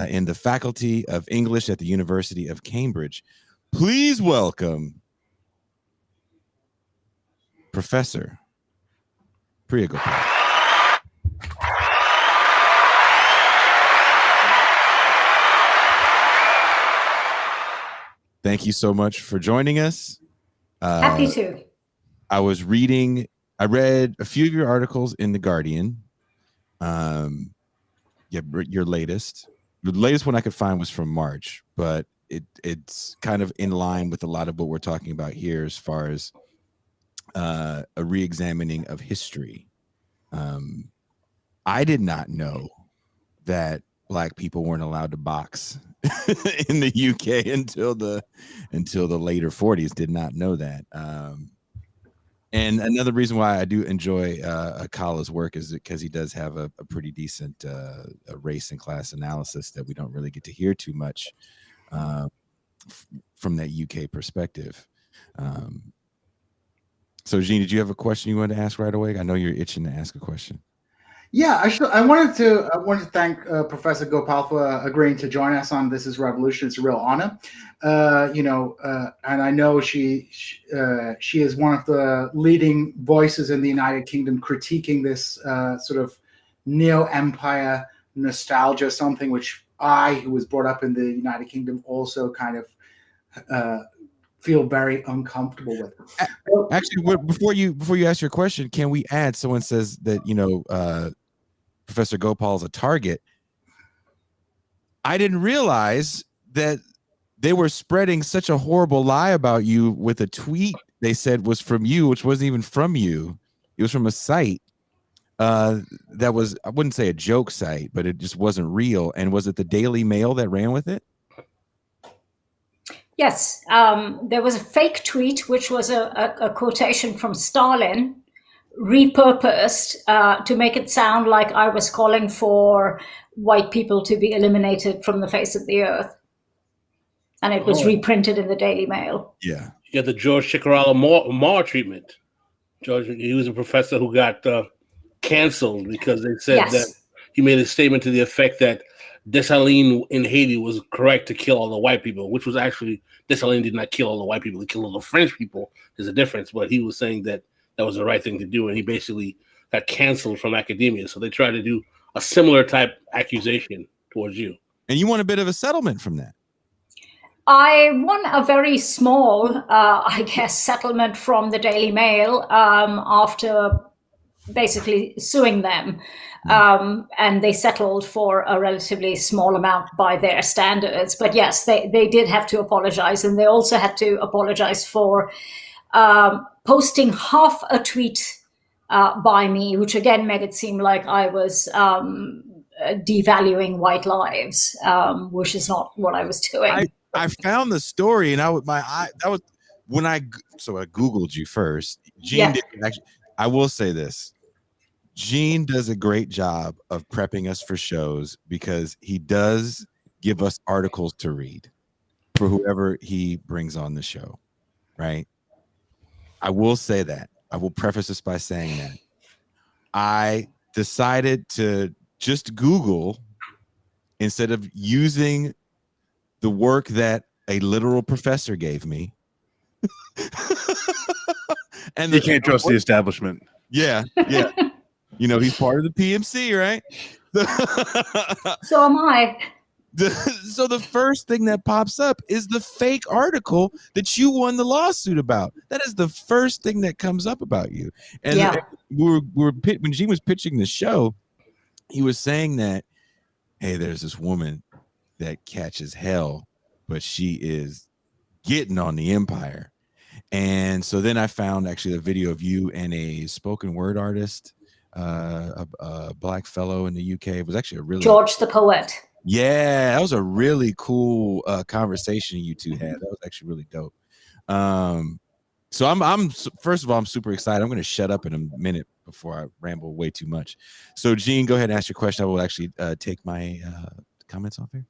in the Faculty of English at the University of Cambridge. Please welcome Professor Priya Gopal. Thank you so much for joining us.
Happy to.
I read a few of your articles in The Guardian. Your latest. The latest one I could find was from March, but it's kind of in line with a lot of what we're talking about here as far as a re-examining of history. I did not know that Black people weren't allowed to box in the UK until the later 40s. Did not know that. And another reason why I do enjoy Kala's work is because he does have a pretty decent race and class analysis that we don't really get to hear too much from that UK perspective. So, Jean, did you have a question you wanted to ask right away? I know you're itching to ask a question.
Yeah, I wanted to thank Professor Gopal for agreeing to join us on This Is Revolution. It's a real honor. And I know she is one of the leading voices in the United Kingdom critiquing this sort of neo-empire nostalgia, something which I, who was brought up in the United Kingdom, also kind of feel very uncomfortable with.
Actually, before you ask your question, can we add? Someone says that Professor Gopal is a target. I didn't realize that they were spreading such a horrible lie about you with a tweet they said was from you, which wasn't even from you. It was from a site that was, I wouldn't say a joke site, but it just wasn't real. And was it the Daily Mail that ran with it?
Yes, there was a fake tweet, which was a quotation from Stalin, repurposed to make it sound like I was calling for white people to be eliminated from the face of the earth. And it was reprinted in the Daily Mail.
Yeah.
You got the George Chikarala Moore treatment. George, he was a professor who got canceled because they said that he made a statement to the effect that Dessalines in Haiti was correct to kill all the white people, which was actually, Dessalines did not kill all the white people, he killed all the French people. There's a difference, but he was saying that that was the right thing to do, and he basically got canceled from academia. So they tried to do a similar type accusation towards you.
And you want a bit of a settlement from that?
I won a very small, settlement from the Daily Mail after basically suing them. And they settled for a relatively small amount by their standards. But yes, they did have to apologize. And they also had to apologize for posting half a tweet by me, which again made it seem like I was devaluing white lives, which is not what I was doing.
I found the story, and I Googled you first. Gene did actually. I will say this: Gene does a great job of prepping us for shows because he does give us articles to read for whoever he brings on the show, right? I will say that. I will preface this by saying that I decided to just Google instead of using the work that a literal professor gave me.
And you can't trust the establishment.
Yeah. He's part of the PMC, right?
So am I.
So the first thing that pops up is the fake article that you won the lawsuit about. That is the first thing that comes up about you. And when Gene was pitching the show, he was saying that, hey, there's this woman that catches hell, but she is getting on the empire. And so then I found actually a video of you and a spoken word artist, a black fellow in the UK. It was actually a really
George the Poet.
Yeah, that was a really cool conversation you two had. That was actually really dope. So I'm first of all, I'm super excited. I'm going to shut up in a minute before I ramble way too much. So Gene, go ahead and ask your question. I will actually take my comments off here.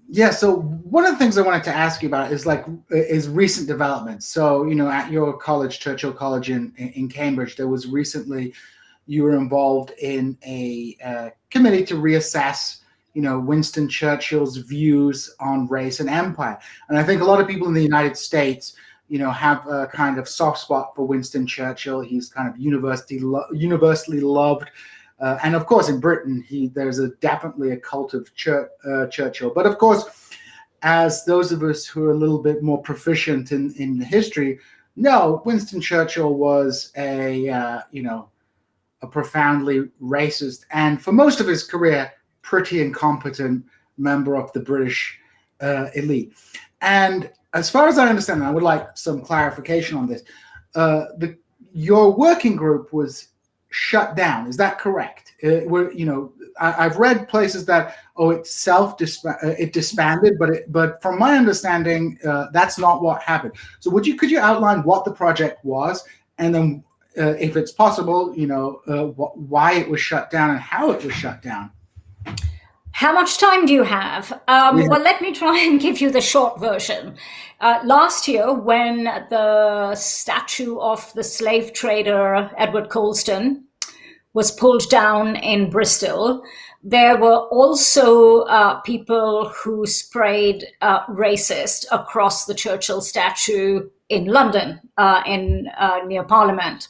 Yeah, so one of the things I wanted to ask you about is recent developments. So, at your college, Churchill College in Cambridge, there was recently, you were involved in a committee to reassess, Winston Churchill's views on race and empire. And I think a lot of people in the United States, have a kind of soft spot for Winston Churchill. He's kind of universally loved. And of course, in Britain, there's definitely a cult of Churchill. But of course, as those of us who are a little bit more proficient in history know, Winston Churchill was a profoundly racist, and for most of his career, pretty incompetent member of the British elite. And as far as I understand, I would like some clarification on this. Your working group was shut down. Is that correct? I've read places that it disbanded, but from my understanding, that's not what happened. So could you outline what the project was, and then if it's possible, why it was shut down and how it was shut down?
How much time do you have? Well, let me try and give you the short version. Last year, when the statue of the slave trader Edward Colston was pulled down in Bristol, there were also people who sprayed racist across the Churchill statue in London, near Parliament.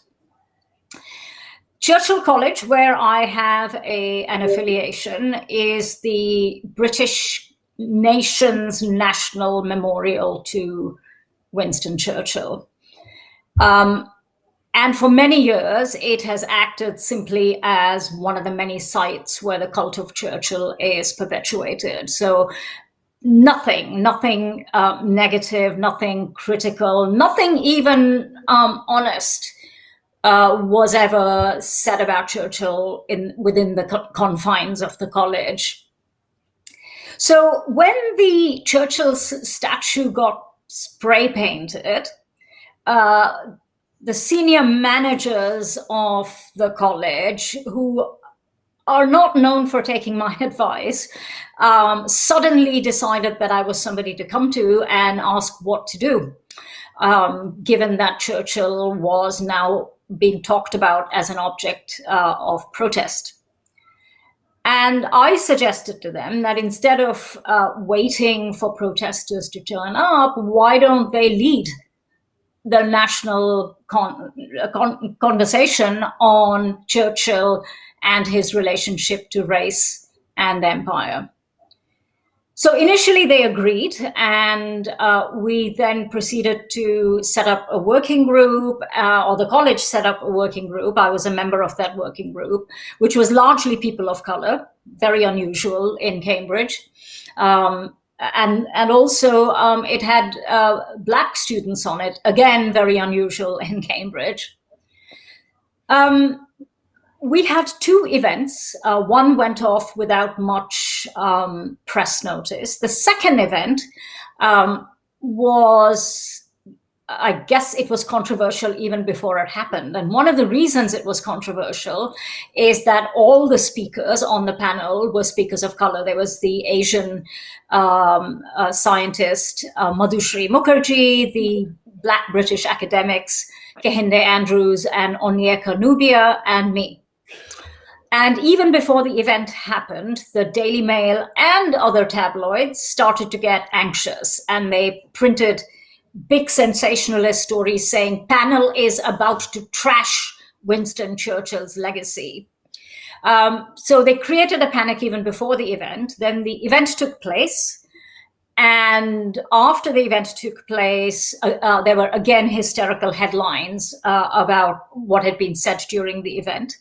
Churchill College, where I have an affiliation, is the British nation's national memorial to Winston Churchill. And for many years, it has acted simply as one of the many sites where the cult of Churchill is perpetuated. So nothing negative, nothing critical, nothing even honest was ever said about Churchill within the confines of the college. So when the Churchill statue got spray painted, the senior managers of the college, who are not known for taking my advice, suddenly decided that I was somebody to come to and ask what to do, given that Churchill was now being talked about as an object of protest. And I suggested to them that instead of waiting for protesters to turn up, why don't they lead the national conversation on Churchill and his relationship to race and empire? So initially they agreed, and we then proceeded to set up a working group, or the college set up a working group. I was a member of that working group, which was largely people of color, very unusual in Cambridge. And also it had black students on it, again, very unusual in Cambridge. We had two events. One went off without much press notice. The second event was, I guess it was controversial even before it happened. And one of the reasons it was controversial is that all the speakers on the panel were speakers of color. There was the Asian scientist, Madhushri Mukherjee, the Black British academics, Kehinde Andrews and Onyeka Nubia, and me. And even before the event happened, the Daily Mail and other tabloids started to get anxious, and they printed big sensationalist stories saying panel is about to trash Winston Churchill's legacy. So they created a panic even before the event. Then the event took place. And after the event took place, there were again hysterical headlines about what had been said during the event.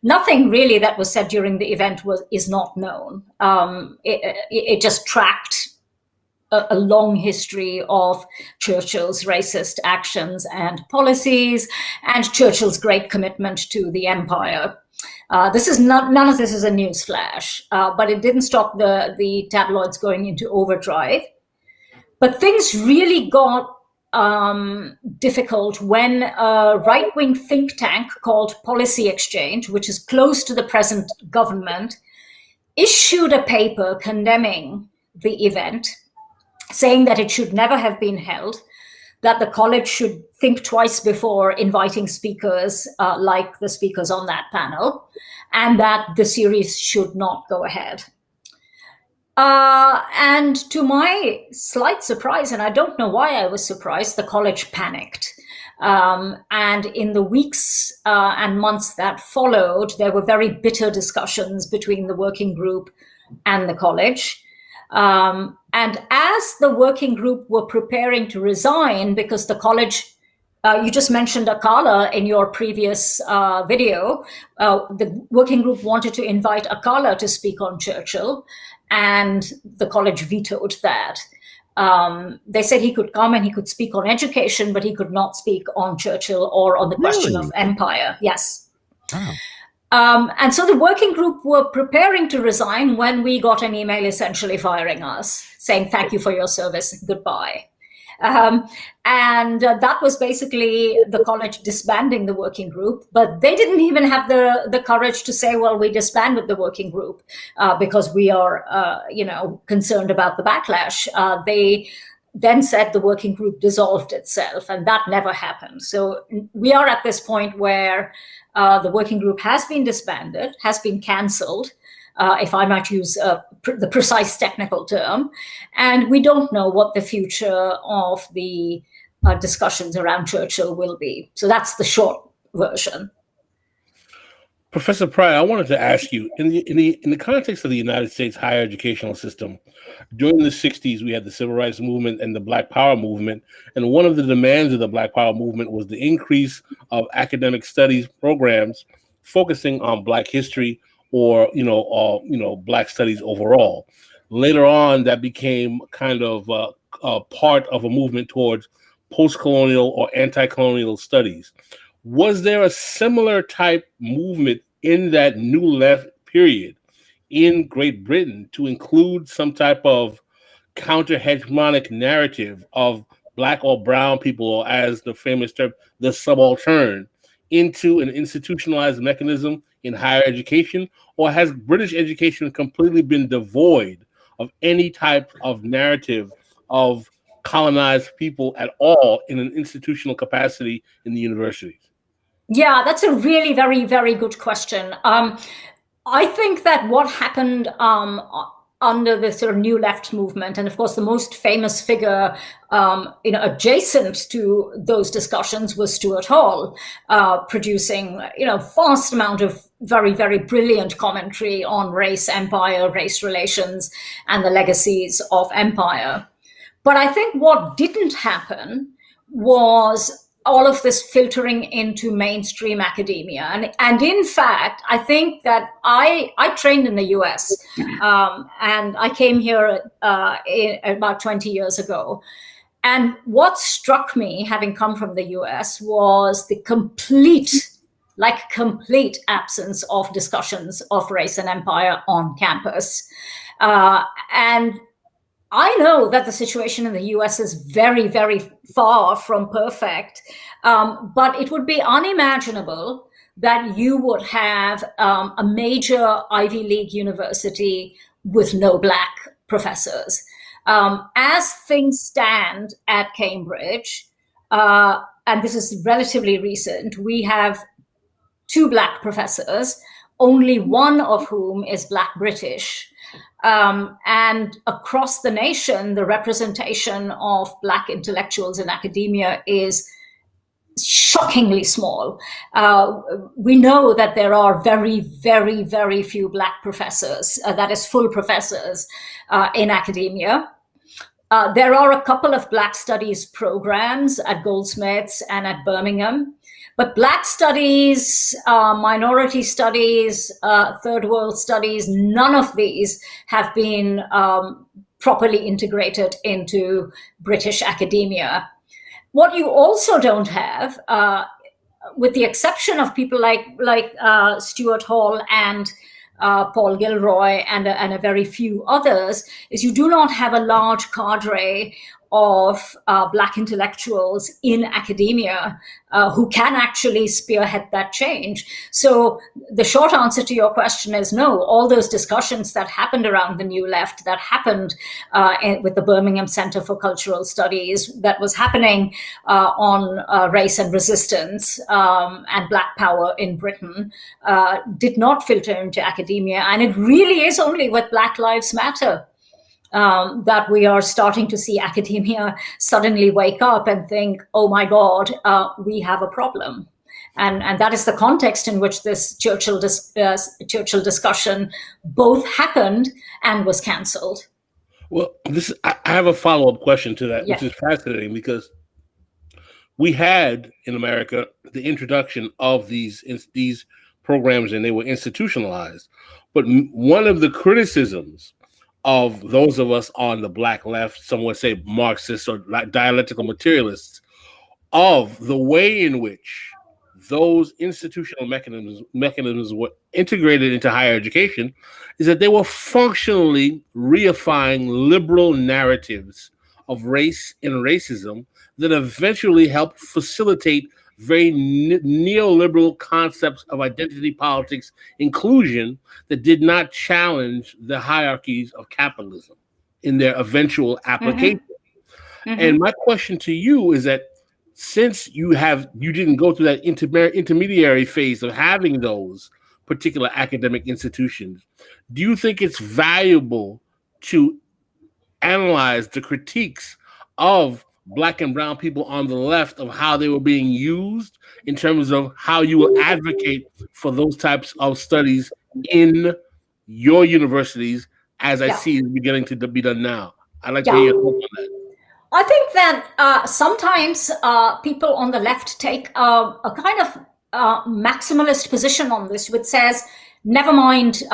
Nothing really that was said during the event is not known. It just tracked a long history of Churchill's racist actions and policies, and Churchill's great commitment to the empire. None of this is a news flash, but it didn't stop the tabloids going into overdrive. But things really got difficult when a right-wing think tank called Policy Exchange, which is close to the present government, issued a paper condemning the event, saying that it should never have been held, that the college should think twice before inviting speakers like the speakers on that panel, and that the series should not go ahead. And to my slight surprise, and I don't know why I was surprised, the college panicked. And in the weeks and months that followed, there were very bitter discussions between the working group and the college. And as the working group were preparing to resign, because the college, you just mentioned Akala in your previous video, the working group wanted to invite Akala to speak on Churchill, and the college vetoed that. They said he could come and he could speak on education, but he could not speak on Churchill or on the question of empire. Yes.
Wow.
And so the working group were preparing to resign when we got an email essentially firing us, saying, thank you for your service, goodbye. And that was basically the college disbanding the working group, but they didn't even have the courage to say, well, we disbanded the working group because we are, concerned about the backlash. They then said the working group dissolved itself, and that never happened. So we are at this point where the working group has been disbanded, has been cancelled, if I might use the precise technical term, and we don't know what the future of the discussions around Churchill will be. So that's the short version.
Professor Pryor, I wanted to ask you, in the context of the United States higher educational system, during the 60s, we had the Civil Rights Movement and the Black Power movement, and one of the demands of the Black Power movement was the increase of academic studies programs focusing on Black history or Black studies overall. Later on, that became kind of a part of a movement towards post-colonial or anti-colonial studies. Was there a similar type movement in that New Left period in Great Britain to include some type of counter-hegemonic narrative of Black or brown people, or as the famous term, the subaltern, into an institutionalized mechanism in higher education? Or has British education completely been devoid of any type of narrative of colonized people at all in an institutional capacity in the universities?
Yeah, that's a really very, very good question. I think that what happened under the sort of New Left movement, and of course the most famous figure adjacent to those discussions was Stuart Hall, producing vast amount of very, very brilliant commentary on race, empire, race relations, and the legacies of empire. But I think what didn't happen was all of this filtering into mainstream academia. And in fact, I think that I trained in the US and I came here about 20 years ago. And what struck me, having come from the US, was the complete absence of discussions of race and empire on campus. And I know that the situation in the US is very, very far from perfect, but it would be unimaginable that you would have a major Ivy League university with no Black professors. As things stand at Cambridge, and this is relatively recent, we have 2 Black professors, only one of whom is Black British. And across the nation, the representation of Black intellectuals in academia is shockingly small. We know that there are very, very, very few Black professors, that is full professors in academia. There are a couple of Black studies programs at Goldsmiths and at Birmingham. But Black studies, minority studies, third world studies, none of these have been properly integrated into British academia. What you also don't have, with the exception of people like Stuart Hall and Paul Gilroy and a very few others, is you do not have a large cadre of Black intellectuals in academia who can actually spearhead that change. So the short answer to your question is no. All those discussions that happened around the New Left, that happened with the Birmingham Center for Cultural Studies, that was happening on race and resistance and Black power in Britain, did not filter into academia. And it really is only with Black Lives Matter that we are starting to see academia suddenly wake up and think, oh my God, we have a problem. And that is the context in which this Churchill discussion both happened and was cancelled.
Well, I have a follow-up question to that, which is fascinating, because we had in America the introduction of these programs, and they were institutionalized. But one of the criticisms of those of us on the Black left, some would say Marxists or dialectical materialists, of the way in which those institutional mechanisms were integrated into higher education, is that they were functionally reifying liberal narratives of race and racism that eventually helped facilitate very neoliberal concepts of identity politics, inclusion, that did not challenge the hierarchies of capitalism in their eventual application. Mm-hmm. And my question to you is that, since you didn't go through that intermediary phase of having those particular academic institutions, do you think it's valuable to analyze the critiques of Black and brown people on the left of how they were being used in terms of how you will advocate for those types of studies in your universities, as I see is beginning to be done now? I'd like to hear your thoughts on that.
I think that sometimes people on the left take a kind of maximalist position on this, which says, never mind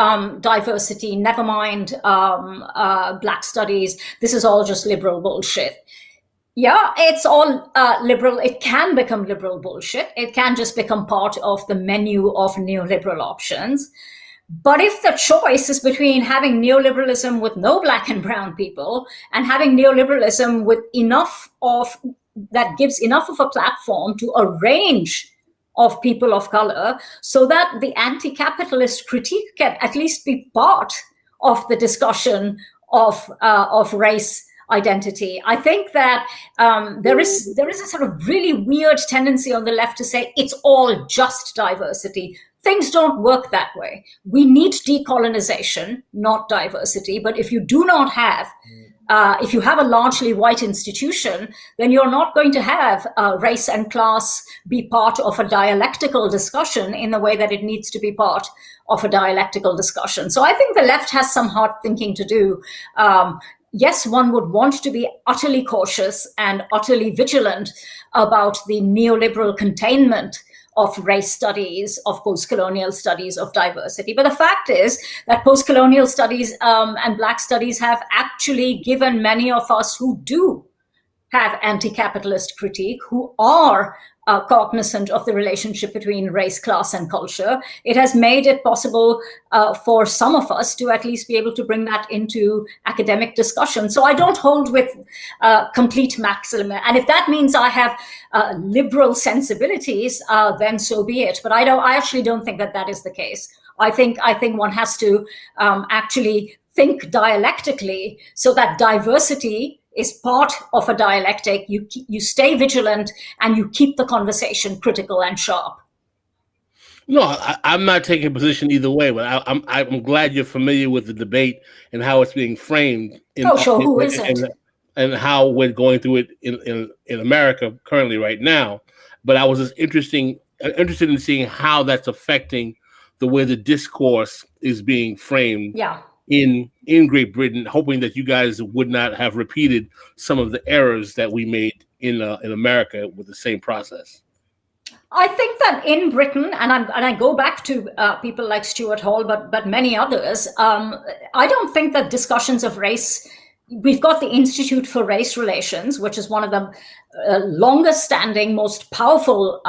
diversity, never mind Black studies, this is all just liberal bullshit. Yeah, it's all liberal. It can become liberal bullshit. It can just become part of the menu of neoliberal options. But if the choice is between having neoliberalism with no Black and brown people and having neoliberalism with that gives enough of a platform to a range of people of color, so that the anti-capitalist critique can at least be part of the discussion of race identity. I think that there is a sort of really weird tendency on the left to say it's all just diversity. Things don't work that way. We need decolonization, not diversity. But if you do not have, if you have a largely white institution, then you're not going to have race and class be part of a dialectical discussion in the way that it needs to be part of a dialectical discussion. So I think the left has some hard thinking to do. Yes, one would want to be utterly cautious and utterly vigilant about the neoliberal containment of race studies, of post-colonial studies, of diversity. But the fact is that post-colonial studies and Black studies have actually given many of us who do have anti-capitalist critique, who are cognizant of the relationship between race, class, and culture. It has made it possible for some of us to at least be able to bring that into academic discussion. So I don't hold with complete maximum. And if that means I have liberal sensibilities, then so be it. But I actually don't think that is the case. I think one has to actually think dialectically, so that diversity is part of a dialectic. You stay vigilant and you keep the conversation critical and sharp.
No, I'm not taking a position either way, but I'm glad you're familiar with the debate and how it's being framed.
Who isn't?
And how we're going through it in America currently right now. But I was just interested in seeing how that's affecting the way the discourse is being framed.
Yeah.
In Great Britain, hoping that you guys would not have repeated some of the errors that we made in America with the same process.
I think that in Britain, and I go back to people like Stuart Hall, but many others, I don't think that discussions of race, we've got the Institute for Race Relations, which is one of the longest standing, most powerful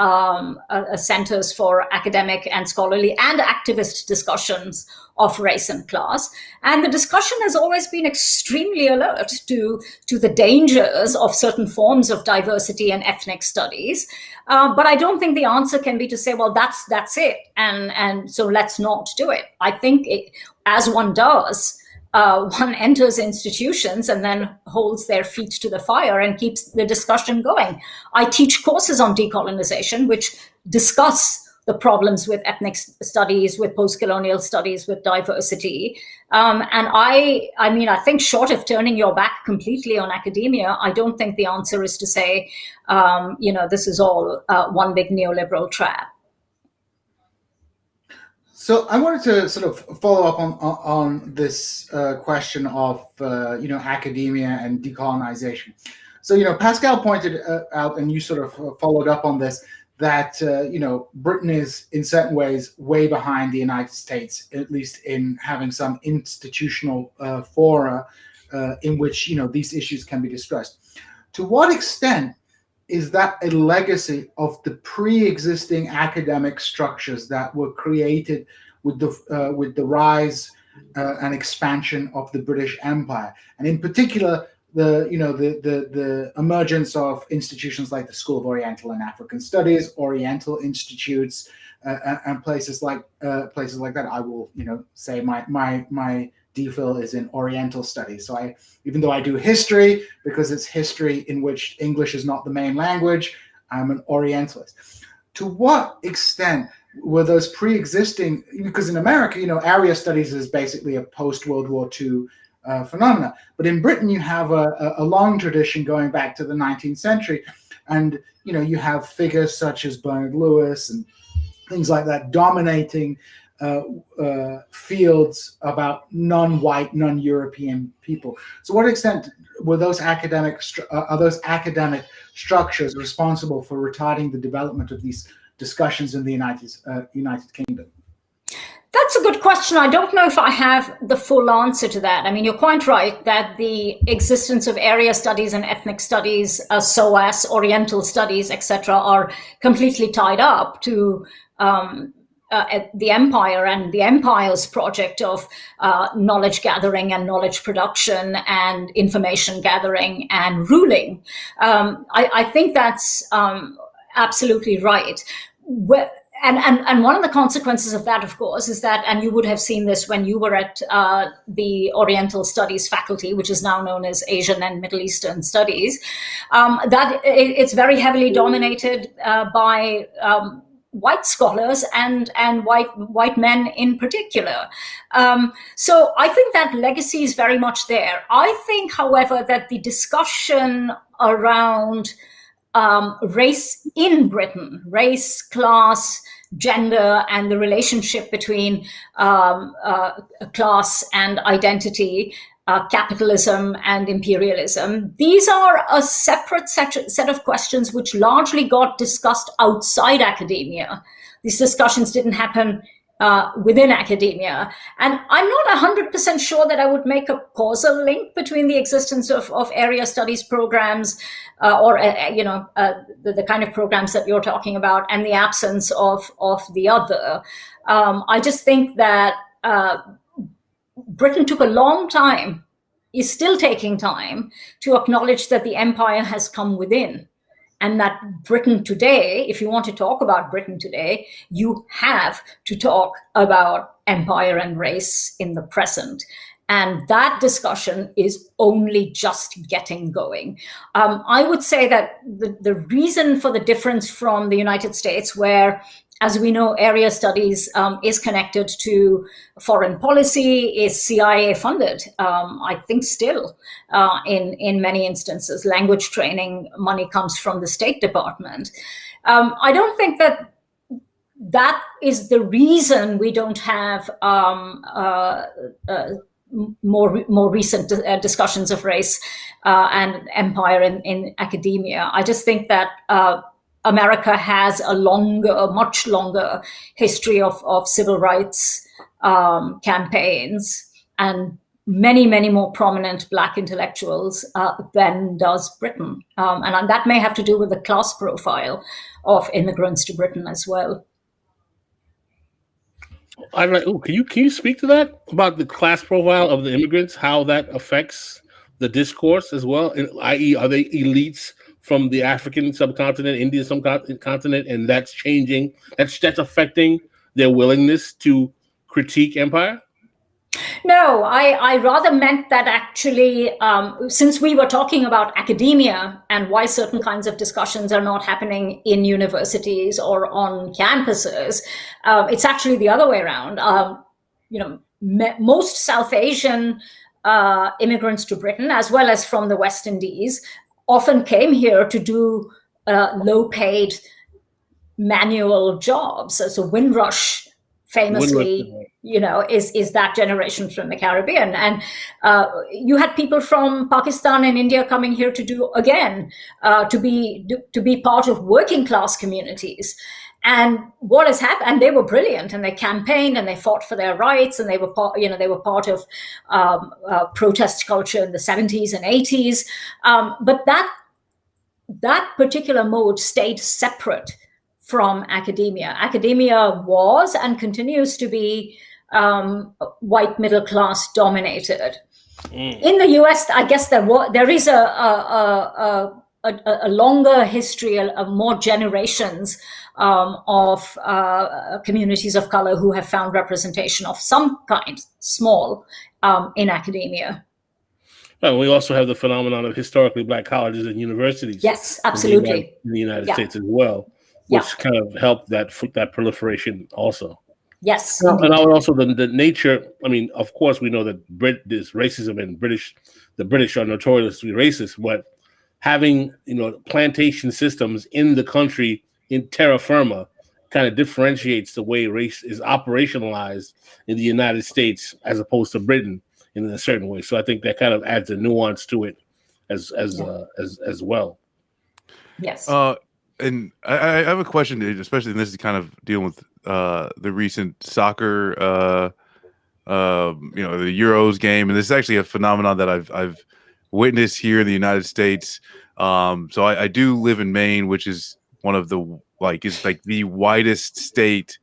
centers for academic and scholarly and activist discussions of race and class. And the discussion has always been extremely alert to the dangers of certain forms of diversity and ethnic studies. But I don't think the answer can be to say, well, that's it. And so let's not do it. I think as one does, one enters institutions and then holds their feet to the fire and keeps the discussion going. I teach courses on decolonization, which discuss the problems with ethnic studies, with post-colonial studies, with diversity. And I think short of turning your back completely on academia, I don't think the answer is to say, this is all one big neoliberal trap.
So I wanted to sort of follow up on this question of academia and decolonization. So Pascal pointed out, and you sort of followed up on this, that Britain is in certain ways way behind the United States, at least in having some institutional fora in which these issues can be discussed. To what extent is that a legacy of the pre-existing academic structures that were created with the rise and expansion of the British Empire, and in particular the emergence of institutions like the School of Oriental and African Studies, Oriental Institutes, and places like that? I will say my DPhil is in Oriental Studies. So even though I do history, because it's history in which English is not the main language, I'm an Orientalist. To what extent were those pre-existing, because in America, area studies is basically a post-World War II phenomena. But in Britain, you have a long tradition going back to the 19th century. And, you have figures such as Bernard Lewis and things like that dominating fields about non-white, non-European people. So, what extent were those academic structures responsible for retarding the development of these discussions in the United Kingdom?
That's a good question. I don't know if I have the full answer to that. I mean, you're quite right that the existence of area studies and ethnic studies, SOAS, Oriental studies, etc., are completely tied up to the empire and the empire's project of knowledge gathering and knowledge production and information gathering and ruling. I think that's absolutely right. And one of the consequences of that, of course, is that, and you would have seen this when you were at the Oriental Studies faculty, which is now known as Asian and Middle Eastern Studies, that it's very heavily dominated by white scholars and white men in particular. So I think that legacy is very much there. I think, however, that the discussion around race in Britain, race, class, gender, and the relationship between class and identity, capitalism and imperialism. These are a separate set of questions which largely got discussed outside academia. These discussions didn't happen within academia. And I'm not 100% sure that I would make a causal link between the existence of area studies programs or the kind of programs that you're talking about and the absence of the other. I just think that Britain took a long time, is still taking time, to acknowledge that the empire has come within. And that Britain today, if you want to talk about Britain today, you have to talk about empire and race in the present. And that discussion is only just getting going. I would say that the reason for the difference from the United States, where, as we know, area studies is connected to foreign policy, is CIA funded, I think still in many instances. Language training money comes from the State Department. I don't think that is the reason we don't have more recent discussions of race and empire in academia. I just think that America has a much longer history of civil rights campaigns and many, many more prominent Black intellectuals than does Britain. And that may have to do with the class profile of immigrants to Britain as well.
Can you speak to that about the class profile of the immigrants, how that affects the discourse as well? I.e., are they elites from the African subcontinent, Indian subcontinent, and that's changing? That's affecting their willingness to critique empire?
No, I rather meant that actually, since we were talking about academia and why certain kinds of discussions are not happening in universities or on campuses, it's actually the other way around. Most South Asian immigrants to Britain, as well as from the West Indies, often came here to do low-paid manual jobs. So Windrush famously, is that generation from the Caribbean. And you had people from Pakistan and India coming here to do, again, to be part of working class communities. And what has happened, and they were brilliant, and they campaigned and they fought for their rights, and they were part of protest culture in the 70s and 80s. But that particular mode stayed separate from academia. Academia was and continues to be white middle class dominated. In the US, I guess there is a longer history, more generations of communities of color who have found representation of some kind, small, in academia.
Well, we also have the phenomenon of historically Black colleges and universities.
Yes, absolutely.
In the United States as well, which kind of helped that proliferation also.
Yes.
And also the nature, I mean, of course, we know that this racism and the British are notoriously racist, but having, plantation systems in the country in terra firma kind of differentiates the way race is operationalized in the United States as opposed to Britain in a certain way. So I think that kind of adds a nuance to it as well.
Yes.
And I have a question, especially, and this is kind of dealing with the recent soccer, the Euros game, and this is actually a phenomenon that I've witnessed here in the United States. So I do live in Maine, which is one of the the whitest state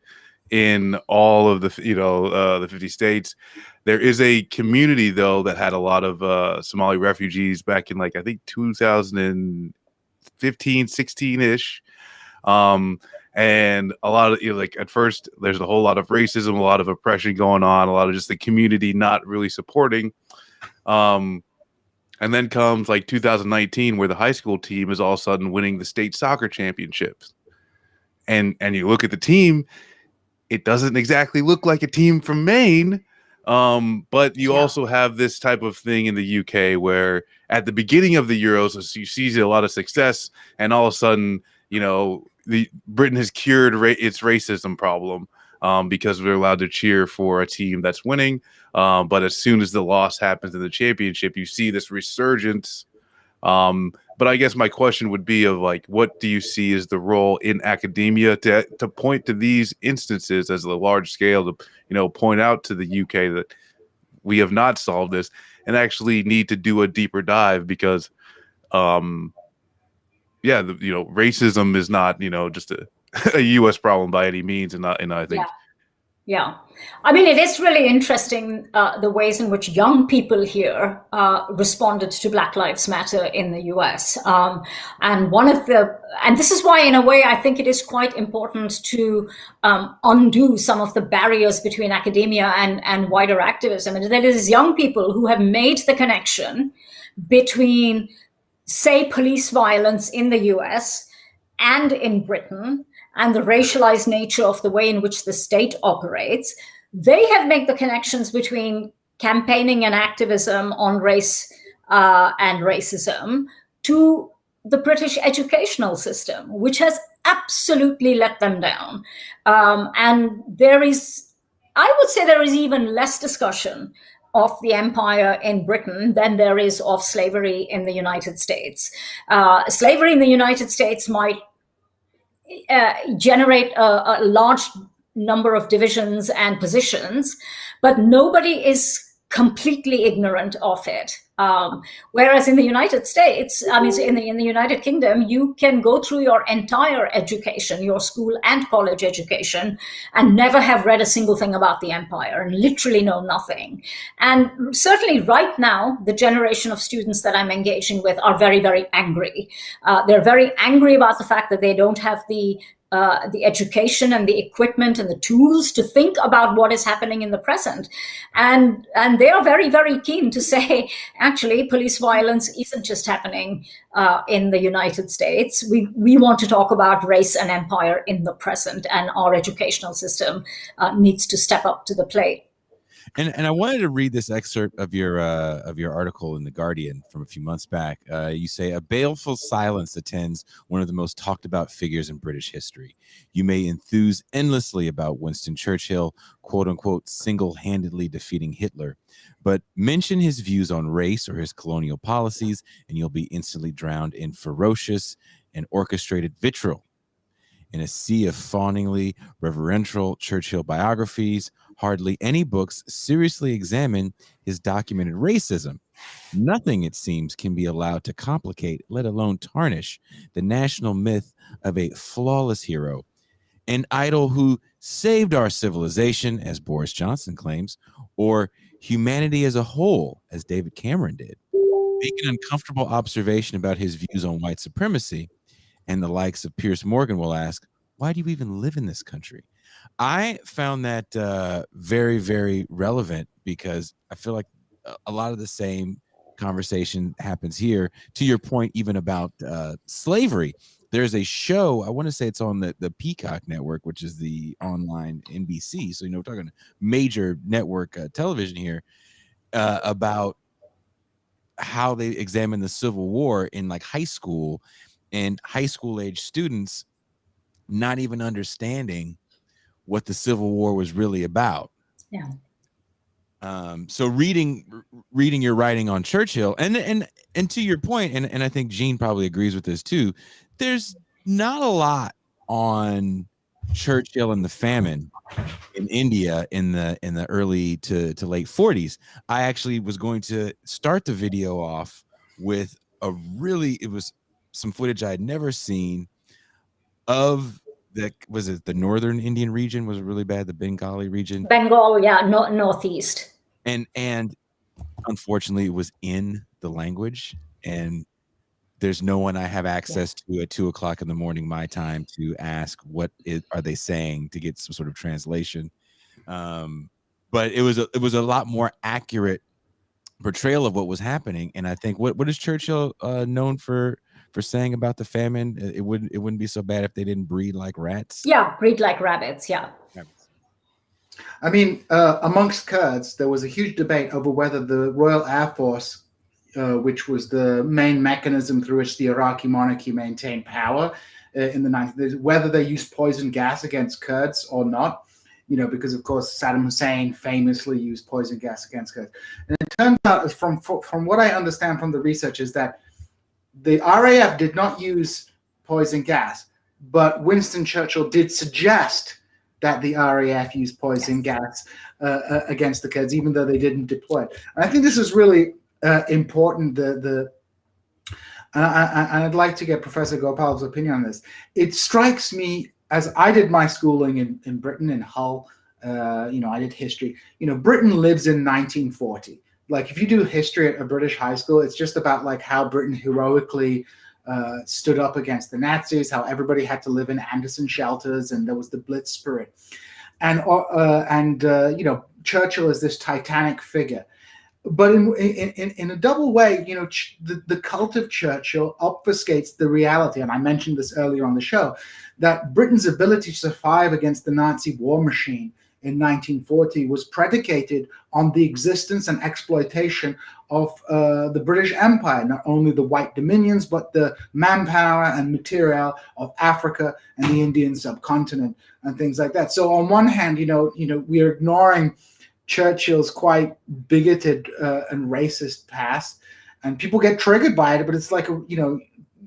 in all of the the 50 states. There is a community though that had a lot of Somali refugees back in I think 2015, 16-ish. And a lot of at first there's a whole lot of racism, a lot of oppression going on, a lot of just the community not really supporting. And then comes 2019 where the high school team is all of a sudden winning the state soccer championships. And you look at the team, it doesn't exactly look like a team from Maine. But you also have this type of thing in the UK where at the beginning of the Euros, you see a lot of success, and all of a sudden, Britain has cured its racism problem because we're allowed to cheer for a team that's winning. But as soon as the loss happens in the championship, you see this resurgence. But I guess my question would be of what do you see as the role in academia to point to these instances as a large scale to, point out to the UK that we have not solved this and actually need to do a deeper dive because, racism is not, just a U.S. problem by any means. And I think.
Yeah. I mean, it is really interesting the ways in which young people here responded to Black Lives Matter in the US. And this is why, in a way, I think it is quite important to undo some of the barriers between academia and wider activism. And there is young people who have made the connection between, say, police violence in the US and in Britain, and the racialized nature of the way in which the state operates. They have made the connections between campaigning and activism on race and racism to the British educational system, which has absolutely let them down. And I would say there is even less discussion of the empire in Britain than there is of slavery in the United States. Slavery in the United States might generate a large number of divisions and positions, but nobody is completely ignorant of it. Whereas in the United States, I mean, in the United Kingdom, you can go through your entire education, your school and college education, and never have read a single thing about the empire and literally know nothing. And certainly right now, the generation of students that I'm engaging with are very, very angry. They're very angry about the fact that they don't have the education and the equipment and the tools to think about what is happening in the present. And they are very, very keen to say, actually, police violence isn't just happening in the United States. We want to talk about race and empire in the present, and our educational system needs to step up to the plate.
And I wanted to read this excerpt of your article in The Guardian from a few months back. You say, a baleful silence attends one of the most talked about figures in British history. You may enthuse endlessly about Winston Churchill, quote unquote, single-handedly defeating Hitler, but mention his views on race or his colonial policies, and you'll be instantly drowned in ferocious and orchestrated vitriol. In a sea of fawningly reverential Churchill biographies, hardly any books seriously examine his documented racism. Nothing, it seems, can be allowed to complicate, let alone tarnish, the national myth of a flawless hero, an idol who saved our civilization, as Boris Johnson claims, or humanity as a whole, as David Cameron did. Make an uncomfortable observation about his views on white supremacy, and the likes of Piers Morgan will ask, why do you even live in this country? I found that very, very relevant, because I feel like a lot of the same conversation happens here. To your point, even about slavery, there's a show, I want to say it's on the Peacock network, which is the online NBC. So, we're talking major network television here, about how they examine the Civil War in like high school, and high school age students not even understanding what the Civil War was really about.
Yeah.
So reading your writing on Churchill, and to your point, and I think Gene probably agrees with this too, there's not a lot on Churchill and the famine in India in the early to late 40s. I actually was going to start the video off with it was some footage I had never seen of the northern Indian region was really bad, the Bengali region.
Bengal, yeah, northeast.
And unfortunately it was in the language, and there's no one I have access to at 2:00 in the morning my time to ask are they saying, to get some sort of translation. But it was a lot more accurate portrayal of what was happening. And I think what is Churchill known for saying about the famine? It wouldn't be so bad if they didn't breed like rats.
Yeah, breed like rabbits. Yeah.
I mean, amongst Kurds, there was a huge debate over whether the Royal Air Force, which was the main mechanism through which the Iraqi monarchy maintained power in the 90s, whether they used poison gas against Kurds or not. Because of course Saddam Hussein famously used poison gas against Kurds. And it turns out, from what I understand from the research, is that the RAF did not use poison gas, but Winston Churchill did suggest that the RAF used poison gas against the Kurds, even though they didn't deploy it. And I think this is really important. And I'd like to get Professor Gopal's opinion on this. It strikes me, as I did my schooling in Britain, in Hull, I did history. Britain lives in 1940. Like, if you do history at a British high school, it's just about like how Britain heroically stood up against the Nazis, how everybody had to live in Anderson shelters, and there was the Blitz spirit. And Churchill is this titanic figure. But in a double way, the cult of Churchill obfuscates the reality, and I mentioned this earlier on the show, that Britain's ability to survive against the Nazi war machine in 1940 was predicated on the existence and exploitation of the British Empire, not only the white dominions, but the manpower and material of Africa and the Indian subcontinent and things like that. So on one hand, we're ignoring Churchill's quite bigoted and racist past, and people get triggered by it. But it's like,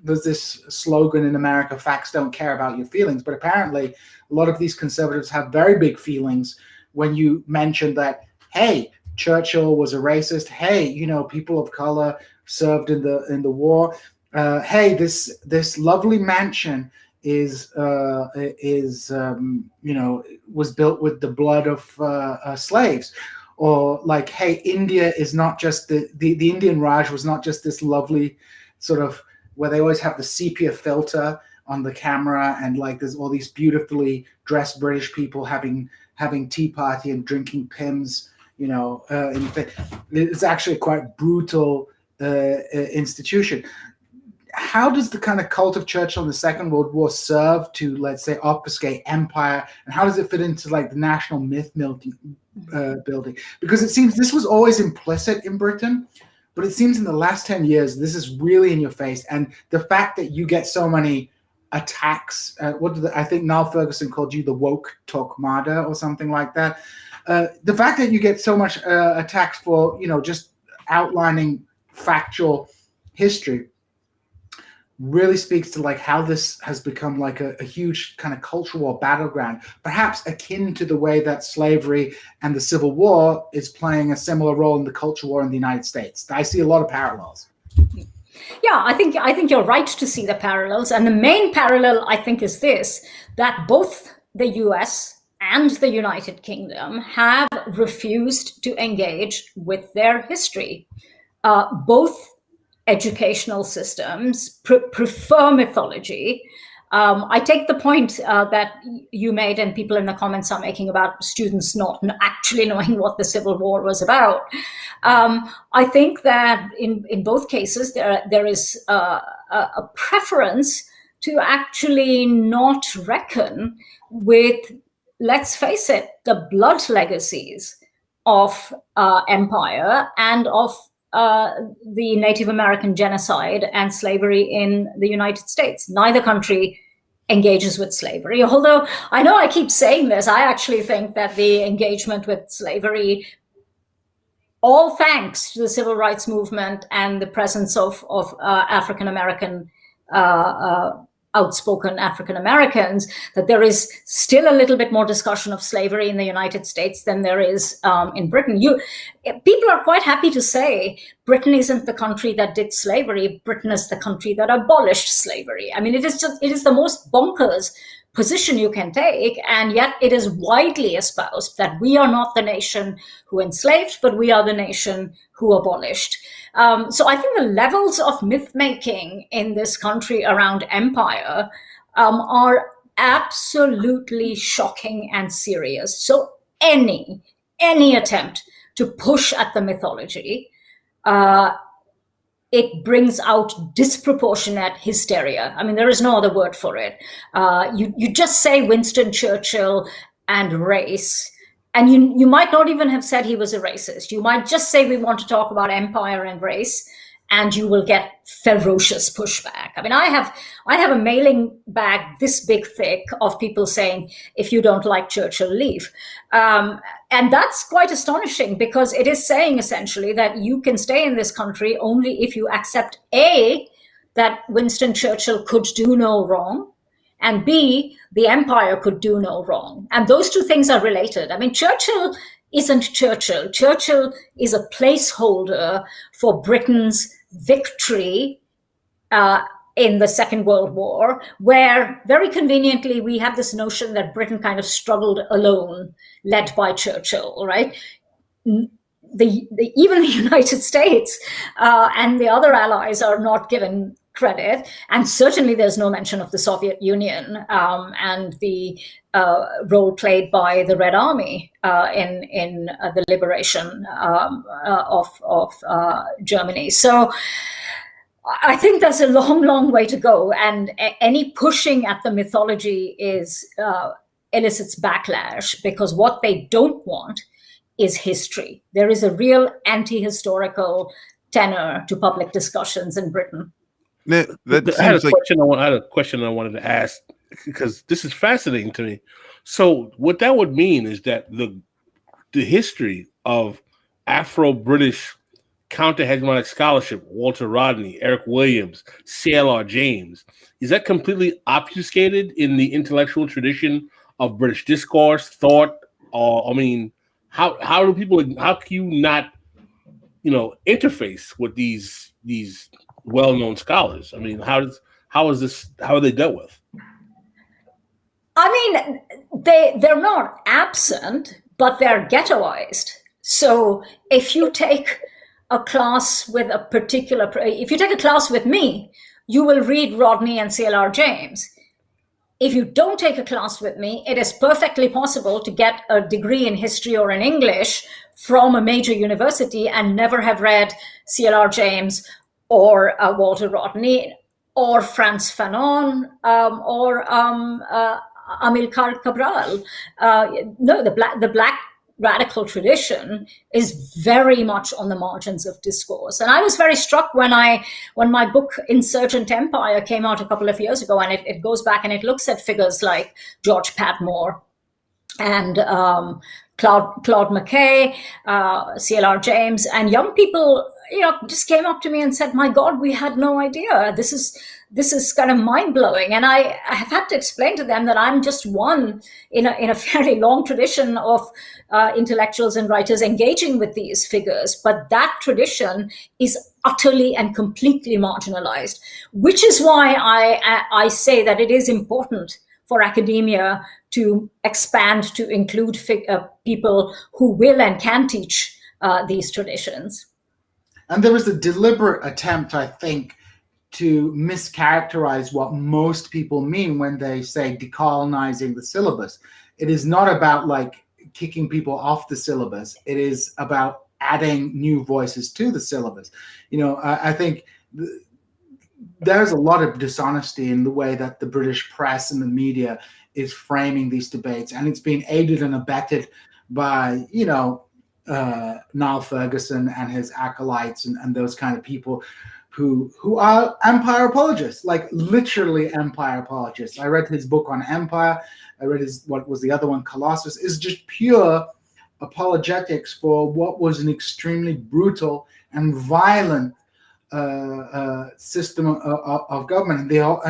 there's this slogan in America, facts don't care about your feelings. But apparently a lot of these conservatives have very big feelings when you mention that, hey, Churchill was a racist. Hey, you know, people of color served in the war. Hey, this lovely mansion is you know, was built with the blood of slaves. Or like, hey, India is not just the Indian Raj was not just this lovely sort of, where they always have the sepia filter on the camera, and like there's all these beautifully dressed British people having tea party and drinking Pimm's, you know, it's actually a quite brutal institution. How does the kind of cult of Churchill in the Second World War serve to, let's say, obfuscate empire, and how does it fit into like the national myth building? Because it seems this was always implicit in Britain, but it seems in the last 10 years this is really in your face. And the fact that you get so many attacks, I think Niall Ferguson called you the woke Torquemada or something like that. The fact that you get so much attacks for, you know, just outlining factual history really speaks to like how this has become like a huge kind of cultural battleground, perhaps akin to the way that slavery and the Civil War is playing a similar role in the culture war in the United States. I see a lot of parallels.
Yeah, I think you're right to see the parallels. And the main parallel, I think, is this, that both the US and the United Kingdom have refused to engage with their history. Both educational systems prefer mythology. I take the point that you made and people in the comments are making about students not actually knowing what the Civil War was about. I think that in both cases there is a preference to actually not reckon with, let's face it, the blood legacies of empire and of the Native American genocide and slavery in the United States. Neither country engages with slavery, although I know I keep saying this. I actually think that the engagement with slavery, all thanks to the civil rights movement and the presence of African American outspoken African Americans, that there is still a little bit more discussion of slavery in the United States than there is in Britain. People are quite happy to say Britain isn't the country that did slavery. Britain is the country that abolished slavery. I mean, it is the most bonkers position you can take, and yet it is widely espoused that we are not the nation who enslaved, but we are the nation who abolished. So I think the levels of myth-making in this country around empire are absolutely shocking and serious. So any attempt to push at the mythology, it brings out disproportionate hysteria. I mean, there is no other word for it. You just say Winston Churchill and race, and you might not even have said he was a racist. You might just say we want to talk about empire and race, and you will get ferocious pushback. I mean, I have a mailing bag this big thick of people saying, if you don't like Churchill, leave. And that's quite astonishing, because it is saying essentially that you can stay in this country only if you accept A, that Winston Churchill could do no wrong, and B, the empire could do no wrong. And those two things are related. I mean, Churchill isn't Churchill. Churchill is a placeholder for Britain's victory in the Second World War, where very conveniently we have this notion that Britain kind of struggled alone, led by Churchill, right? Even the United States and the other allies are not given credit, and certainly there's no mention of the Soviet Union and the role played by the Red Army in the liberation of Germany. So I think there's a long way to go, and any pushing at the mythology elicits backlash, because what they don't want is history. There is a real anti-historical tenor to public discussions in Britain.
I had a question I wanted to ask, because this is fascinating to me. So what that would mean is that the history of Afro-British counter-hegemonic scholarship, Walter Rodney, Eric Williams, C.L.R. James, is that completely obfuscated in the intellectual tradition of British discourse, thought? I mean, how do people? How can you not, interface with these well-known scholars? I mean, how are they dealt with?
I mean, they're not absent, but they're ghettoized. So if you take a class with if you take a class with me, you will read Rodney and C.L.R. James. If you don't take a class with me, it is perfectly possible to get a degree in history or in English from a major university and never have read C.L.R. James or Walter Rodney or Frantz Fanon or Amilcar Cabral. No, the black radical tradition is very much on the margins of discourse. And I was very struck when my book Insurgent Empire came out a couple of years ago, and it goes back and it looks at figures like George Padmore and Claude McKay, C.L.R. James, and young people, just came up to me and said, "My God, we had no idea. This is kind of mind-blowing." And I have had to explain to them that I'm just one in a fairly long tradition of intellectuals and writers engaging with these figures. But that tradition is utterly and completely marginalized, which is why I say that it is important for academia to expand to include people who will and can teach these traditions.
And there was a deliberate attempt, I think, to mischaracterize what most people mean when they say decolonizing the syllabus. It is not about like kicking people off the syllabus. It is about adding new voices to the syllabus. I think there's a lot of dishonesty in the way that the British press and the media is framing these debates, and it's being aided and abetted by, Niall Ferguson and his acolytes and those kind of people who are empire apologists, like literally empire apologists. I read his book on empire. I read what was the other one, Colossus. Is just pure apologetics for what was an extremely brutal and violent system of government. And they all,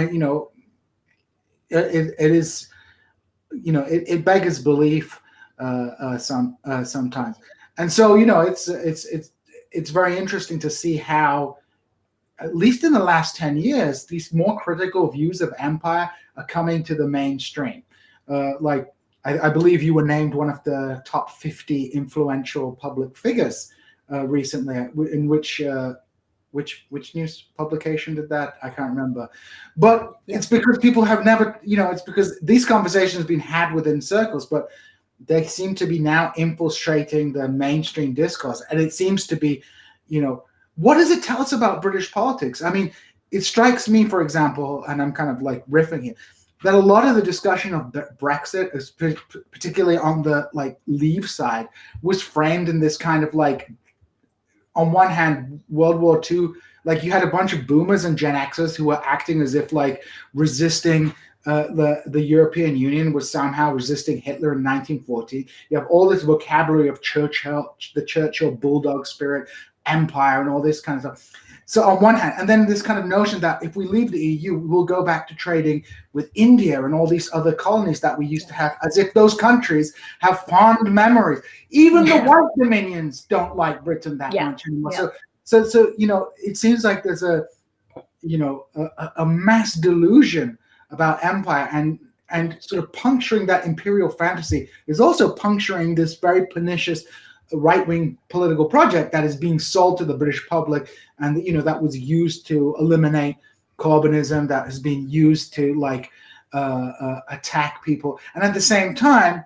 it is, it beggars belief sometimes. And so, it's very interesting to see how, at least in the last 10 years, these more critical views of empire are coming to the mainstream. I believe you were named one of the top 50 influential public figures recently, in which news publication did that? I can't remember. But it's because people have never, it's because these conversations have been had within circles, but they seem to be now infiltrating the mainstream discourse. And it seems to be, what does it tell us about British politics? I mean, it strikes me, for example, and I'm kind of like riffing here, that a lot of the discussion of Brexit, particularly on the leave side, was framed in this kind of on one hand, World War II, you had a bunch of boomers and Gen Xers who were acting as if resisting the European Union was somehow resisting Hitler in 1940. You have all this vocabulary of Churchill, the Churchill bulldog spirit, empire, and all this kind of stuff. So on one hand, and then this kind of notion that if we leave the EU, we'll go back to trading with India and all these other colonies that we used to have, as if those countries have fond memories. Even the white dominions don't like Britain that much anymore. Yeah. So it seems like there's a mass delusion about empire, and sort of puncturing that imperial fantasy is also puncturing this very pernicious right-wing political project that is being sold to the British public, and that was used to eliminate Corbynism, that has been used to attack people. And at the same time,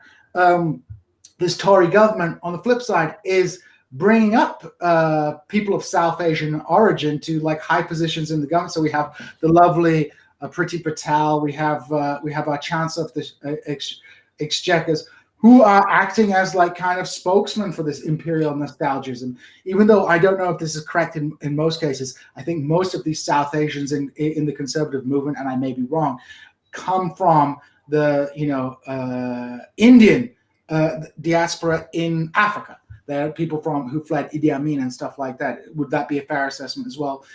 this Tory government, on the flip side, is bringing up people of South Asian origin to high positions in the government. So we have the lovely Priti Patel, we have our Chancellor of the Exchequers, who are acting as kind of spokesmen for this imperial nostalgism. Even though I don't know if this is correct in most cases, I think most of these South Asians in the conservative movement, and I may be wrong, come from the Indian diaspora in Africa. There are people who fled Idi Amin and stuff like that. Would that be a fair assessment as well?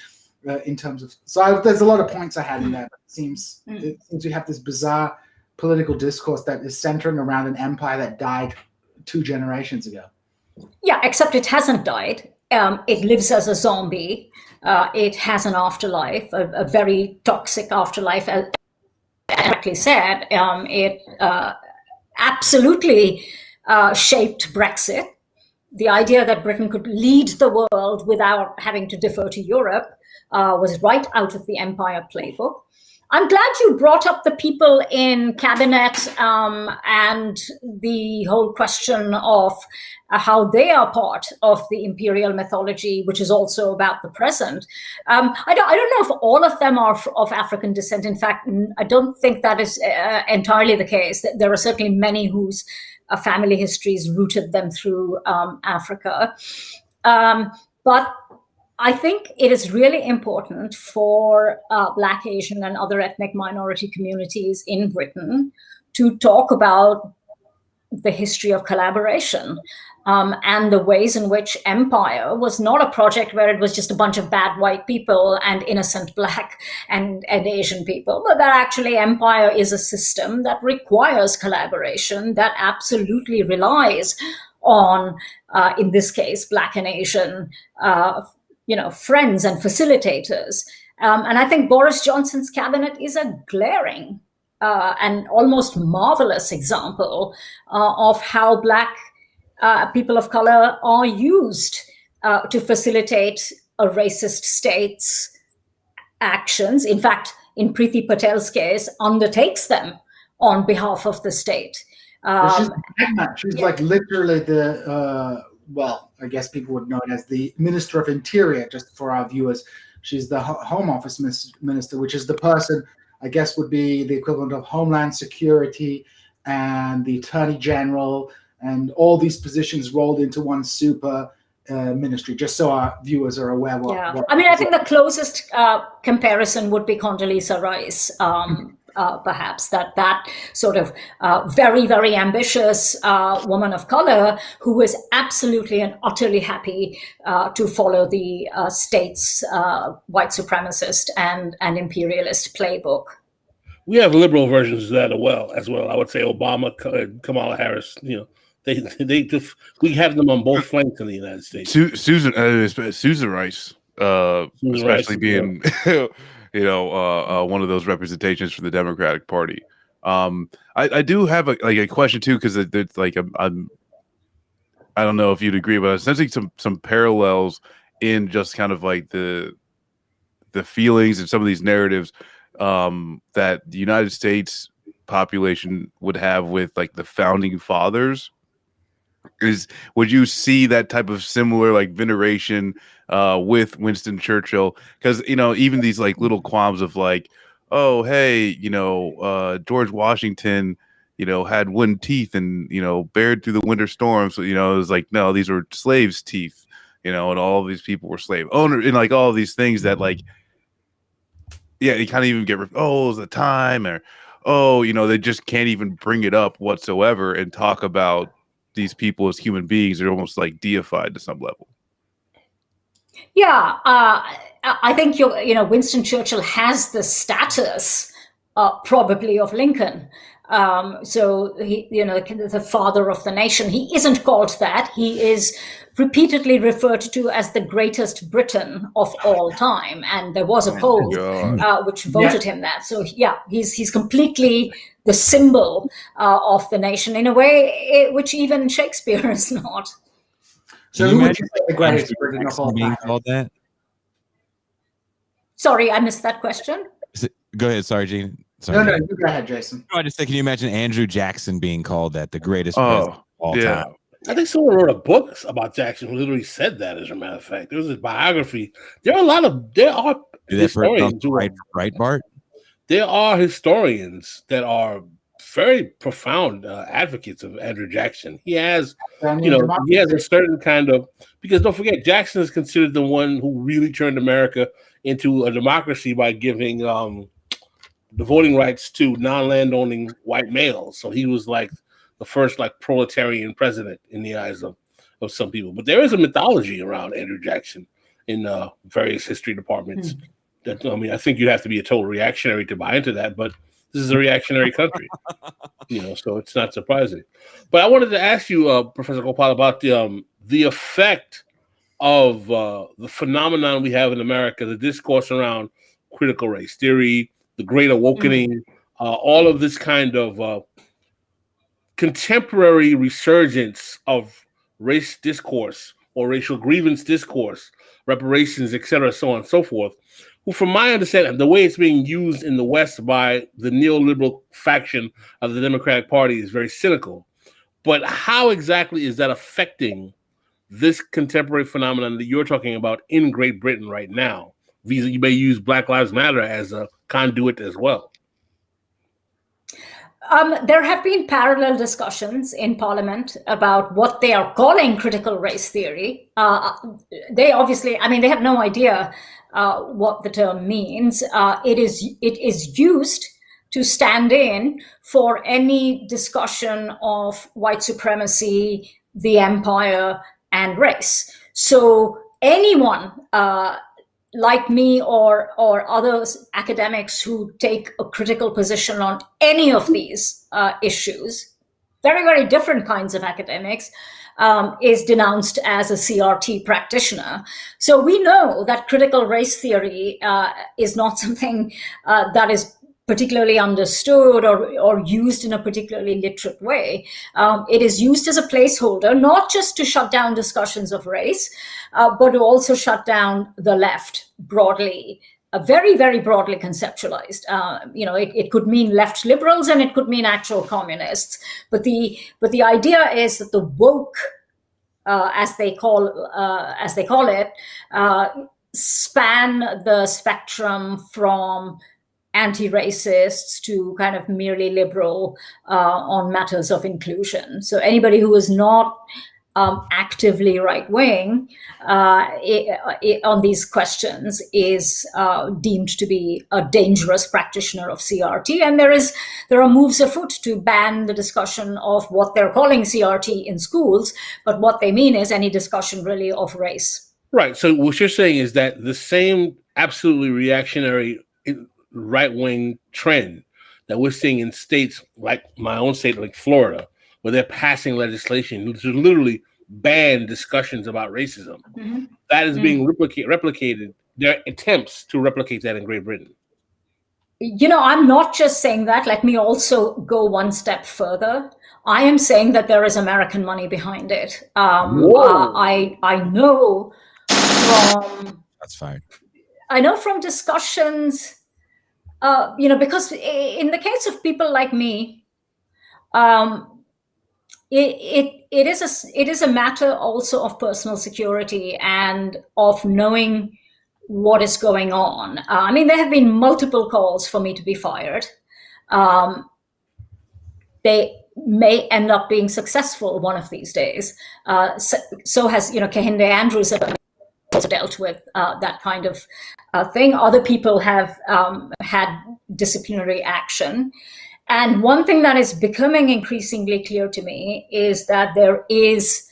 In terms of, there's a lot of points I had in there. But it seems we have this bizarre political discourse that is centering around an empire that died 2 generations ago.
Yeah, except it hasn't died. It lives as a zombie. It has an afterlife, a very toxic afterlife. As correctly said, it absolutely shaped Brexit. The idea that Britain could lead the world without having to defer to Europe was right out of the Empire playbook. I'm glad you brought up the people in cabinet and the whole question of how they are part of the imperial mythology, which is also about the present. I don't know if all of them are of African descent. In fact, I don't think that is entirely the case. There are certainly many whose family histories rooted them through Africa. But I think it is really important for Black, Asian, and other ethnic minority communities in Britain to talk about the history of collaboration and the ways in which empire was not a project where it was just a bunch of bad white people and innocent Black and Asian people, but that actually empire is a system that requires collaboration, that absolutely relies on, in this case, Black and Asian friends and facilitators. And I think Boris Johnson's cabinet is a glaring and almost marvelous example of how Black people of color are used to facilitate a racist state's actions. In fact, in Priti Patel's case, undertakes them on behalf of the state.
She's like literally the I guess people would know it as the Minister of Interior, just for our viewers. She's the Home Office Minister, which is the person, I guess, would be the equivalent of Homeland Security and the Attorney General, and all these positions rolled into one super ministry, just so our viewers are aware.
I think the closest comparison would be Condoleezza Rice. Perhaps that sort of very, very ambitious woman of color who was absolutely and utterly happy to follow the state's white supremacist and imperialist playbook.
We have liberal versions of that as well. I would say Obama, Kamala Harris. We have them on both flanks in the United States.
Susan Rice, especially being. One of those representations for the Democratic Party. I do have a question too, because it's like I don't know if you'd agree, but I'm sensing some parallels in just kind of like the feelings and some of these narratives that the United States population would have with like the founding fathers. Would you see that type of similar like veneration with Winston Churchill? Because even these like little qualms of like, oh hey, George Washington, had wooden teeth and bared through the winter storm. So it was like, no, these were slaves' teeth, and all of these people were slave owners, and like all of these things that like, yeah, you can't even get it was a time, or they just can't even bring it up whatsoever and talk about these people as human beings. Are almost like deified to some level.
Yeah, I think Winston Churchill has the status probably of Lincoln. So he, the father of the nation. He isn't called that. He is repeatedly referred to as the greatest Briton of all time, and there was a poll which voted him that. So yeah, he's completely the symbol of the nation in a way which even Shakespeare is not.
So who would you say the greatest Briton of all time?
That?
Sorry, I missed that question.
Go ahead. Sorry, Gene. Sorry.
No, you go ahead, Jason.
I just say, can you imagine Andrew Jackson being called that, the greatest president of all time?
I think someone wrote a book about Jackson who literally said that. As a matter of fact, there was a biography. There are historians.
Breitbart.
There are historians that are very profound advocates of Andrew Jackson. He has, he has a certain kind of, because don't forget, Jackson is considered the one who really turned America into a democracy by giving the voting rights to non-landowning white males. So he was like the first like proletarian president in the eyes of some people. But there is a mythology around Andrew Jackson in various history departments. That, I think you'd have to be a total reactionary to buy into that. But This is a reactionary country, so it's not surprising. But I wanted to ask you, Professor Gopal, about the effect of the phenomenon we have in America, the discourse around critical race theory, the Great Awakening, all of this kind of contemporary resurgence of race discourse or racial grievance discourse, reparations, etc., so on and so forth, who, from my understanding, the way it's being used in the West by the neoliberal faction of the Democratic Party is very cynical. But how exactly is that affecting this contemporary phenomenon that you're talking about in Great Britain right now? You may use Black Lives Matter as a conduit as well.
There have been parallel discussions in Parliament about what they are calling critical race theory. They obviously, they have no idea what the term means. It is used to stand in for any discussion of white supremacy, the empire, and race. So anyone like me or other academics who take a critical position on any of these issues, very, very different kinds of academics, is denounced as a CRT practitioner. So we know that critical race theory is not something that is particularly understood or used in a particularly literate way. It is used as a placeholder, not just to shut down discussions of race, but to also shut down the left broadly, very, very broadly conceptualized. It could mean left liberals and it could mean actual communists. But the idea is that the woke, as they call it, span the spectrum from anti-racists to kind of merely liberal on matters of inclusion. So anybody who is not actively right-wing on these questions is deemed to be a dangerous practitioner of CRT. And there are moves afoot to ban the discussion of what they're calling CRT in schools, but what they mean is any discussion really of race.
Right. So what you're saying is that the same absolutely reactionary right-wing trend that we're seeing in states like my own state, like Florida, where they're passing legislation to literally ban discussions about racism.
Mm-hmm.
That is being replicated. There are attempts to replicate that in Great Britain.
I'm not just saying that. Let me also go one step further. I am saying that there is American money behind it. I know from...
That's fine.
I know from discussions... because in the case of people like me, it is a matter also of personal security and of knowing what is going on. There have been multiple calls for me to be fired. They may end up being successful one of these days. So has Kehinde Andrews also dealt with that kind of thing. Other people have had disciplinary action. And one thing that is becoming increasingly clear to me is that there is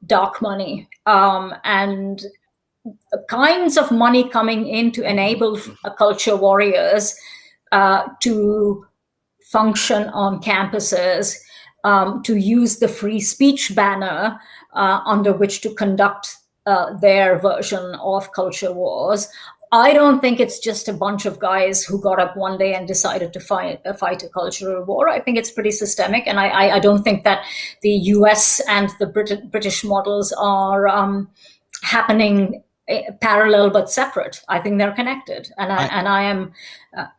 dark money and kinds of money coming in to enable culture warriors to function on campuses, to use the free speech banner under which to conduct their version of culture wars. I don't think it's just a bunch of guys who got up one day and decided to fight a cultural war. I think it's pretty systemic, and I don't think that the US and the British models are happening parallel but separate. I think they're connected, and I am,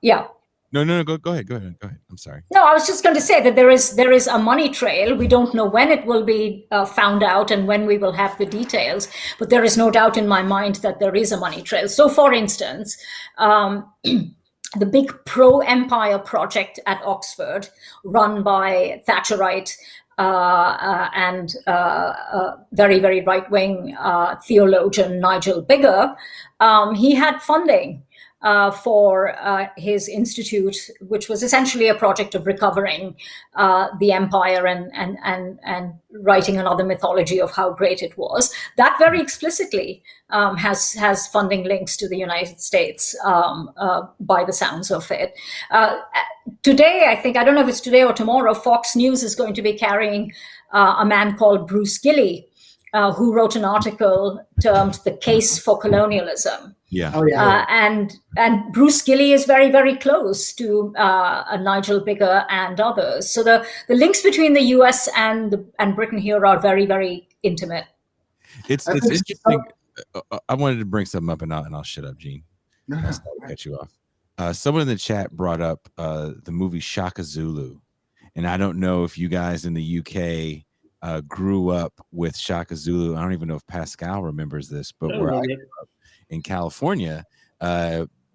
yeah.
No, go ahead. I'm sorry.
No, I was just going to say that there is a money trail. We don't know when it will be found out and when we will have the details, but there is no doubt in my mind that there is a money trail. So, for instance, the big pro-empire project at Oxford, run by Thatcherite and very, very right-wing theologian Nigel Biggar, he had funding for his institute, which was essentially a project of recovering the empire and writing another mythology of how great it was. That very explicitly has funding links to the United States by the sounds of it. Today, I think, I don't know if it's today or tomorrow, Fox News is going to be carrying a man called Bruce Gilley, who wrote an article termed "The Case for Colonialism."
Yeah.
Oh, yeah.
And Bruce Gilley is very, very close to Nigel Biggar and others. So the links between the US and Britain here are very, very intimate.
It's interesting. I wanted to bring something up, and I'll shut up, Gene. I'll cut you off. Someone in the chat brought up the movie Shaka Zulu, and I don't know if you guys in the UK grew up with Shaka Zulu. I don't even know if Pascal remembers this, but where I grew up in California,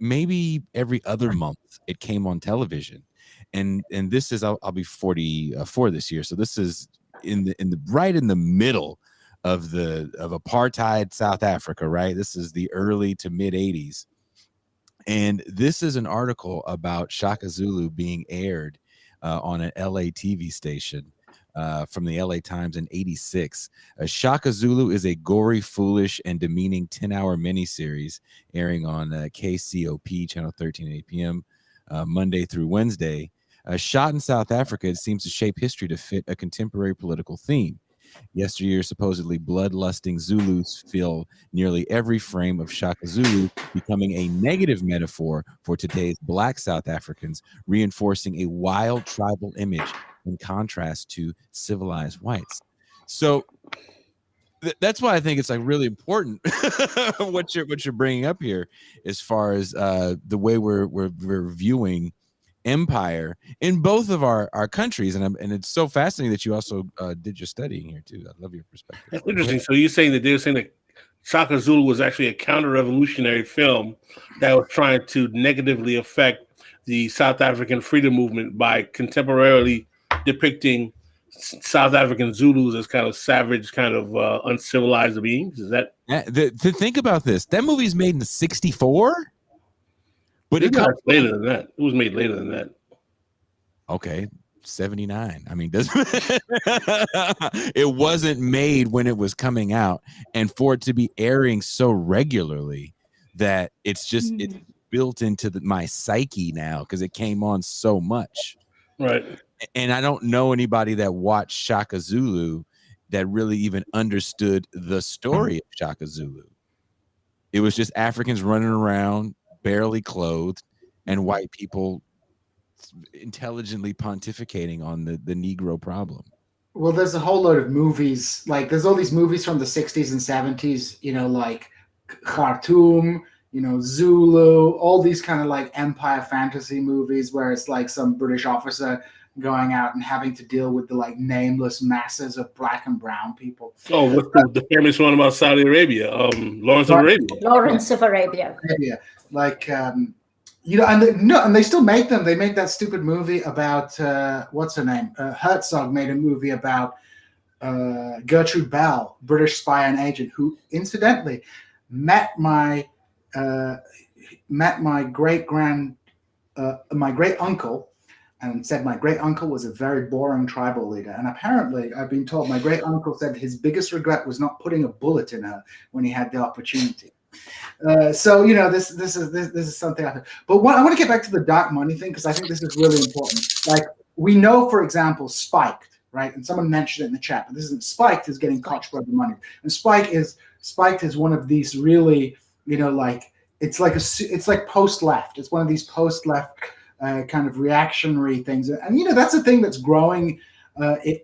maybe every other month it came on television, and this is I'll be 44 this year, so this is in the right in the middle of apartheid South Africa, right? This is the early to mid 80s, and this is an article about Shaka Zulu being aired on an LA TV station. From the LA Times in '86. Shaka Zulu is a gory, foolish, and demeaning 10-hour miniseries airing on KCOP, channel 13 at 8 p.m., Monday through Wednesday. Shot in South Africa, it seems to shape history to fit a contemporary political theme. Yesteryear, supposedly bloodlusting Zulus fill nearly every frame of Shaka Zulu, becoming a negative metaphor for today's Black South Africans, reinforcing a wild tribal image in contrast to civilized whites. So that's why I think it's like really important what you're bringing up here, as far as the way we're viewing empire in both of our countries, and it's so fascinating that you also did your studying here too. I love your perspective.
That's interesting. So you're saying that they're saying that Shaka Zulu was actually a counter-revolutionary film that was trying to negatively affect the South African freedom movement by contemporarily depicting South African Zulus as kind of savage, kind of uncivilized beings. Is that
to think about this? That movie's made in '64, but it comes
later than that. It was made later than that.
Okay, 79. I mean, it wasn't made when it was coming out, and for it to be airing so regularly that it's just it's built into my psyche now because it came on so much.
Right.
And I don't know anybody that watched Shaka Zulu that really even understood the story of Shaka Zulu. It was just Africans running around, barely clothed, and white people intelligently pontificating on the Negro problem.
Well, there's a whole load of movies. Like, there's all these movies from the 60s and 70s, you know, like Khartoum, you know, Zulu, all these kind of like empire fantasy movies where it's like some British officer going out and having to deal with the like nameless masses of black and brown people.
Oh, what's the famous one about Saudi Arabia? Lawrence of Arabia.
Lawrence of Arabia.
Like, you know, and they still make them. They make that stupid movie about what's her name? Herzog made a movie about Gertrude Bell, British spy and agent, who incidentally met my great uncle. And said my great uncle was a very boring tribal leader. And apparently, I've been told my great uncle said his biggest regret was not putting a bullet in her when he had the opportunity. So you know, this is something. But I want to get back to the dark money thing because I think this is really important. Like, we know, for example, Spiked, right? And someone mentioned it in the chat. But this isn't Spiked is getting caught by the money, and Spiked is one of these really, you know, like it's like post-left. It's one of these post-left. Kind of reactionary things, and you know that's a thing that's growing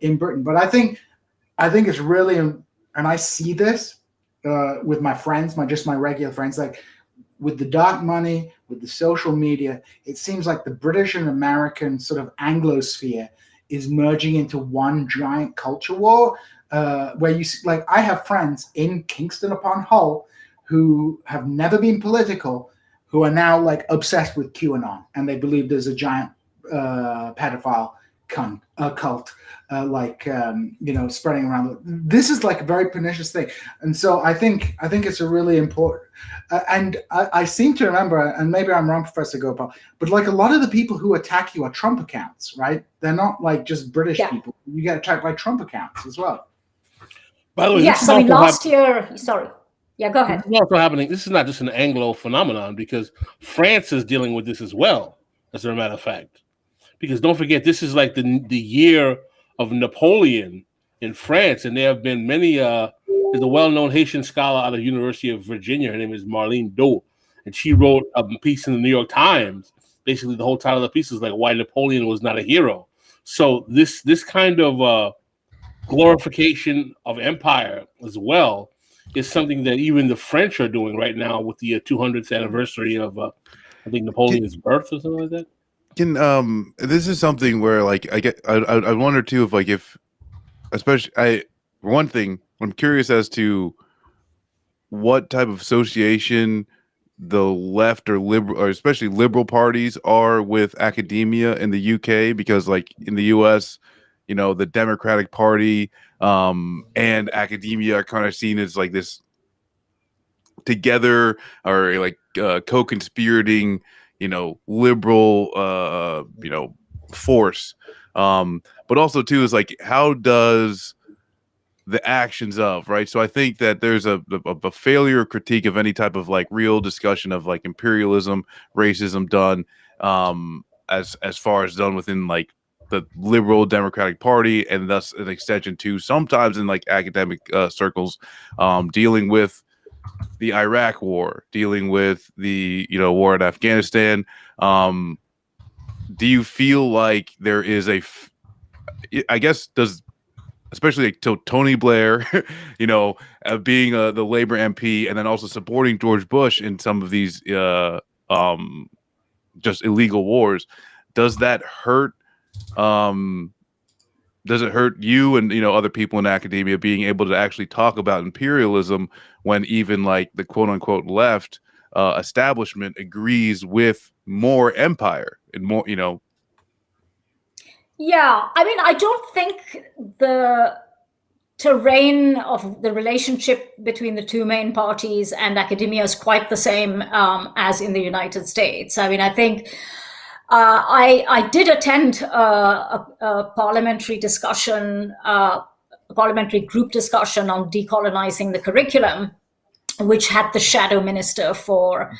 in Britain. But I think it's really, and I see this with my friends, my regular friends, like with the dark money, with the social media. It seems like the British and American sort of Anglosphere is merging into one giant culture war, where you like I have friends in Kingston upon Hull who have never been political, who are now like obsessed with QAnon, and they believe there's a giant pedophile cult, spreading around. This is like a very pernicious thing, and so I think it's a really important. And I seem to remember, and maybe I'm wrong, Professor Gopal, but like a lot of the people who attack you are Trump accounts, right? They're not like just British people. You get attacked by Trump accounts as well.
By the way,
yes, I mean last year. Sorry. Yeah, go ahead.
This is also happening. This is not just an Anglo phenomenon, because France is dealing with this as well, as a matter of fact. Because don't forget, this is like the year of Napoleon in France, and there have been many. There's a well-known Haitian scholar out of the University of Virginia. Her name is Marlene Doe, and she wrote a piece in the New York Times. Basically, the whole title of the piece is like why Napoleon was not a hero. So this kind of glorification of empire as well is something that even the French are doing right now with the 200th anniversary of I think Napoleon's birth or something like that.
This is something where like I wonder too if especially for one thing, I'm curious as to what type of association the left or liberal, or especially liberal parties, are with academia in the UK, because like in the US, the Democratic Party and academia are kind of seen as like this together, or like co-conspirating, liberal force. But also too is like, how does the actions of, right? So I think that there's a failure critique of any type of like real discussion of like imperialism, racism done as far as done within like the liberal Democratic Party, and thus an extension to sometimes in like academic circles, dealing with the Iraq war, dealing with the war in Afghanistan. Do you feel like there is I guess especially like Tony Blair, being the Labor MP, and then also supporting George Bush in some of these just illegal wars, does that hurt? Does it hurt you and other people in academia being able to actually talk about imperialism when even like the quote unquote left establishment agrees with more empire and more,
Yeah, I mean, I don't think the terrain of the relationship between the two main parties and academia is quite the same as in the United States. I mean, I think I did attend a parliamentary discussion, a parliamentary group discussion on decolonizing the curriculum, which had the shadow minister for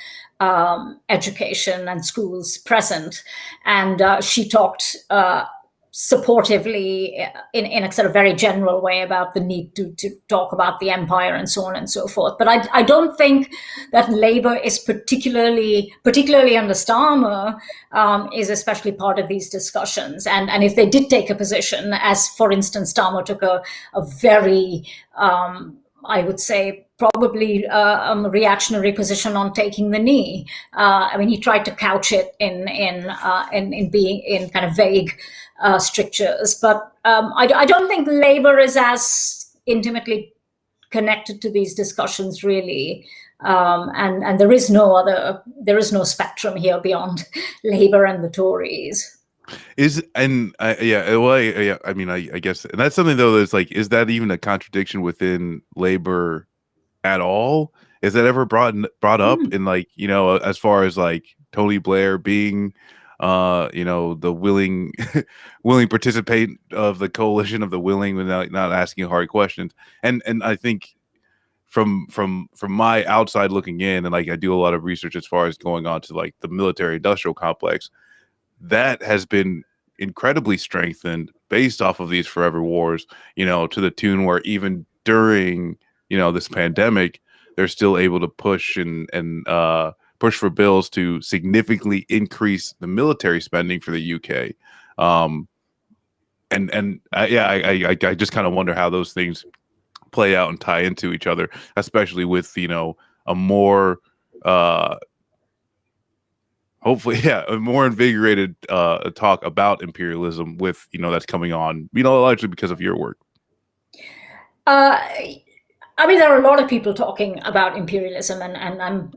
education and schools present. And she talked supportively in a sort of very general way about the need to talk about the empire and so on and so forth. But I don't think that Labour is particularly under Starmer, is especially part of these discussions. And if they did take a position, as for instance, Starmer took a very, I would say, probably a reactionary position on taking the knee. I mean, he tried to couch it in being in kind of vague strictures, but I don't think Labour is as intimately connected to these discussions, really. And there is no spectrum here beyond Labour and the Tories.
I mean, I guess, and that's something though that's like, is that even a contradiction within Labour at all? Is that ever brought up in like, as far as like Tony Blair being the willing participant of the coalition of the willing without not asking hard questions? And I think from my outside looking in, and like I do a lot of research as far as going on to like the military industrial complex, that has been incredibly strengthened based off of these forever wars, to the tune where even during, this pandemic, they're still able to push and push for bills to significantly increase the military spending for the UK. I just kind of wonder how those things play out and tie into each other, especially with, a more, hopefully, a more invigorated talk about imperialism with, that's coming on, largely because of your work.
I mean, there are a lot of people talking about imperialism, and I'm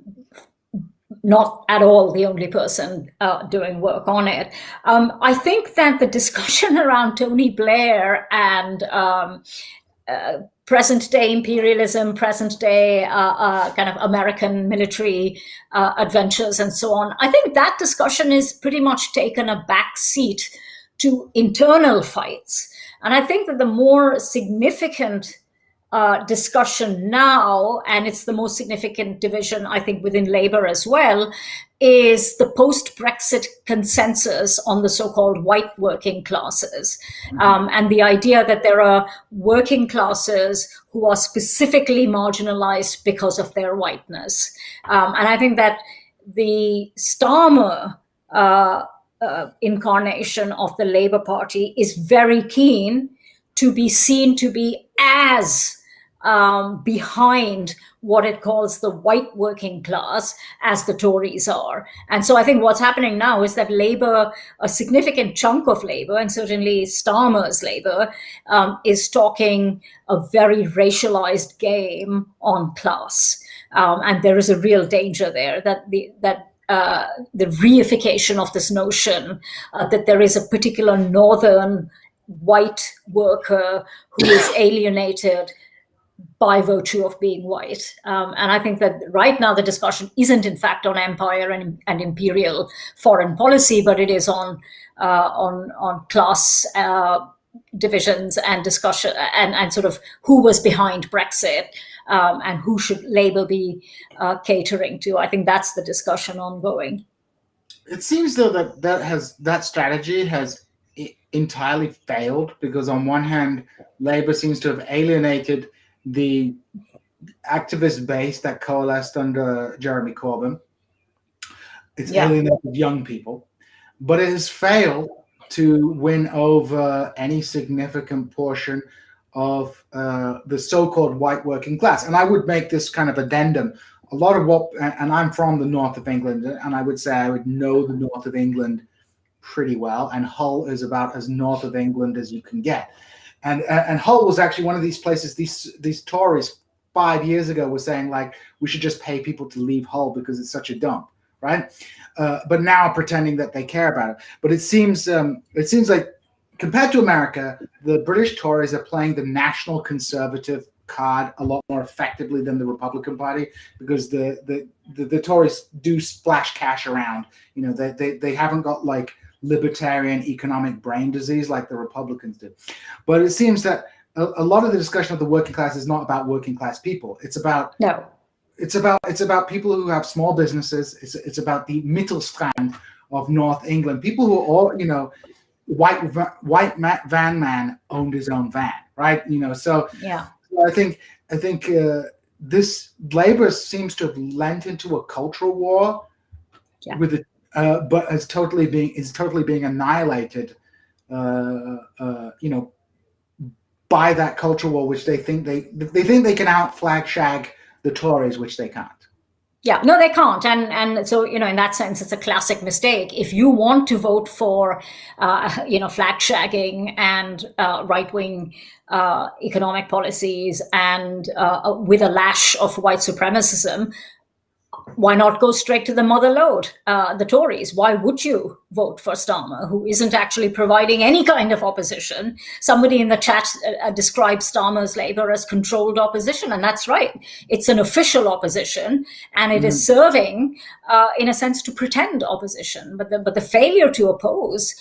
not at all the only person doing work on it. I think that the discussion around Tony Blair and present-day imperialism, present-day kind of American military adventures and so on, I think that discussion is pretty much taken a back seat to internal fights. And I think that the more significant discussion now, and it's the most significant division, I think, within Labour as well, is the post-Brexit consensus on the so-called white working classes. And the idea that there are working classes who are specifically marginalized because of their whiteness. And I think that the Starmer incarnation of the Labour Party is very keen to be seen to be as behind what it calls the white working class as the Tories are. And so I think what's happening now is that Labour, a significant chunk of Labour, and certainly Starmer's Labour, is talking a very racialized game on class. And there is a real danger there that the reification of this notion that there is a particular northern white worker who is alienated by virtue of being white. And I think that right now the discussion isn't in fact on empire and imperial foreign policy, but it is on class divisions and discussion and sort of who was behind Brexit and who should Labour be catering to. I think that's the discussion ongoing.
It seems though that strategy has entirely failed, because on one hand, Labour seems to have alienated the activist base that coalesced under Jeremy Corbyn. It's alienated young people, but it has failed to win over any significant portion of the so-called white working class. And I would make this kind of addendum. A lot of what, and I'm from the north of England, and I would say I would know the north of England pretty well, and Hull is about as north of England as you can get. And Hull was actually one of these places, these Tories 5 years ago were saying, like, we should just pay people to leave Hull because it's such a dump, right? But now pretending that they care about it. But it seems like, compared to America, the British Tories are playing the national conservative card a lot more effectively than the Republican Party, because the Tories do splash cash around. You know, they haven't got like libertarian economic brain disease like the Republicans do. But it seems that a lot of the discussion of the working class is not about working class people. It's about people who have small businesses. It's about the Mittelstand of North England, people who are all, you know, white van man owned his own van, right? You know, so yeah. I think this Labour seems to have lent into a cultural war with it. But is totally being annihilated, you know, by that cultural war, which they think they can out flag shag the Tories, which they can't.
Yeah, no, they can't, and so, you know, in that sense, it's a classic mistake. If you want to vote for, you know, flag shagging and right wing economic policies and with a lash of white supremacism, why not go straight to the mother lode, the Tories? Why would you vote for Starmer, who isn't actually providing any kind of opposition? Somebody in the chat describes Starmer's Labour as controlled opposition, and that's right. It's an official opposition, and it is serving, in a sense, to pretend opposition. But the failure to oppose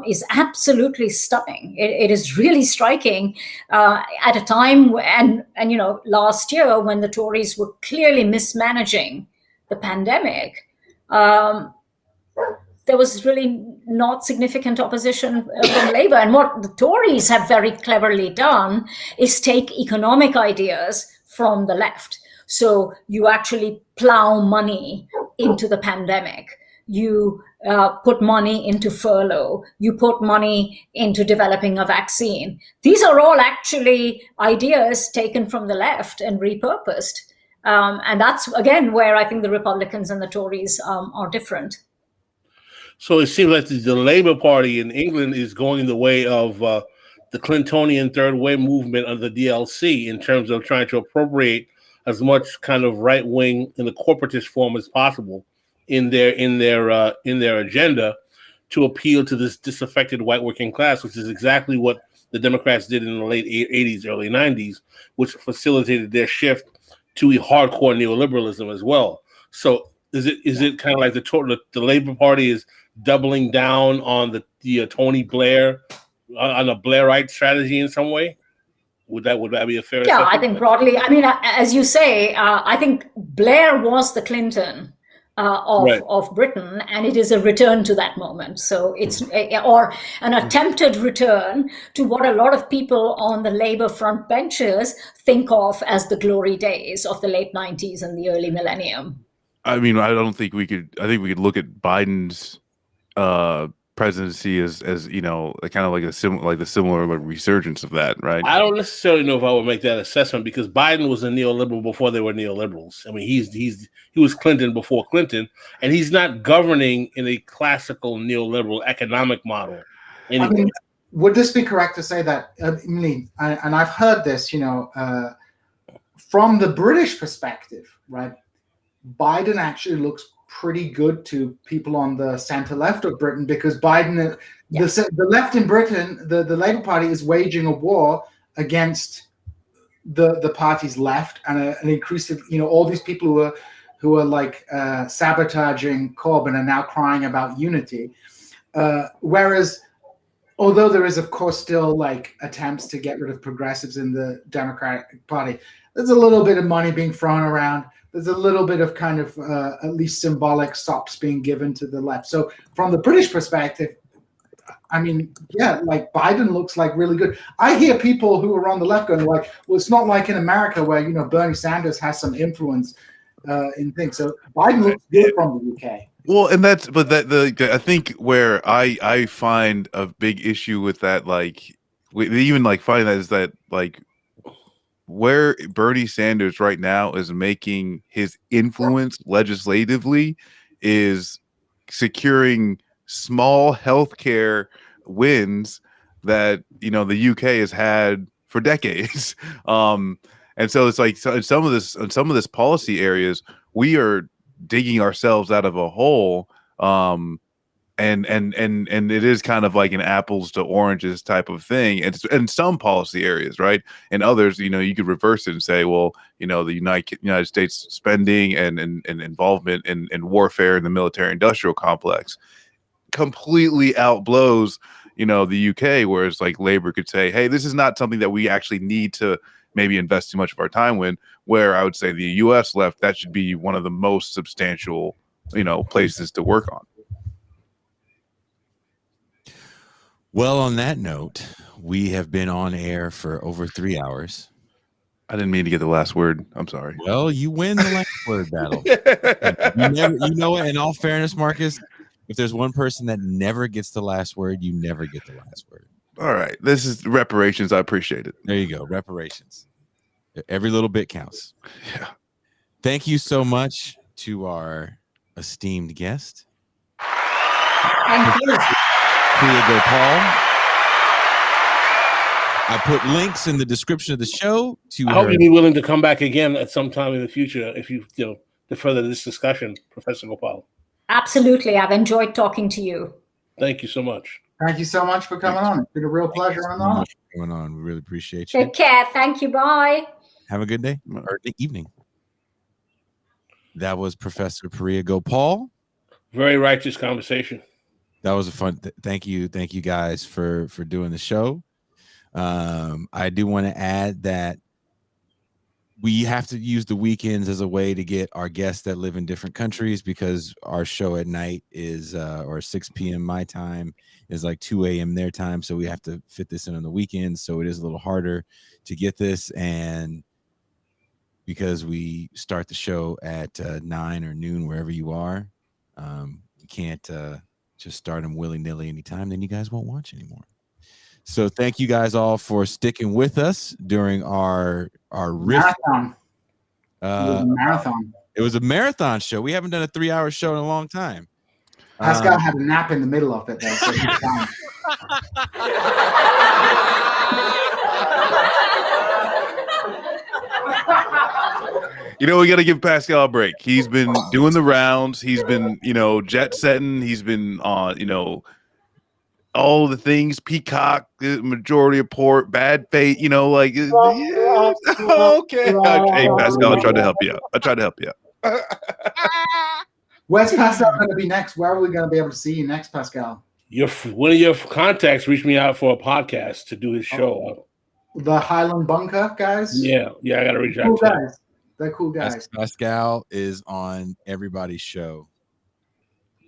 is absolutely stunning. It is really striking at a time, and you know, last year when the Tories were clearly mismanaging the pandemic, there was really not significant opposition from Labour. And what the Tories have very cleverly done is take economic ideas from the left. So you actually plow money into the pandemic. You put money into furlough. You put money into developing a vaccine. These are all actually ideas taken from the left and repurposed. And that's, again, where I think the Republicans and the Tories are different.
So it seems like the Labour Party in England is going the way of the Clintonian third way movement of the DLC in terms of trying to appropriate as much kind of right wing in the corporatist form as possible in their agenda to appeal to this disaffected white working class, which is exactly what the Democrats did in the late 80s, early 90s, which facilitated their shift to a hardcore neoliberalism as well. So is it kind of like the Labor Party is doubling down on the Tony Blair, on a Blairite strategy in some way? Would that be a fair assessment?
I think broadly, I mean, as you say, I think Blair was the Clinton of Britain, and it is a return to that moment. So it's or an attempted return to what a lot of people on the Labour front benches think of as the glory days of the late 90s and the early millennium.
I mean, I think we could look at Biden's presidency as kind of like the similar resurgence of that, right?
I don't necessarily know if I would make that assessment, because Biden was a neoliberal before they were neoliberals. I mean, he was Clinton before Clinton, and he's not governing in a classical neoliberal economic model.
Anyway. I mean, would this be correct to say that? And I've heard this, from the British perspective, right? Biden actually looks pretty good to people on the center left of Britain, because Biden, the left in Britain, the Labour Party is waging a war against the party's left, and an increasing, all these people who are like sabotaging Corbyn are now crying about unity. Whereas, although there is of course still like attempts to get rid of progressives in the Democratic Party, there's a little bit of money being thrown around. There's a little bit of kind of at least symbolic stops being given to the left. So from the British perspective, I mean, like Biden looks like really good. I hear people who are on the left going like, well, it's not like in America where, Bernie Sanders has some influence in things. So Biden looks good from the UK.
Well, and I think where I find a big issue with that, like even like finding that, is that like where Bernie Sanders right now is making his influence legislatively is securing small healthcare wins that the UK has had for decades. And so it's like, in some of this policy areas, we are digging ourselves out of a hole. And it is kind of like an apples to oranges type of thing. It's in some policy areas, right? And others, you could reverse it and say, well, the United States spending and involvement in warfare in the military industrial complex completely outblows, the UK, whereas like Labour could say, hey, this is not something that we actually need to maybe invest too much of our time in, where I would say the US left, that should be one of the most substantial, places to work on.
Well, on that note, we have been on air for over 3 hours.
I didn't mean to get the last word. I'm sorry.
Well, you win the last word battle. You know what? In all fairness, Marcus, if there's one person that never gets the last word, you never get the last word.
All right. This is reparations. I appreciate it.
There you go. Reparations. Every little bit counts.
Yeah.
Thank you so much to our esteemed guest.
Thank you.
Gopal. I put links in the description of the show to
I hope you'd be willing to come back again at some time in the future if you to further this discussion, Professor Gopal.
Absolutely. I've enjoyed talking to you.
Thank you so much.
Thank you so much for coming on. It's been a real pleasure and honor.
Going on. We really appreciate you.
Take care. Thank you. Bye.
Have a good day or evening. That was Professor Priya Gopal.
Very righteous conversation.
That was a fun. Thank you guys for doing the show. I do want to add that we have to use the weekends as a way to get our guests that live in different countries, because our show at night is or 6 p.m. my time is like 2 a.m. their time, so we have to fit this in on the weekends. So it is a little harder to get this, and because we start the show at 9 or noon wherever you are, you can't just start them willy-nilly anytime, then you guys won't watch anymore. So thank you guys all for sticking with us during our riff.
Marathon. It was a marathon.
It was a marathon show. We haven't done a 3-hour show in a long time.
Pascal had a nap in the middle of it, though, so he's fine.
You know, we got to give Pascal a break. He's been doing the rounds. He's been, jet setting. He's been on, all the things. Peacock, the Majority Report, Bad Fate. Okay. Hey, Pascal, I tried to help you out.
Where's Pascal going to be next? Where are we going to be able to see you next, Pascal?
One of your contacts reached me out for a podcast to do his show.
The Highland Bunker guys?
Yeah, I got to reach out
cool
to
guys. They're cool guys.
Pascal is on everybody's show.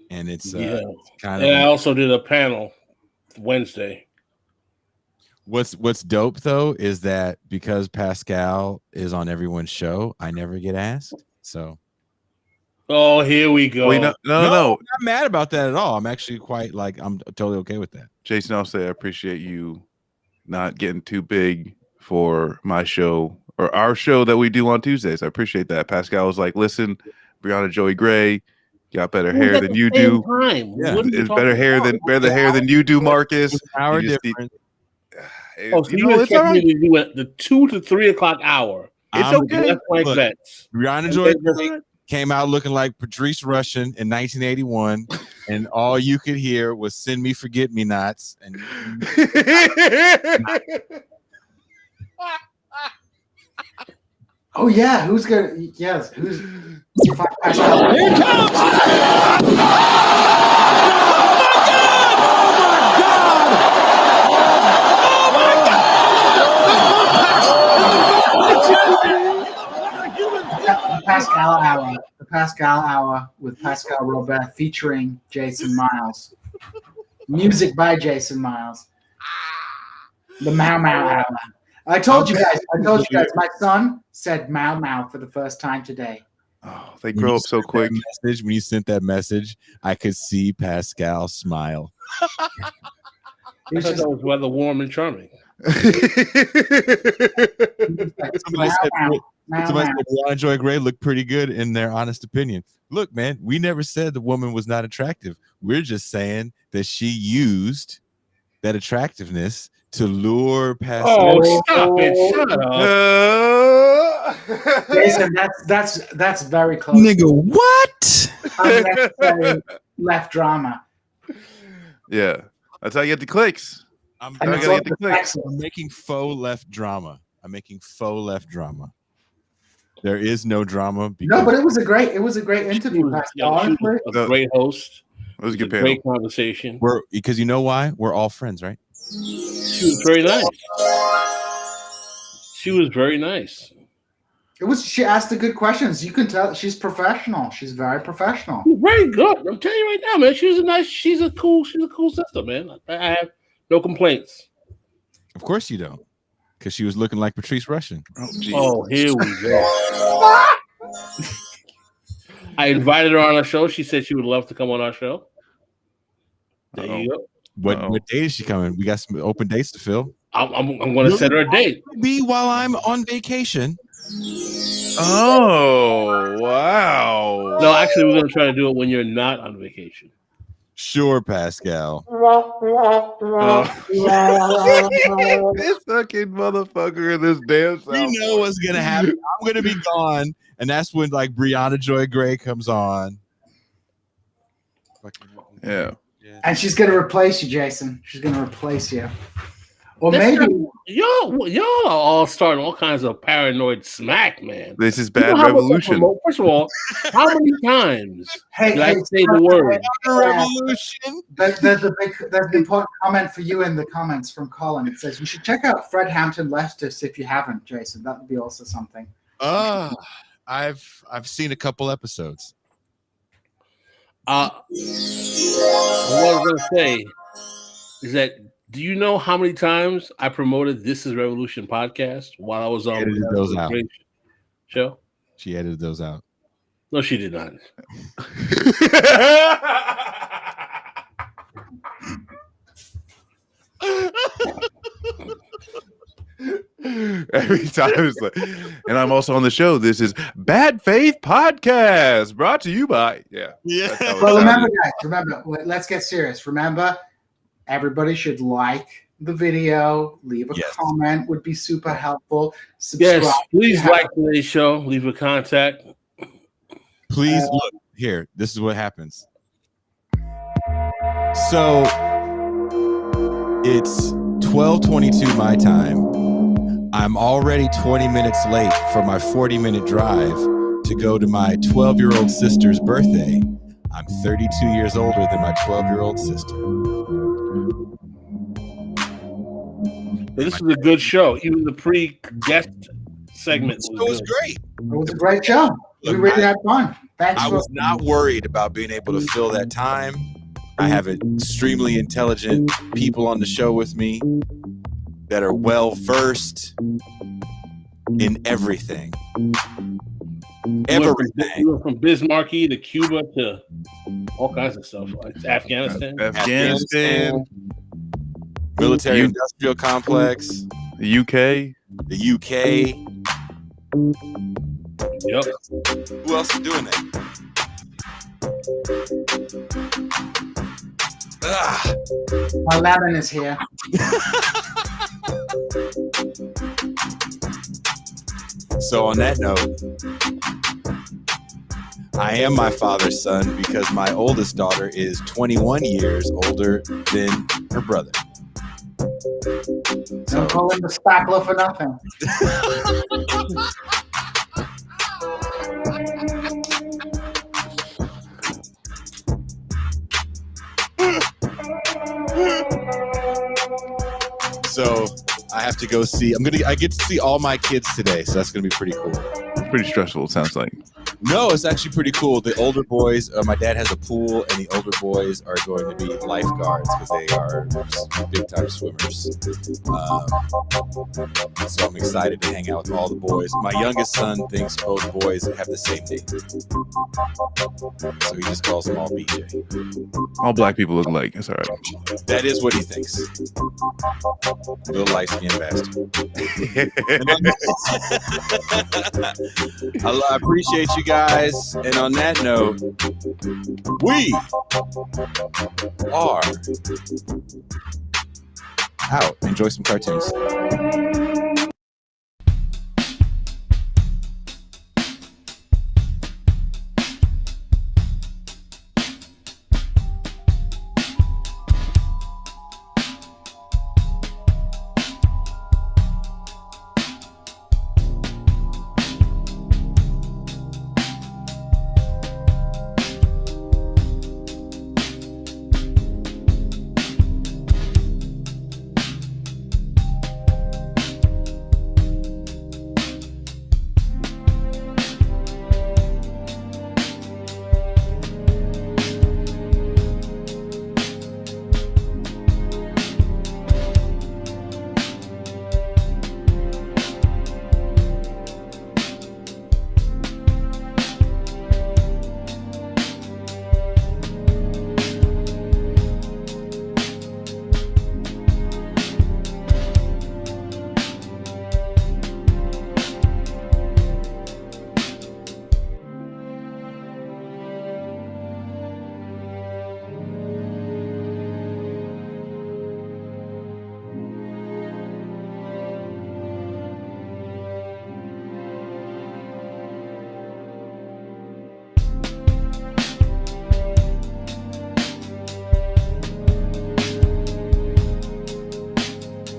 And it's kind of.
And I also did a panel Wednesday.
What's dope, though, is that because Pascal is on everyone's show, I never get asked. So.
Oh, here we go.
Wait, no.
I'm not mad about that at all. I'm actually I'm totally okay with that.
Jason, I'll say I appreciate you not getting too big for my show or our show that we do on Tuesdays. I appreciate that. Pascal was like, listen, Brianna Joey Gray got better hair than you do.
Yeah.
It's better hair than you do, Marcus.
Hour difference.
It's all right. To do the 2 to 3 o'clock hour.
It's okay.
Brianna Joy Gray came out looking like Patrice Rushen in 1981, and all you could hear was "Send me forget-me-nots." And
oh yeah, who's gonna? Yes, who's?
Here it comes!
The Pascal Hour with Pascal Robert featuring Jason Miles. Music by Jason Miles. The Mau Mau Hour. I told you guys, my son said Mau Mau for the first time today.
Oh, they grow up so quick.
When you sent that message, I could see Pascal smile.
I thought that was rather warm and charming.
Somebody said Brianna Joy Gray looked pretty good in their honest opinion. Look, man, we never said the woman was not attractive. We're just saying that she used that attractiveness to lure past.
Oh, stop it! Shut up.
Jason, that's very close.
Nigga, what?
Unnecessary left drama.
Yeah, that's how you get the clicks.
I'm making faux left drama. There is no drama.
No, but it was a great interview.
A great host.
It was a good panel.
Great conversation.
Because you know why? We're all friends, right?
She was very nice.
She asked the good questions. You can tell she's professional. She's very professional.
Very good. I'm telling you right now, man. She's a cool sister, man. I have no complaints.
Of course you don't. Because she was looking like Patrice Rushen.
Oh, here we go. I invited her on our show. She said she would love to come on our show. There you go.
What date is she coming? We got some open dates to fill.
I'm going to set her a date.
Be while I'm on vacation.
Oh, wow.
No, actually, we're going to try to do it when you're not on vacation.
Sure, Pascal.
This fucking motherfucker in this damn South.
You know what's gonna happen. I'm gonna be gone, and that's when Brianna Joy Gray comes on.
Yeah.
And she's gonna replace you, Jason. She's gonna replace you. Or maybe
y'all are all starting all kinds of paranoid smack, man.
This is bad revolution.
First of all, how many times did I say the word
revolution?
There's an important comment for you in the comments from Colin. It says you should check out Fred Hampton Leftist if you haven't, Jason. That would be also something.
I've seen a couple episodes.
What I was gonna say is that, do you know how many times I promoted This Is Revolution podcast while I was on the show?
She edited those out.
No, she did not.
Every time it's like, and I'm also on the show. This is Bad Faith Podcast, brought to you by
Well, remember, guys. Let's get serious. Remember, everybody should like, the video, leave a
Yes.
comment, would be super helpful. Subscribe.
Yes, please like today's show. Leave a contact.
Please look here. This is what happens. So it's 12:22 my time. I'm already 20 minutes late for my 40-minute drive to go to my 12-year-old sister's birthday. I'm 32 years older than my 12-year-old sister.
This was a good show. Even the pre-guest segment
was great.
It was a great show. We really had fun. Thanks.
I was not worried about being able to fill that time. I have extremely intelligent people on the show with me that are well versed in everything. Everything.
We went from Bismarcky to Cuba to all kinds of stuff, like Afghanistan.
Military industrial complex.
The UK.
The UK.
Yep.
Who else is doing that?
My lemon is here.
So on that note, I am my father's son because my oldest daughter is 21 years older than her brother.
Don't call him the spackler for nothing.
So I have to go see. I get to see all my kids today, so that's gonna be pretty cool.
Pretty stressful, it sounds like.
No, it's actually pretty cool. The older boys, my dad has a pool, and the older boys are going to be lifeguards because they are big time swimmers. So I'm excited to hang out with all the boys. My youngest son thinks both boys have the same name, so he just calls them all BJ.
All black people look alike. It's all right.
That is what he thinks. Little light skinned bastard. I appreciate you guys. And on that note, we are out. Enjoy some cartoons.